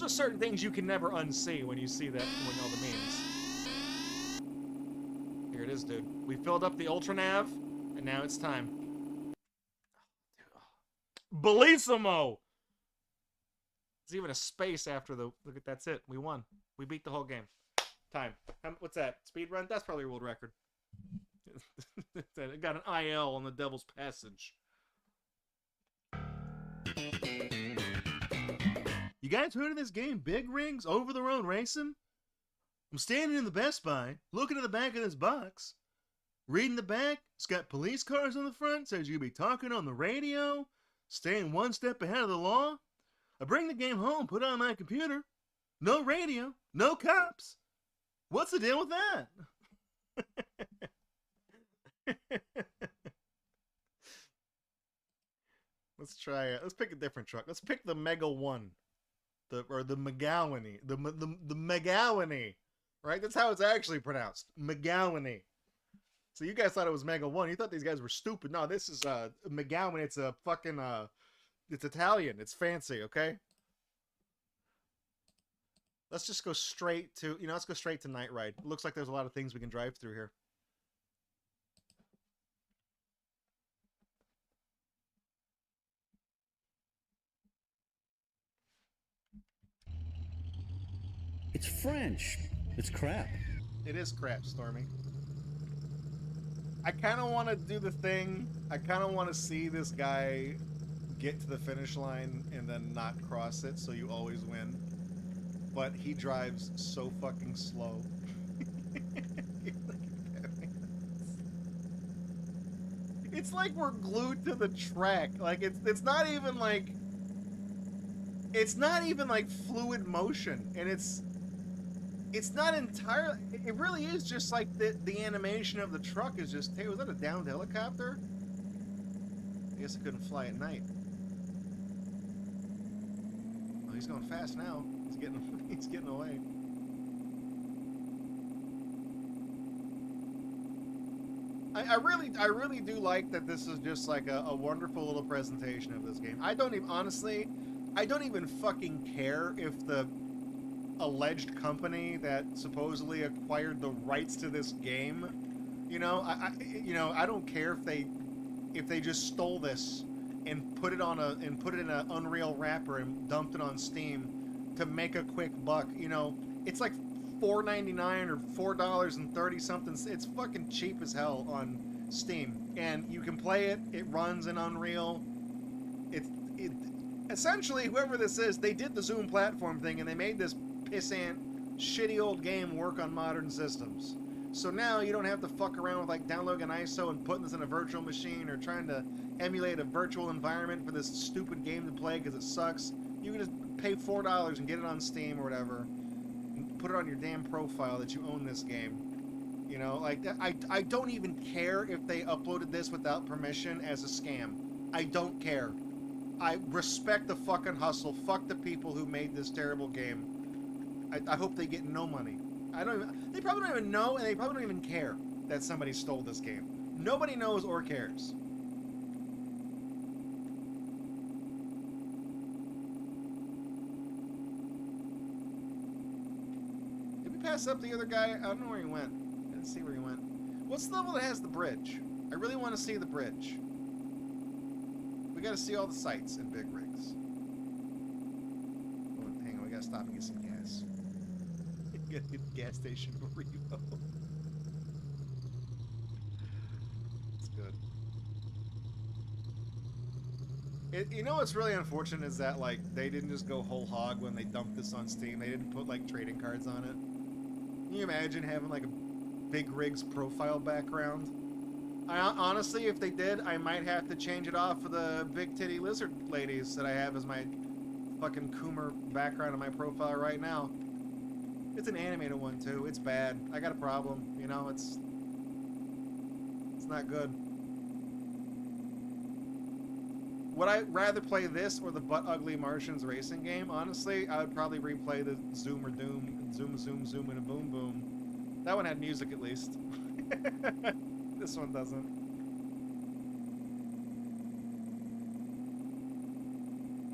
Speaker 2: just certain things you can never unsee when you see that, when all the memes. Here it is, dude. We filled up the Ultra Nav, and now it's time. Bellissimo! There's even a space after the... Look at, that's it. We won. We beat the whole game. Time. What's that? Speed run? That's probably a world record. It got an IL on the Devil's Passage.
Speaker 3: You guys heard of this game, Big Rigs, Over the Road Racing? I'm standing in the Best Buy, looking at the back of this box. Reading the back, it's got police cars on the front, says you can be talking on the radio, staying one step ahead of the law. I bring the game home, put it on my computer. No radio, no cops. What's the deal with that?
Speaker 1: Let's try it. Let's pick a different truck. Let's pick the Mega 1. The McGowaney. The McGowaney. Right? That's how it's actually pronounced. McGowaney. So you guys thought it was Mega 1. You thought these guys were stupid. No, this is McGowan. It's a fucking it's Italian. It's fancy, okay? Let's just go straight to, let's go straight to Night Ride. Looks like there's a lot of things we can drive through here.
Speaker 5: It's French. It's crap.
Speaker 1: It is crap, Stormy. I kind of want to do the thing. I kind of want to see this guy get to the finish line and then not cross it, so you always win. But he drives so fucking slow. It's like we're glued to the track. Like it's not even like fluid motion, and it's not entirely. It really is just like the animation of the truck is just. Hey, was that a downed helicopter? I guess it couldn't fly at night. Oh, he's going fast now. He's getting away. I really do like that this is just like a wonderful little presentation of this game. I don't even fucking care if the alleged company that supposedly acquired the rights to this game, I don't care if they just stole this and put it in an Unreal wrapper and dumped it on Steam to make a quick buck. It's like $4.99 or $4.30 something. It's fucking cheap as hell on Steam, and you can play it. It runs in Unreal. It essentially, whoever this is, they did the Zoom platform thing, and they made this pissant, shitty old game work on modern systems. So now you don't have to fuck around with like downloading an ISO and putting this in a virtual machine or trying to emulate a virtual environment for this stupid game to play because it sucks. You can just pay $4 and get it on Steam or whatever. Put it on your damn profile that you own this game. Like that. I don't even care if they uploaded this without permission as a scam. I don't care. I respect the fucking hustle. Fuck the people who made this terrible game. I hope they get no money. They probably don't even know, and they probably don't even care that somebody stole this game. Nobody knows or cares. Did we pass up the other guy? I don't know where he went. I didn't see where he went. What's the level that has the bridge? I really want to see the bridge. We gotta see all the sights and big rigs. Oh, hang on, we gotta stop and get some gas. We gotta get the gas station for refill. It's good. You know what's really unfortunate is that, like, they didn't just go whole hog when they dumped this on Steam. They didn't put, like, trading cards on it. Can you imagine having, like, a big rigs profile background? Honestly, if they did, I might have to change it off for the big titty lizard ladies that I have as my fucking Coomer background on my profile right now. It's an animated one too. It's bad. I got a problem. You know, it's not good. Would I rather play this or the Butt Ugly Martians racing game? Honestly, I would probably replay the Zoomer Doom, Zoom Zoom Zoom and a Boom Boom. That one had music at least. This one doesn't.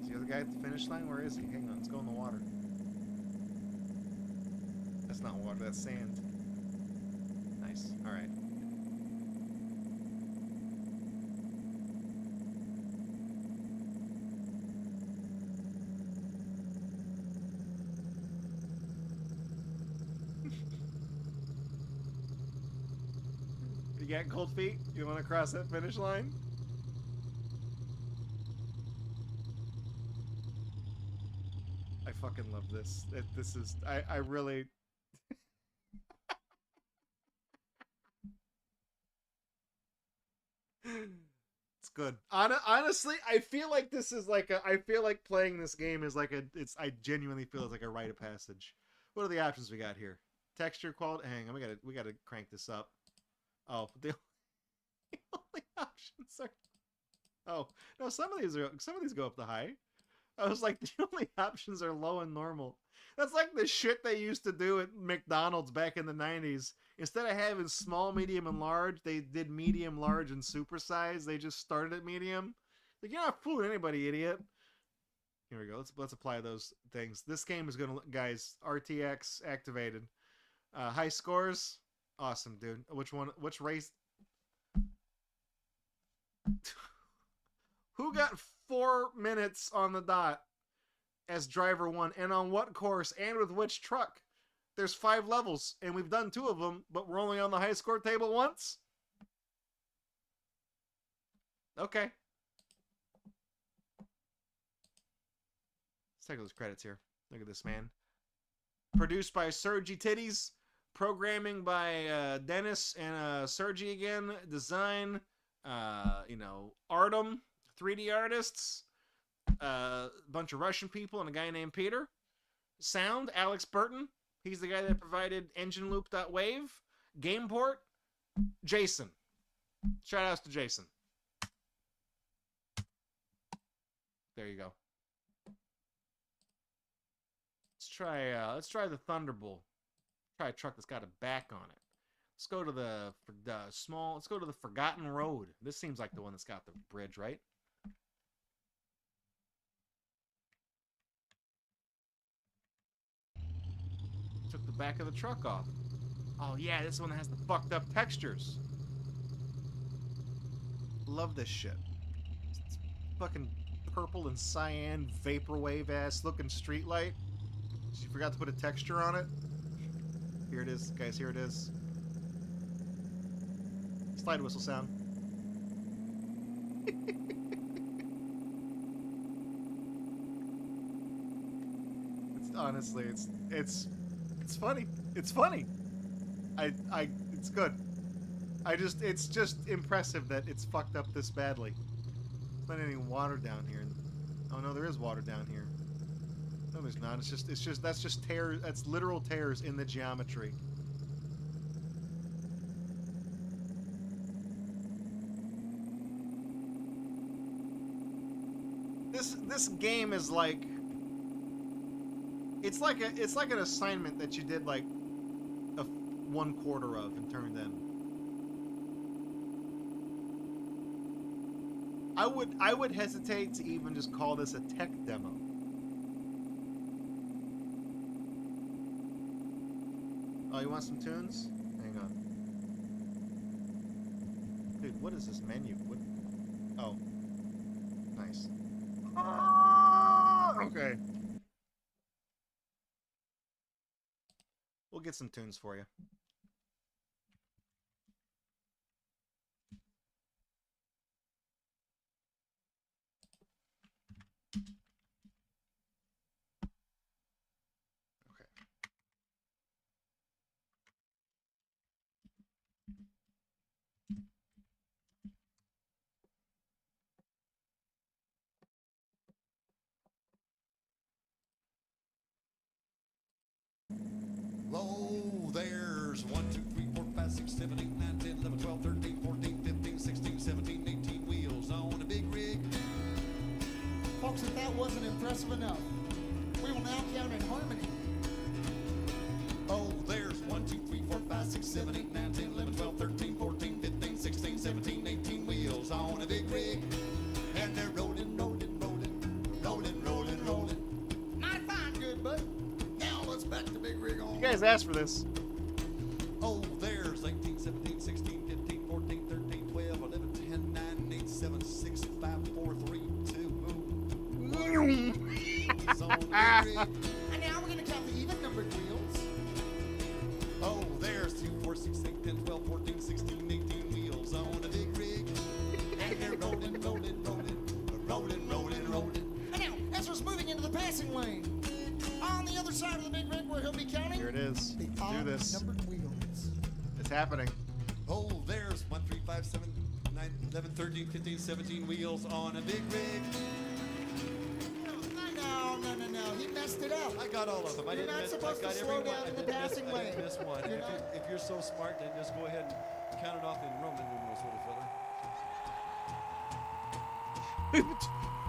Speaker 1: Is the other guy at the finish line? Where is he? Hang on, let's go in the water. That's not water, that's sand. Nice. Alright. You got cold feet? You want to cross that finish line? I fucking love this. This is... I really... It's good. Honestly, I feel like this is like a... I feel like playing this game is like a... I genuinely feel it's like a rite of passage. What are the options we got here? Texture quality... Hang on, we gotta crank this up. Oh, the only options are... Oh, no, some of these go up the high. I was like, the only options are low and normal. That's like the shit they used to do at McDonald's back in the 90s. Instead of having small, medium, and large, they did medium, large, and supersize. They just started at medium. Like, you're not fooling anybody, idiot. Here we go. Let's apply those things. This game is gonna... Guys, RTX activated. High scores... Awesome, dude. Which one? Which race? Who got 4 minutes on the dot as driver 1? And on what course? And with which truck? There's 5 levels, and we've done 2 of them, but we're only on the high score table once? Okay. Let's take those credits here. Look at this, man. Produced by Sergi Titties. Programming by Dennis and Sergi again. Design, you know, Artem, 3D artists, a bunch of Russian people, and a guy named Peter. Sound, Alex Burton. He's the guy that provided EngineLoop.wave. Gameport, Jason. Shout outs to Jason. There you go. Let's try the Thunderbolt. Try a truck that's got a back on it. Let's go to let's go to the Forgotten Road. This seems like the one that's got the bridge, right? Took the back of the truck off. Oh yeah, this one has the fucked up textures. Love this shit. It's fucking purple and cyan vaporwave ass looking streetlight. You forgot to put a texture on it. Here it is, guys, here it is. Slide whistle sound. Honestly, it's funny. It's funny. It's good. It's just impressive that it's fucked up this badly. There's not any water down here. Oh no, there is water down here. No, there's not. That's just tears. That's literal tears in the geometry. this game is like, it's like an assignment that you did like a 1/4 of and turned in. I would hesitate to even just call this a tech demo. Oh, you want some tunes? Hang on. Dude, what is this menu? What? Oh. Nice. Okay. We'll get some tunes for you.
Speaker 6: Oh, there's 1, 2, 3, 4, 5, 6, 7, 8, 9, 10, 11, 12, 13, 14, 15, 16, 17, 18 wheels on a big rig.
Speaker 7: Folks, if that wasn't impressive enough, we will now count in harmony.
Speaker 6: Oh, there's 1, 2, 3, 4, 5, 6, 7, 8, 9, 10, 11, 12, 13, 14, 15, 16, 17, 18 wheels on a big rig. And they're rolling, rolling, rolling, rolling, rolling, rolling.
Speaker 7: Mighty fine, good bud.
Speaker 6: Now let's back the big rig on.
Speaker 1: You guys asked for this.
Speaker 6: Oh, there's 18, 17, 16, 15, 14, 13, 12, 11, 10, 9, 8, 7, 6, 5, 4, 3, 2, it's on the big rig.
Speaker 7: And now we're going to count the even-numbered wheels.
Speaker 6: Oh, there's 2, 4, 6, 8, 10, 12, 14, 16, 18 wheels on a big rig. And they're rolling, rolling, rolling, rolling, rolling, rolling.
Speaker 7: And now, Ezra's moving into the passing lane. On the other side of the big rig where he'll be counting
Speaker 1: Here it is.
Speaker 7: the
Speaker 1: Do this.
Speaker 7: odd-numbered wheels.
Speaker 1: It's happening.
Speaker 6: Oh, there's 1, 3, 5, 7, 9, 11, 13, 15, 17 wheels on a big rig.
Speaker 7: No. He messed it up.
Speaker 6: I got all of them. I
Speaker 7: You're
Speaker 6: didn't
Speaker 7: not
Speaker 6: miss,
Speaker 7: supposed
Speaker 6: I got
Speaker 7: to
Speaker 6: every
Speaker 7: slow
Speaker 6: one.
Speaker 7: down
Speaker 6: I
Speaker 7: in the
Speaker 6: didn't miss-
Speaker 7: passing
Speaker 6: I
Speaker 7: lane.
Speaker 6: didn't miss one.
Speaker 7: You're
Speaker 6: If you're so smart, then just go ahead and count it off in Roman numerals, little fella.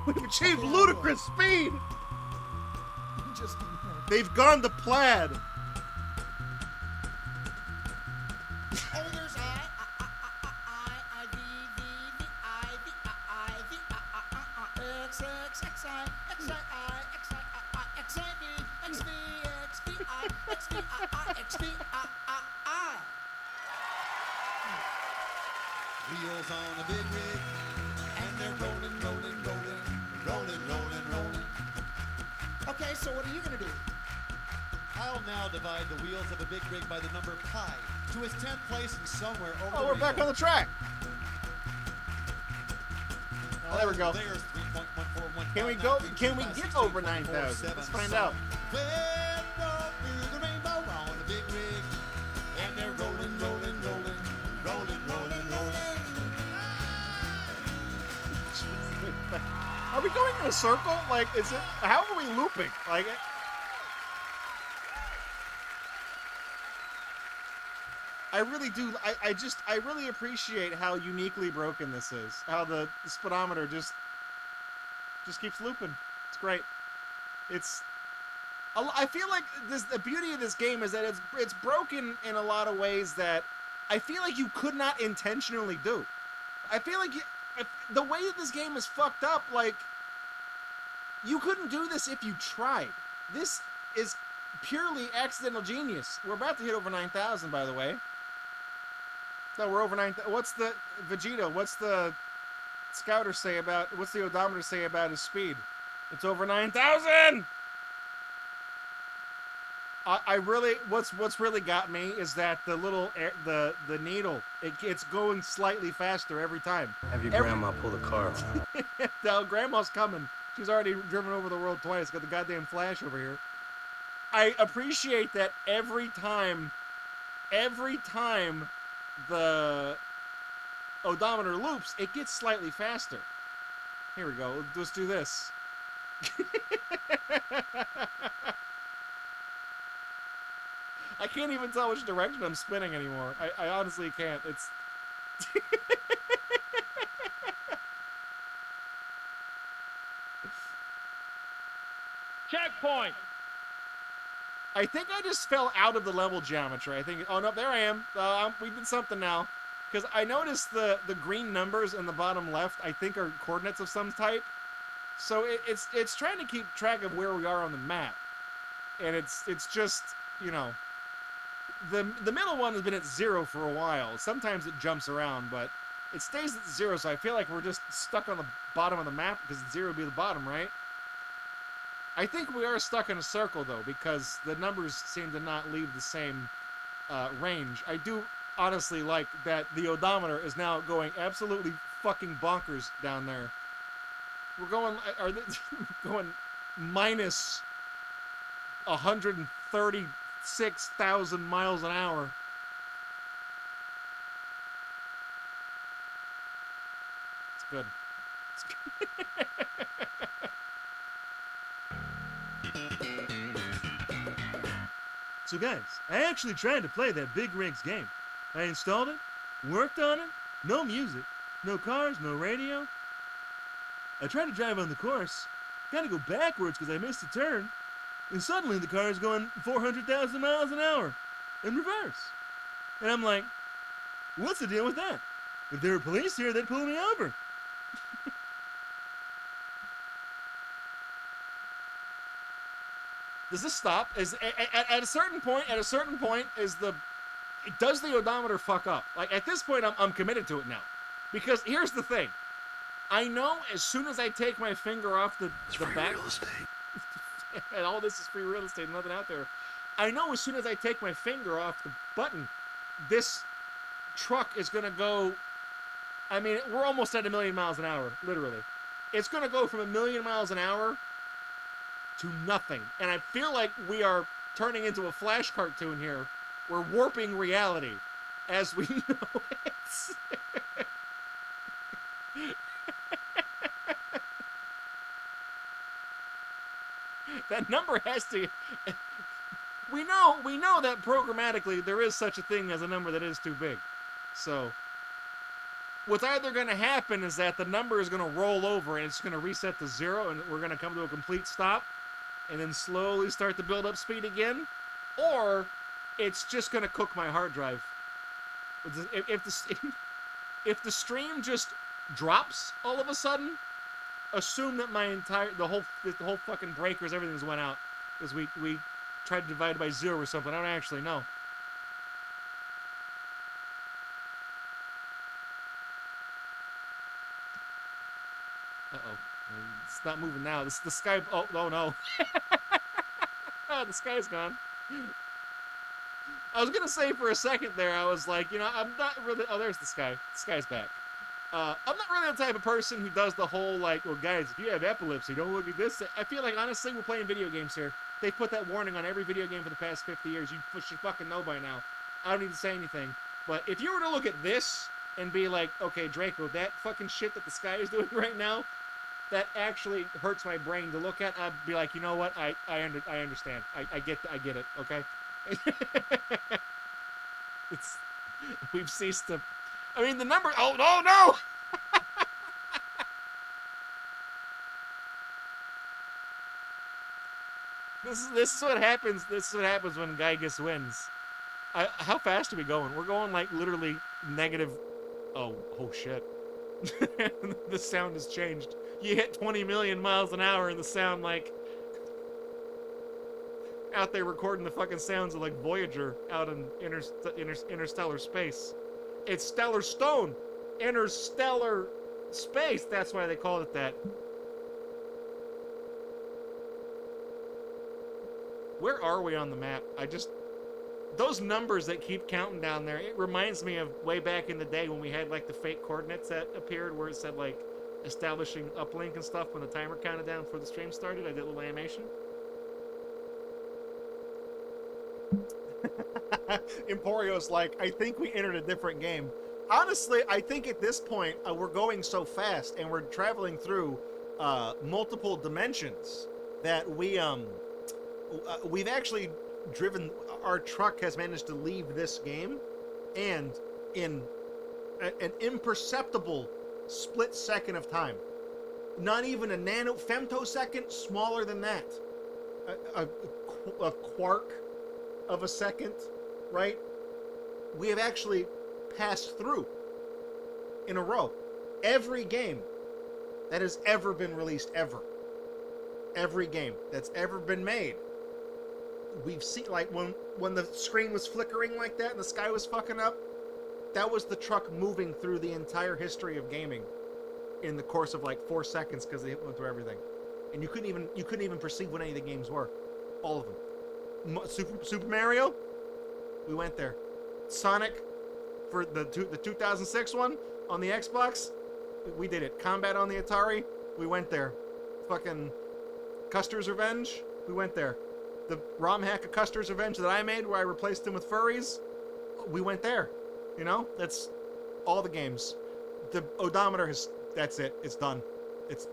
Speaker 1: We've achieved ludicrous speed.
Speaker 7: Just
Speaker 1: They've gone to plaid.
Speaker 7: Oh, there's I, V, V, I, V, I, V, X, X, X, I, X, I, X, I, X, I, V, X, V, X, V, I, X, V, I, X, V, I.
Speaker 6: Wheels on a big rig, and they're rolling, rolling, rolling, rolling, rolling, rolling.
Speaker 7: Okay, so what are you gonna do?
Speaker 6: I'll now divide the wheels of a big rig by the number pi to its 10th place and somewhere over
Speaker 1: Oh,
Speaker 6: the
Speaker 1: we're back on the track. Oh, there we go.
Speaker 6: There's 3.141.
Speaker 1: Can we go? Can we get over 9,000? Let's find out.
Speaker 6: Well, roll through the rainbow on a big rig, and they're rolling, rolling, rolling, rolling, rolling, rolling.
Speaker 1: Are we going in a circle? Like, is it? How are we looping? Like, I really do. I really appreciate how uniquely broken this is. How the speedometer just keeps looping. It's great. I feel like the beauty of this game is that it's broken in a lot of ways that I feel like you could not intentionally do. I feel like the way that this game is fucked up, like, you couldn't do this if you tried. This is purely accidental genius. We're about to hit over 9,000, by the way. No, we're over 9,000. What's the Vegeta? What's the scouter say about? What's the odometer say about his speed? It's over 9,000. I really, what's really got me is that the little the needle, it's going slightly faster every time.
Speaker 5: Have your grandma pull the car.
Speaker 1: No, grandma's coming. She's already driven over the world twice. Got the goddamn Flash over here. I appreciate that every time the odometer loops, it gets slightly faster. Here we go. Let's do this. I can't even tell which direction I'm spinning anymore. I honestly can't. It's
Speaker 4: Checkpoint.
Speaker 2: I think I just fell out of the level geometry. I think, oh no, there I am. We did something now. Because I noticed the green numbers in the bottom left, I think are coordinates of some type. So it's trying to keep track of where we are on the map. And it's just, you know, the middle one has been at 0 for a while. Sometimes it jumps around, but it stays at 0, so I feel like we're just stuck on the bottom of the map because 0 would be the bottom, right? I think we are stuck in a circle, though, because the numbers seem to not leave the same range. I do honestly like that the odometer is now going absolutely fucking bonkers down there. We're going, going minus 136,000 miles an hour. It's good. It's good.
Speaker 3: So guys, I actually tried to play that Big Rigs game. I installed it, worked on it, no music, no cars, no radio. I tried to drive on the course, gotta go backwards because I missed a turn, and suddenly the car is going 400,000 miles an hour in reverse. And I'm like, what's the deal with that? If there were police here, they'd pull me over.
Speaker 2: Does this stop? Is at a certain point? Does the odometer fuck up? Like at this point, I'm committed to it now, because here's the thing. I know as soon as I take my finger off the back, real estate. And all this is free real estate, nothing out there. I know as soon as I take my finger off the button, this truck is gonna go. I mean, we're almost at 1,000,000 miles an hour, literally. It's gonna go from 1,000,000 miles an hour to nothing. And I feel like we are turning into a Flash cartoon here. We're warping reality as we know it. That number has to... We know that programmatically there is such a thing as a number that is too big. So what's either going to happen is that the number is going to roll over and it's going to reset to 0 and we're going to come to a complete stop and then slowly start to build up speed again, or it's just going to cook my hard drive. If the stream just drops all of a sudden, assume that the whole fucking breakers, everything's went out because we tried to divide it by 0 or something. I don't actually know. Uh-oh. It's not moving now. The sky... Oh, no. The sky's gone. I was going to say for a second there, I was like, you know, I'm not really... Oh, there's the sky. The sky's back. I'm not really the type of person who does the whole, like, well, guys, if you have epilepsy, don't look at this. I feel like, honestly, we're playing video games here. They put that warning on every video game for the past 50 years. You should fucking know by now. I don't need to say anything. But if you were to look at this and be like, okay, Draco, that fucking shit that the sky is doing right now, that actually hurts my brain to look at, I'd be like, you know what? I understand. I get it, okay? We've ceased to... I mean, the number... Oh, no! This is what happens. This is what happens when Geigus wins. How fast are we going? We're going, like, literally negative... Oh shit. The sound has changed. You hit 20 million miles an hour and the sound, like... out there recording the fucking sounds of, like, Voyager out in interstellar space. It's Stellar Stone. Interstellar space. That's why they called it that. Where are we on the map? Those numbers that keep counting down there, it reminds me of way back in the day when we had, like, the fake coordinates that appeared where it said, like, establishing uplink and stuff when the timer counted down before the stream started. I did a little animation.
Speaker 1: Emporio's like, I think we entered a different game. Honestly, I think at this point, we're going so fast and we're traveling through multiple dimensions that we've actually driven... Our truck has managed to leave this game, and in an imperceptible split second of time, not even a femtosecond, smaller than that, a quark of a second, right? We have actually passed through in a row every game that has ever been released, ever. Every game that's ever been made. We've seen, like, when the screen was flickering like that and the sky was fucking up, that was the truck moving through the entire history of gaming in the course of like 4 seconds because they went through everything, and you couldn't even perceive what any of the games were, all of them. Super Mario, we went there. Sonic, for the 2006 one on the Xbox, we did it. Combat on the Atari, we went there. Fucking Custer's Revenge, we went there. The ROM hack of Custer's Revenge that I made, where I replaced him with furries, we went there. You know, that's all the games. The odometer has. That's it. It's done. It's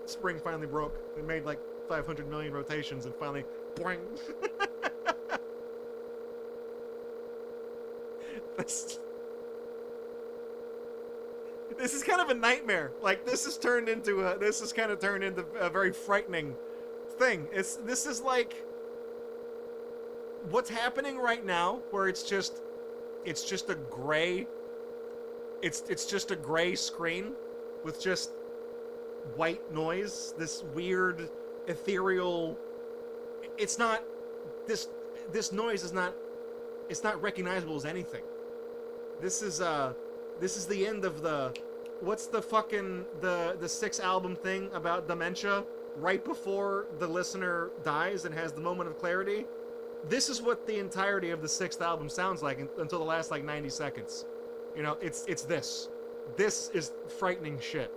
Speaker 1: spring finally broke. It made like 500 million rotations and finally, boing. This is kind of a nightmare. Like, this has kind of turned into a very frightening thing. This is like what's happening right now, where it's just a gray. It's just a gray screen with just white noise. This weird, ethereal. It's not. This noise is not. It's not recognizable as anything. This is the end of the. What's the fucking the 6th album thing about dementia? Right before the listener dies and has the moment of clarity. This is what the entirety of the 6th album sounds like until the last like 90 seconds. You know, it's this. This is frightening shit.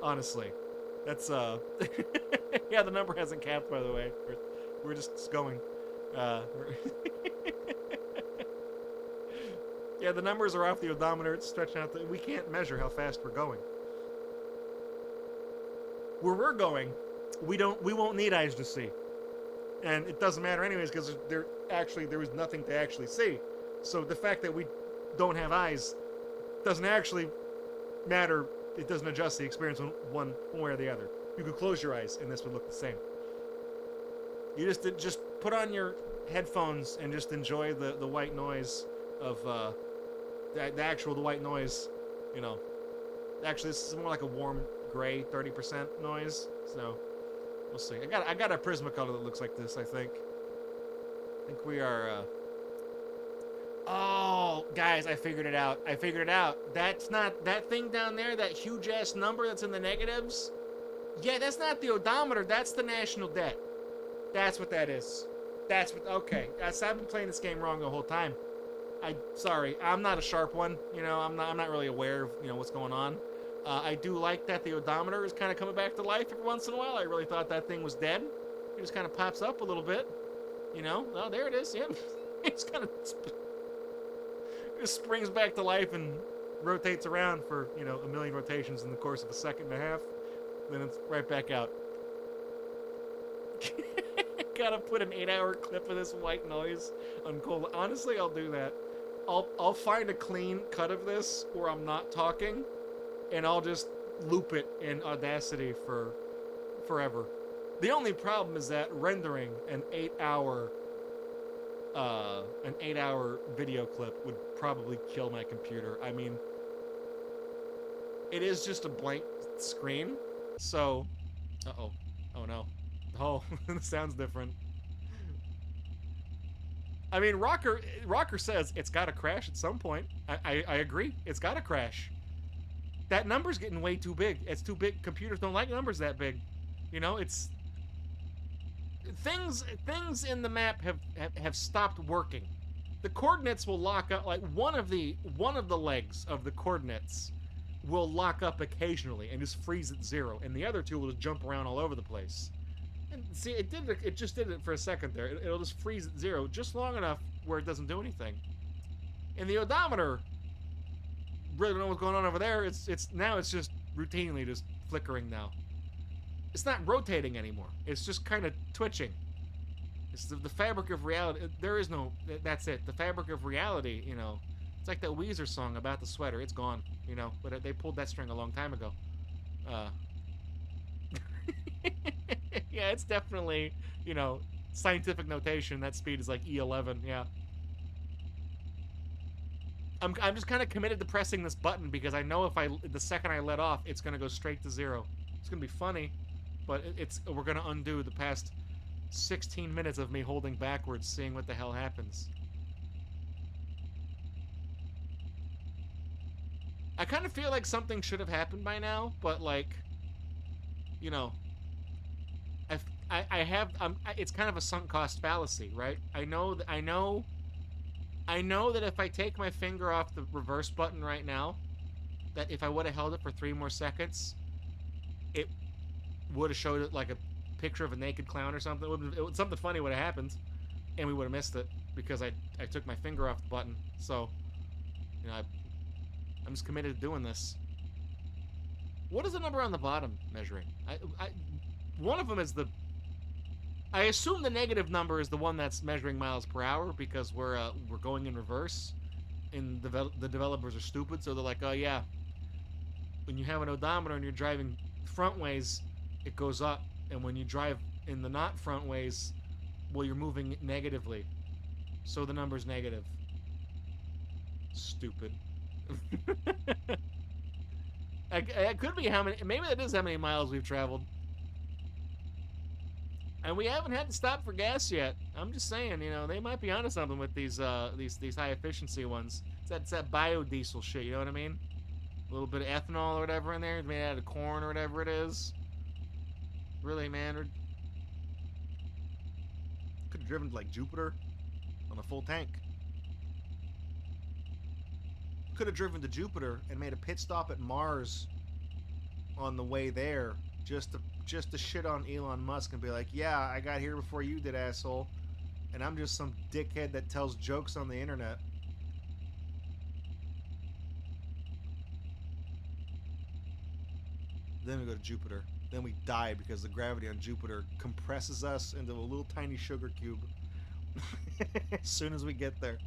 Speaker 1: Honestly, that's yeah. The number hasn't capped, by the way. We're just going. Yeah, the numbers are off the odometer. It's stretching out. We can't measure how fast we're going. Where we're going, we won't need eyes to see, and it doesn't matter anyways because there was nothing to actually see. So the fact that we don't have eyes doesn't actually matter. It doesn't adjust the experience one way or the other. You could close your eyes and this would look the same. You just put on your headphones and just enjoy the white noise of the white noise. You know, actually this is more like a warm gray 30% noise. So we'll see. I got a Prismacolor that looks like this. I think we are. Oh, guys, I figured it out. That's not that thing down there, that huge ass number that's in the negatives. Yeah, that's not the odometer. That's the national debt. That's what that is. Okay. I've been playing this game wrong the whole time. Sorry. I'm not a sharp one. You know, I'm not really aware of, you know, what's going on. I do like that the odometer is kind of coming back to life every once in a while. I really thought that thing was dead. It just kind of pops up a little bit. You know? Oh, there it is. Yeah. It's kind of. Just springs back to life and rotates around for, you know, 1 million rotations in the course of a second and a half. Then it's right back out. Gotta put an 8-hour clip of this white noise on cold. Honestly, I'll do that. I'll find a clean cut of this where I'm not talking, and I'll just loop it in Audacity for forever. The only problem is that rendering an 8-hour video clip would probably kill my computer. I mean, it is just a blank screen, so. Oh no. Oh, it sounds different. I mean, Rocker says it's got to crash at some point. I agree. It's got to crash. That number's getting way too big. It's too big. Computers don't like numbers that big. You know, it's things in the map have stopped working. The coordinates will lock up. Like one of the legs of the coordinates will lock up occasionally and just freeze at 0, and the other two will just jump around all over the place. And see, it just did it for a second there. It'll just freeze at 0 just long enough where it doesn't do anything. And the odometer, really don't know what's going on over there. It's just routinely just flickering now. It's not rotating anymore. It's just kind of twitching. It's the fabric of reality. There is no. That's it. The fabric of reality. You know, it's like that Weezer song about the sweater. It's gone. You know, but they pulled that string a long time ago.
Speaker 2: Yeah, it's definitely, you know, scientific notation. That speed is like E11. Yeah. I'm just kind of committed to pressing this button because I know if the second I let off, it's gonna go straight to 0. It's gonna be funny, but we're gonna undo the past 16 minutes of me holding backwards, seeing what the hell happens. I kind of feel like something should have happened by now, but like, you know, it's kind of a sunk cost fallacy, right? I know that if I take my finger off the reverse button right now, that if I would have held it for 3 more seconds, it would have showed it like a picture of a naked clown or something. Something funny would have happened, and we would have missed it because I took my finger off the button. So, you know, I'm just committed to doing this. What is the number on the bottom measuring? One of them is I assume the negative number is the one that's measuring miles per hour because we're going in reverse, and the developers are stupid, so they're like, oh yeah, when you have an odometer and you're driving front ways, it goes up, and when you drive in the not front ways, well, you're moving negatively, so the number's negative. Stupid. It could be maybe that is how many miles we've traveled. And we haven't had to stop for gas yet. I'm just saying, you know, they might be onto something with these high efficiency ones. It's that biodiesel shit, you know what I mean? A little bit of ethanol or whatever in there. It's made out of corn or whatever it is. Really, man.
Speaker 1: Could have driven to like Jupiter on a full tank. Could have driven to Jupiter and made a pit stop at Mars on the way there just to shit on Elon Musk and be like, yeah, I got here before you did, asshole, and I'm just some dickhead that tells jokes on the internet. Then we go to Jupiter. Then we die because the gravity on Jupiter compresses us into a little tiny sugar cube as soon as we get there.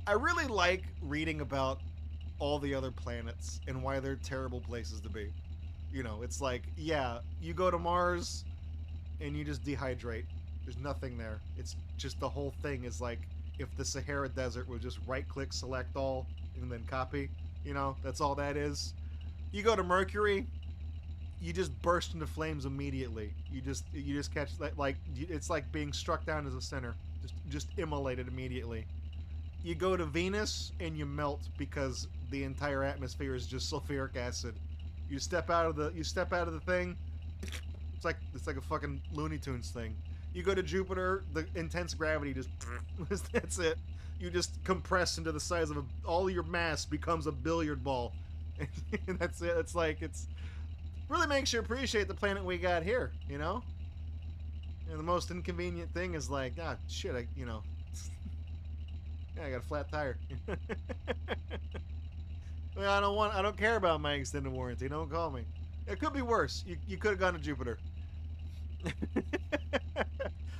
Speaker 1: I really like reading about all the other planets and why they're terrible places to be. You know, it's like, yeah, you go to Mars and you just dehydrate. There's nothing there. It's just the whole thing is like if the Sahara Desert would just right-click, select all, and then copy. You know, that's all that is. You go to Mercury, you just burst into flames immediately. You just catch that, like, it's like being struck down as a sinner. Just immolated immediately. You go to Venus and you melt because the entire atmosphere is just sulfuric acid. You step out of the thing. It's like a fucking Looney Tunes thing. You go to Jupiter, the intense gravity just that's it. You just compress into the size of all your mass becomes a billiard ball. And that's it. It's like really makes you appreciate the planet we got here, you know? And the most inconvenient thing is like, shit, yeah, I got a flat tire. Well, I don't care about my extended warranty. Don't call me. It could be worse. You could have gone to Jupiter.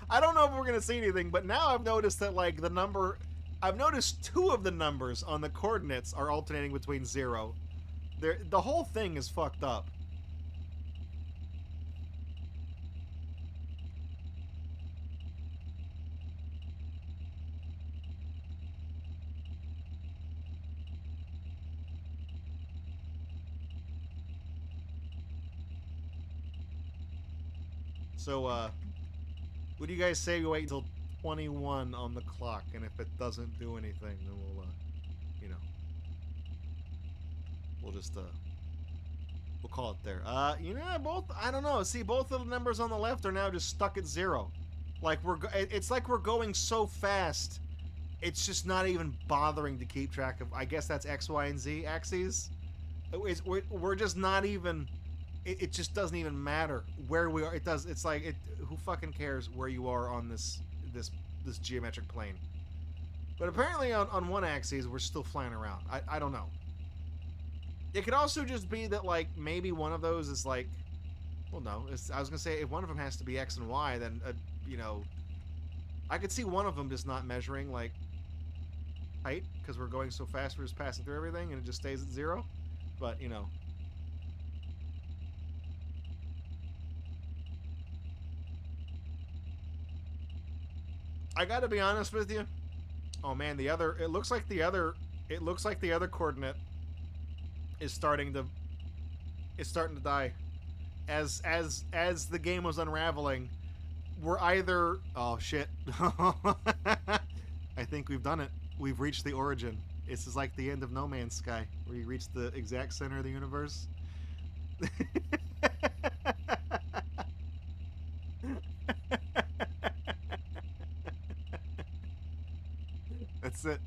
Speaker 1: I don't know if we're gonna see anything, but now I've noticed that like I've noticed 2 of the numbers on the coordinates are alternating between 0. The whole thing is fucked up. So, what do you guys say we wait until 21 on the clock, and if it doesn't do anything, then we'll, you know, we'll just, we'll call it there. You know, I don't know. See, both of the numbers on the left are now just stuck at 0. Like, it's like we're going so fast, it's just not even bothering to keep track of, I guess that's X, Y, and Z axes. We're just not even... It just doesn't even matter where we are. It's like who fucking cares where you are on this geometric plane? But apparently on one axis we're still flying around. I don't know. It could also just be that like maybe one of those is like, well, no. I was gonna say if one of them has to be X and Y, then you know, I could see one of them just not measuring like height because we're going so fast we're just passing through everything and it just stays at 0. But you know. I gotta be honest with you. Oh man, it looks like the other coordinate is starting to die. As the game was unraveling, we're either, oh shit. I think we've done it. We've reached the origin. This is like the end of No Man's Sky, where you reach the exact center of the universe. That's it.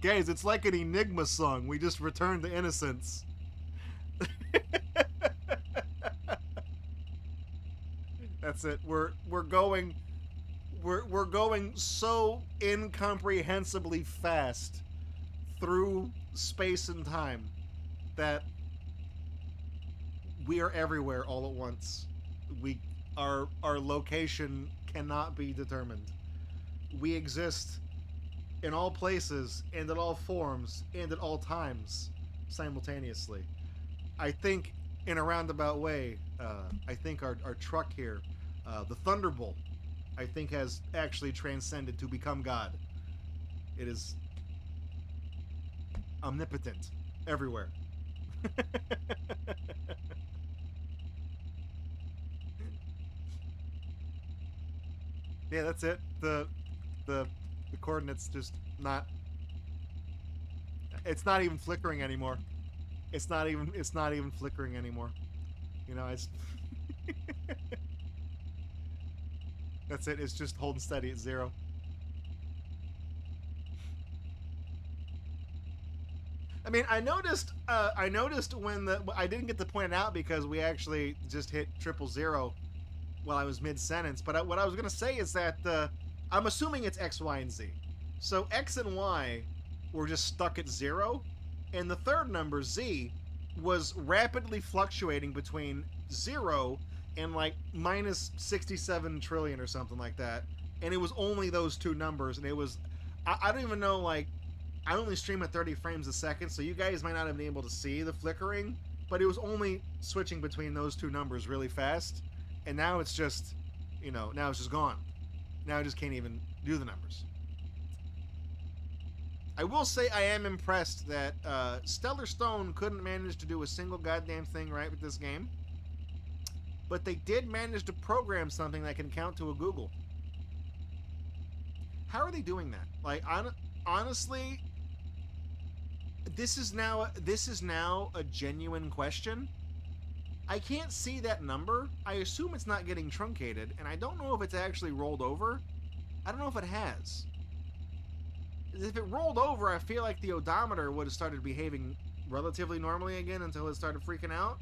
Speaker 1: Guys, it's like an Enigma song. We just returned to innocence. That's it. We're going so incomprehensibly fast through space and time that we are everywhere all at once. Our location cannot be determined. We exist in all places and in all forms and at all times simultaneously. I think in a roundabout way, I think our truck here, the Thunderbolt, I think has actually transcended to become God. It is omnipotent everywhere. Yeah, that's it. The coordinates just not. It's not even flickering anymore. It's not even flickering anymore. You know, it's. That's it. It's just holding steady at 0. I mean, I noticed when I didn't get to point it out because we actually just hit 000 while I was mid-sentence. But what I was gonna say is that I'm assuming it's X, Y, and Z. So X and Y were just stuck at 0, and the third number Z was rapidly fluctuating between 0 and like minus 67 trillion or something like that. And it was only those two numbers, and it was I don't even know, like, I only stream at 30 frames a second, so you guys might not have been able to see the flickering, but it was only switching between those two numbers really fast. And now it's just, you know, now it's just gone. Now I just can't even do the numbers. I will say I am impressed that Stellar Stone couldn't manage to do a single goddamn thing right with this game. But they did manage to program something that can count to a Google. How are they doing that? Like, honestly, this is now a genuine question. I can't see that number. I assume it's not getting truncated, and I don't know if it's actually rolled over. I don't know if it has. If it rolled over, I feel like the odometer would have started behaving relatively normally again until it started freaking out.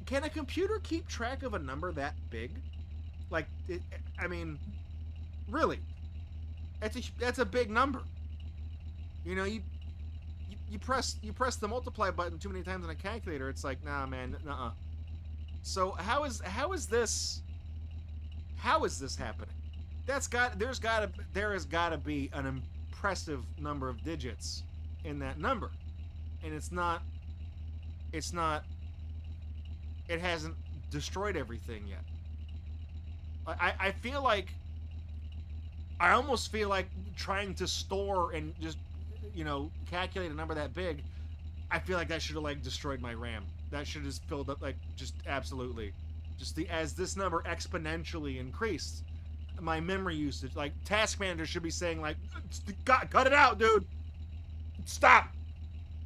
Speaker 1: Can a computer keep track of a number that big? Like, I mean, really, that's a big number. You know, you press the multiply button too many times on a calculator, it's like, nah, man, nuh-uh. So how is this happening? There has gotta be an impressive number of digits in that number, and it hasn't destroyed everything yet. I feel like, I almost feel like trying to store and just, you know, calculate a number that big. I feel like that should have, like, destroyed my RAM. That should have just filled up, like, just absolutely. Just as this number exponentially increased, my memory usage, like, Task Manager should be saying, like, cut it out, dude. Stop.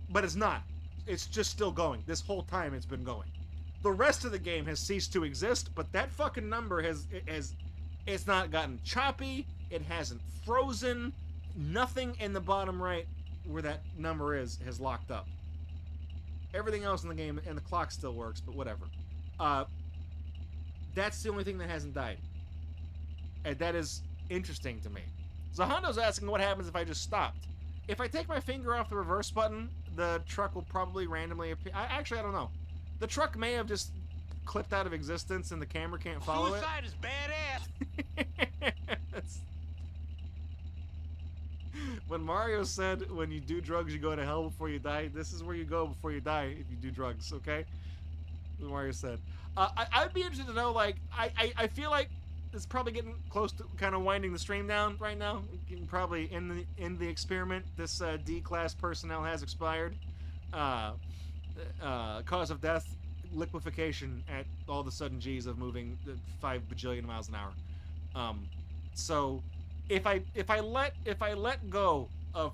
Speaker 1: But it's not. It's just still going. This whole time it's been going. The rest of the game has ceased to exist, but that fucking number it's not gotten choppy. It hasn't frozen. Nothing in the bottom right where that number is has locked up. Everything else in the game, and the clock still works, but whatever. That's the only thing that hasn't died. And that is interesting to me. Zahando's asking what happens if I just stopped. If I take my finger off the reverse button, the truck will probably randomly appear. Actually, I don't know. The truck may have just clipped out of existence and the camera can't follow it.
Speaker 4: Suicide is badass.
Speaker 1: When Mario said, when you do drugs, you go to hell before you die, this is where you go before you die if you do drugs, okay? What Mario said.
Speaker 2: I'd be interested to know, like, I feel like it's probably getting close to kind of winding the stream down right now. Probably in the experiment, this D-class personnel has expired. Cause of death, liquefaction at all the sudden G's of moving 5 bajillion miles an hour. So if I let go of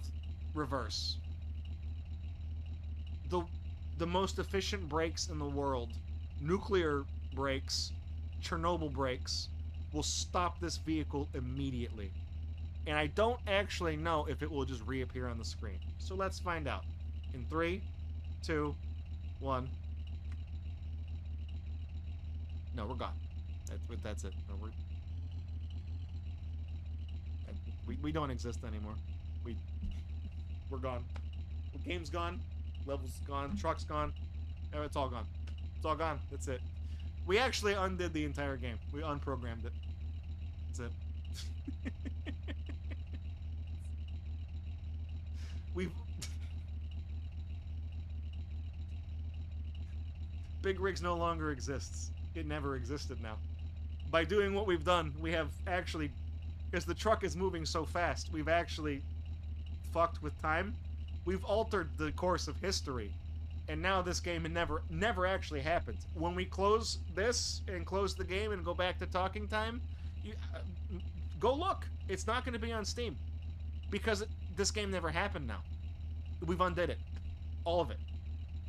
Speaker 2: reverse, the most efficient brakes in the world, nuclear brakes, Chernobyl brakes, will stop this vehicle immediately. And I don't actually know if it will just reappear on the screen. So let's find out. In 3, 2, 1. No, we're gone. That's it. No, we don't exist anymore. We're gone. The game's gone. Level's gone. Truck's gone. It's all gone. It's all gone. That's it. We actually undid the entire game. We unprogrammed it. That's it. We've... Big Rigs no longer exists. It never existed now. By doing what we've done, we have actually... Because the truck is moving so fast, we've actually fucked with time. We've altered the course of history. And now this game never actually happened. When we close this and close the game and go back to talking time, go look. It's not going to be on Steam. Because this game never happened now. We've undid it. All of it.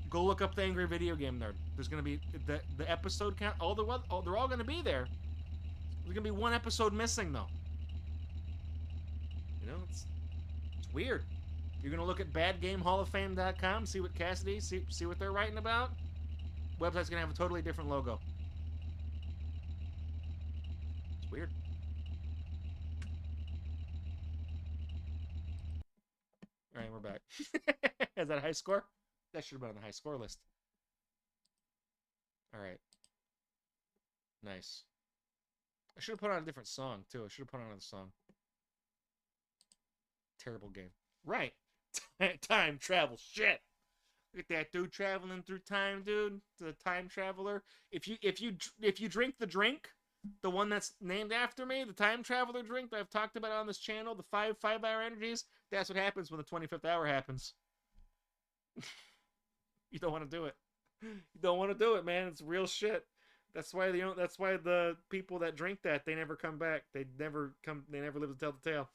Speaker 2: Go look up the Angry Video Game Nerd. There's going to be the episode count. They're all going to be there. There's going to be one episode missing, though. You know, it's weird. You're going to look at badgamehalloffame.com, see what Cassidy, see what they're writing about. Website's going to have a totally different logo. It's weird. All right, we're back. Is that a high score? That should have been on the high score list. All right. Nice. I should have put on a different song, too. I should have put on another song. Terrible game. Right. Time travel shit. Look at that dude traveling through time, dude. The time traveler. If you drink the drink, the one that's named after me, the time traveler drink that I've talked about on this channel, the 5-hour energies, that's what happens when the 25th hour happens. You don't want to do it. You don't want to do it, man. It's real shit. That's why the people that drink that, they never come back. They never live to tell the tale.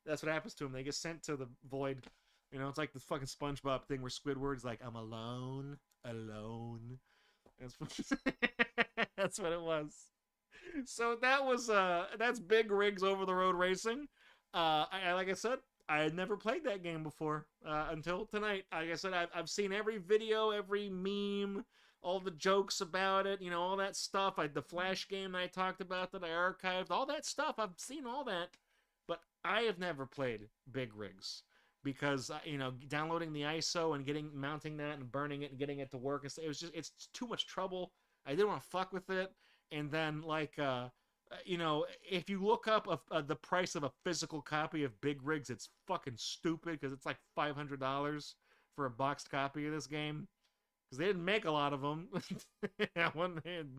Speaker 2: That's what happens to them. They get sent to the void. You know, it's like the fucking SpongeBob thing where Squidward's like, I'm alone. That's what it was. So that was that's Big Rigs Over the Road Racing. Like I said, I had never played that game before until tonight. Like I said, I've seen every video, every meme, all the jokes about it, you know, all that stuff. The Flash game that I talked about that I archived, all that stuff. I've seen all that, but I have never played Big Rigs because you know, downloading the ISO and mounting that and burning it and getting it to work, it's too much trouble. I didn't want to fuck with it. And then like you know, if you look up the price of a physical copy of Big Rigs, it's fucking stupid because it's like $500 for a boxed copy of this game because they didn't make a lot of them.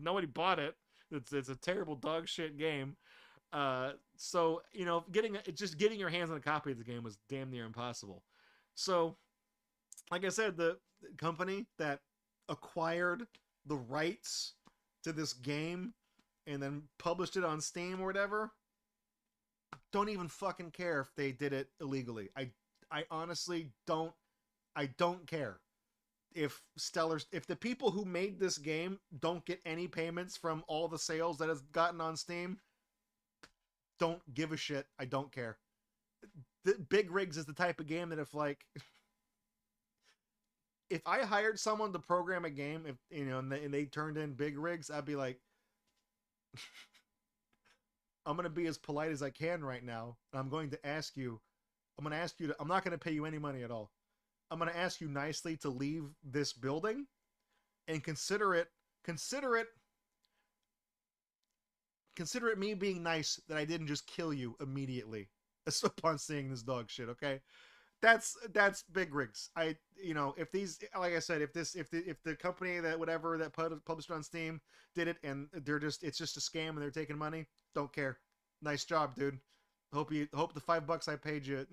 Speaker 2: Nobody bought it. It's a terrible dog shit game. So you know, getting your hands on a copy of the game was damn near impossible. So, like I said, the company that acquired the rights to this game and then published it on Steam or whatever, don't even fucking care if they did it illegally. I honestly don't. I don't care if the people who made this game don't get any payments from all the sales that it's gotten on Steam. Don't give a shit. I don't care. The Big Rigs is the type of game that if I hired someone to program a game, if you know, and they turned in Big Rigs, I'd be like, I'm gonna be as polite as I can right now. And I'm going to ask you. I'm not gonna pay you any money at all. I'm gonna ask you nicely to leave this building, and consider it me being nice that I didn't just kill you immediately upon seeing this dog shit, okay?
Speaker 1: that's big rigs. If these, like I said, if the company that whatever that published on Steam did it and it's just a scam and they're taking money, don't care. Nice job, dude. Hope the $5 I paid you,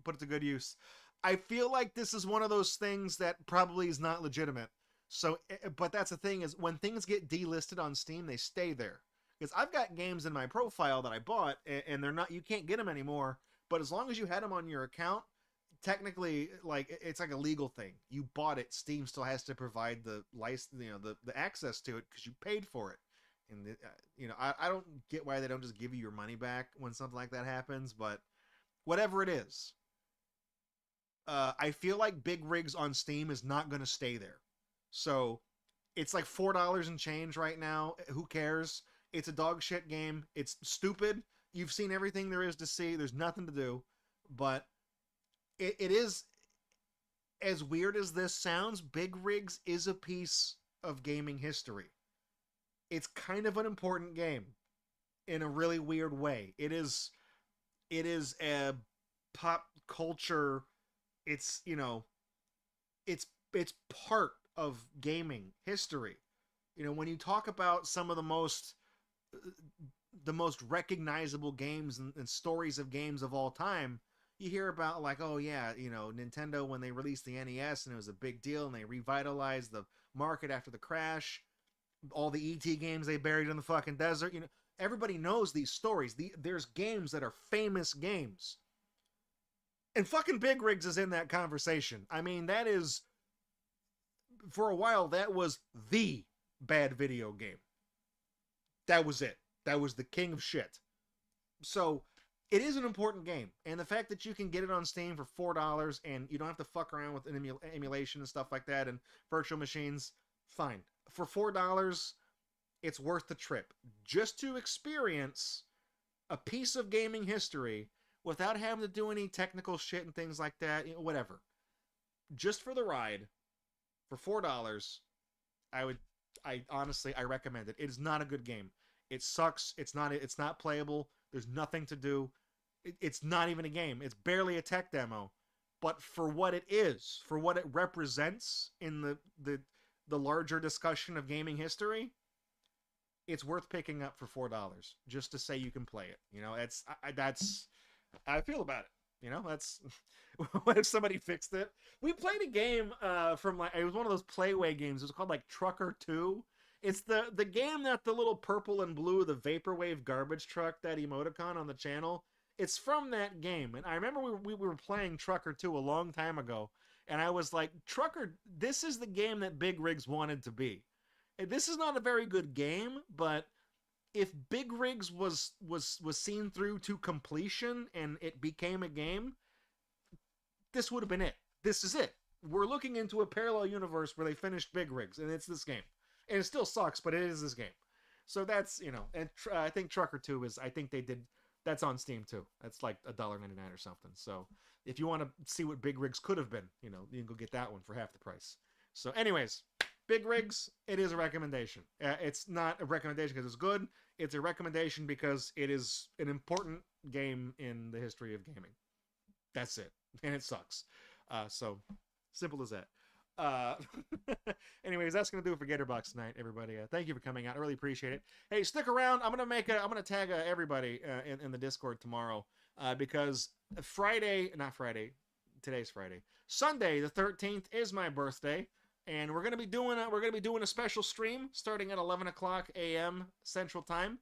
Speaker 1: put it to good use. I feel like this is one of those things that probably is not legitimate. So, but that's the thing is when things get delisted on Steam, they stay there. Because I've got games in my profile that I bought and they're not, you can't get them anymore. But as long as you had them on your account, technically, like it's like a legal thing. You bought it, Steam still has to provide the license, the access to it because you paid for it. And I don't get why they don't just give you your money back when something like that happens. But whatever it is, I feel like big rigs on Steam is not going to stay there. So it's like $4 and change right now. Who cares? It's a dog shit game. It's stupid. You've seen everything there is to see. There's nothing to do. But it is, as weird as this sounds, big rigs is a piece of gaming history. It's kind of an important game in a really weird way. It is a pop culture. It's it's part of gaming history. When you talk about some of the most recognizable games and stories of games of all time, you hear about like, oh yeah, Nintendo when they released the NES and it was a big deal and they revitalized the market after the crash. All the E.T. games they buried in the fucking desert. Everybody knows these stories. There's games that are famous games. And fucking Big Rigs is in that conversation. I mean, that is, for a while, that was the bad video game. That was it. That was the king of shit. So, it is an important game. And the fact that you can get it on Steam for $4 and you don't have to fuck around with an emulation and stuff like that and virtual machines, fine. For $4, it's worth the trip. Just to experience a piece of gaming history without having to do any technical shit and things like that, whatever. Just for the ride, for $4, I honestly recommend it. It is not a good game. It sucks. It's not playable. There's nothing to do. It's not even a game. It's barely a tech demo. But for what it is, for what it represents in the larger discussion of gaming history, it's worth picking up for $4 just to say you can play it. That's how I feel about it. That's what if somebody fixed it? We played a game from it was one of those Playway games. It was called like Trucker 2. It's the game that the little purple and blue, the vaporwave garbage truck, that emoticon on the channel. It's from that game. And I remember we were playing Trucker 2 a long time ago. And I was like, Trucker, this is the game that Big Rigs wanted to be. And this is not a very good game, but if Big Rigs was seen through to completion and it became a game, this would have been it. This is it. We're looking into a parallel universe where they finished Big Rigs, and it's this game. And it still sucks, but it is this game. So that's, and I think Trucker 2 is, I think they did, that's on Steam too. That's like $1.99 or something. So if you want to see what Big Rigs could have been, you can go get that one for half the price. So anyways, Big Rigs, it is a recommendation. It's not a recommendation because it's good. It's a recommendation because it is an important game in the history of gaming. That's it. And it sucks. So simple as that. Anyways, that's gonna do it for GatorBox tonight, everybody. Thank you for coming out. I really appreciate it. Hey, stick around. I'm gonna tag everybody in the Discord tomorrow because today's Friday. Sunday the 13th is my birthday, and we're gonna be doing a special stream starting at 11 o'clock a.m. Central Time.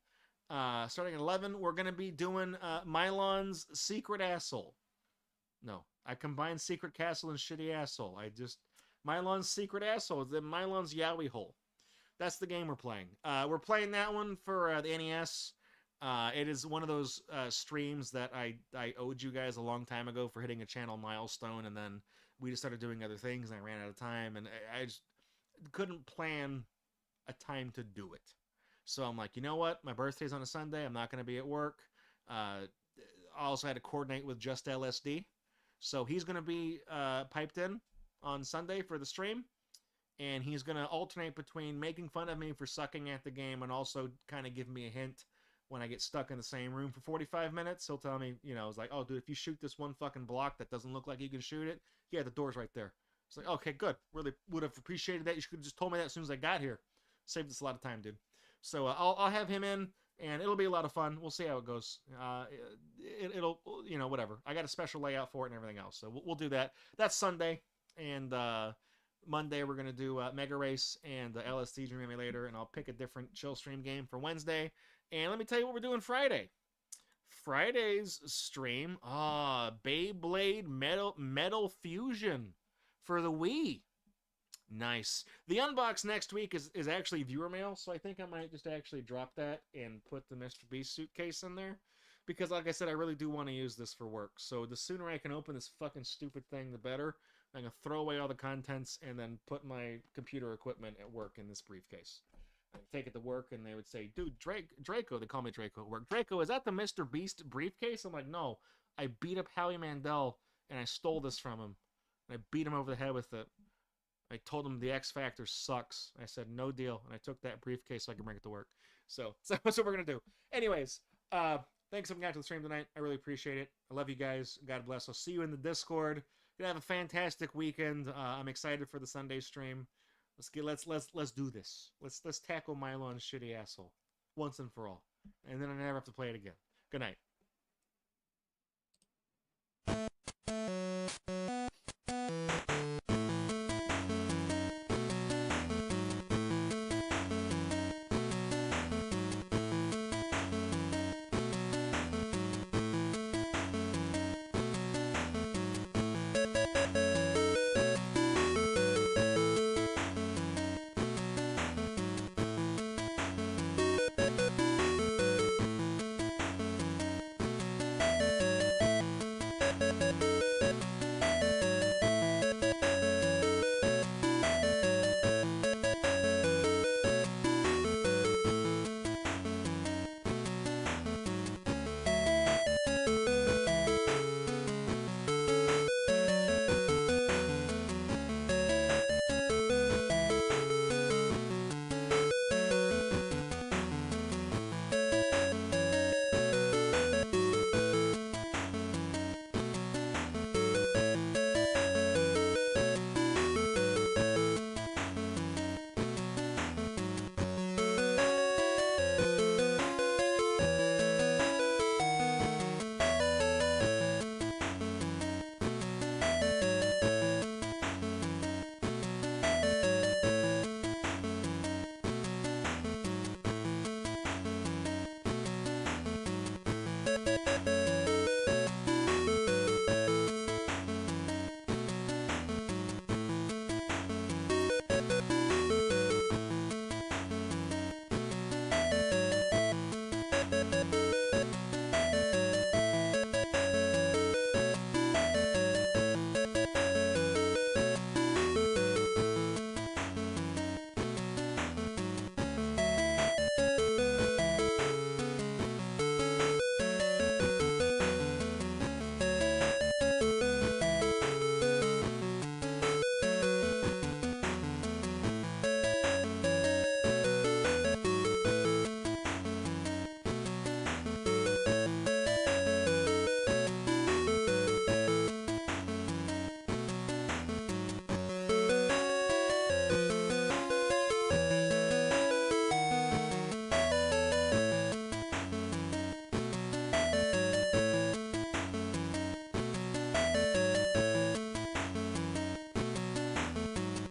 Speaker 1: Starting at 11, we're gonna be doing Mylon's Secret Asshole. No, I combined Secret Castle and Shitty Asshole. Mylon's Secret Asshole, the Mylon's Yowie Hole. That's the game we're playing. We're playing that one for the NES. It is one of those streams that I owed you guys a long time ago for hitting a channel milestone, and then we just started doing other things, and I ran out of time, and I just couldn't plan a time to do it. So I'm like, you know what? My birthday's on a Sunday. I'm not going to be at work. I also had to coordinate with Just LSD. So he's going to be piped in on Sunday for the stream, and he's going to alternate between making fun of me for sucking at the game and also kind of give me a hint
Speaker 2: when I get stuck in the same room for 45 minutes, he'll tell me, you know, it's like, oh, dude, if you shoot this one fucking block that doesn't look like you can shoot it, yeah, the door's right there. It's like, okay, good. Really would have appreciated that. You should have just told me that as soon as I got here. Saved us a lot of time, dude. So I'll have him in, and it'll be a lot of fun. We'll see how it goes. It'll, you know, whatever. I got a special layout for it and everything else. So we'll do that. That's Sunday. And Monday we're going to do Mega Race and LSD Dream Emulator, and I'll pick a different chill stream game for Wednesday. And let me tell you what we're doing Friday. Friday's stream, Beyblade Metal Fusion for the Wii. Nice. The unbox next week is actually viewer mail, so I think I might just actually drop that and put the Mr. Beast suitcase in there. Because like I said, I really do want to use this for work. So the sooner I can open this fucking stupid thing, the better. I'm going to throw away all the contents and then put my computer equipment at work in this briefcase. I take it to work and they would say, dude, Draco, they call me Draco at work. Draco, is that the Mr. Beast briefcase? I'm like, no. I beat up Howie Mandel and I stole this from him. And I beat him over the head with it. I told him the X Factor sucks. I said, no deal. And I took that briefcase so I can bring it to work. So that's what we're going to do. Anyways, thanks for coming out to the stream tonight. I really appreciate it. I love you guys. God bless. I'll see you in the Discord. You're gonna have a fantastic weekend. I'm excited for the Sunday stream. Let's do this. Let's tackle Mylon's shitty asshole once and for all. And then I never have to play it again. Good night.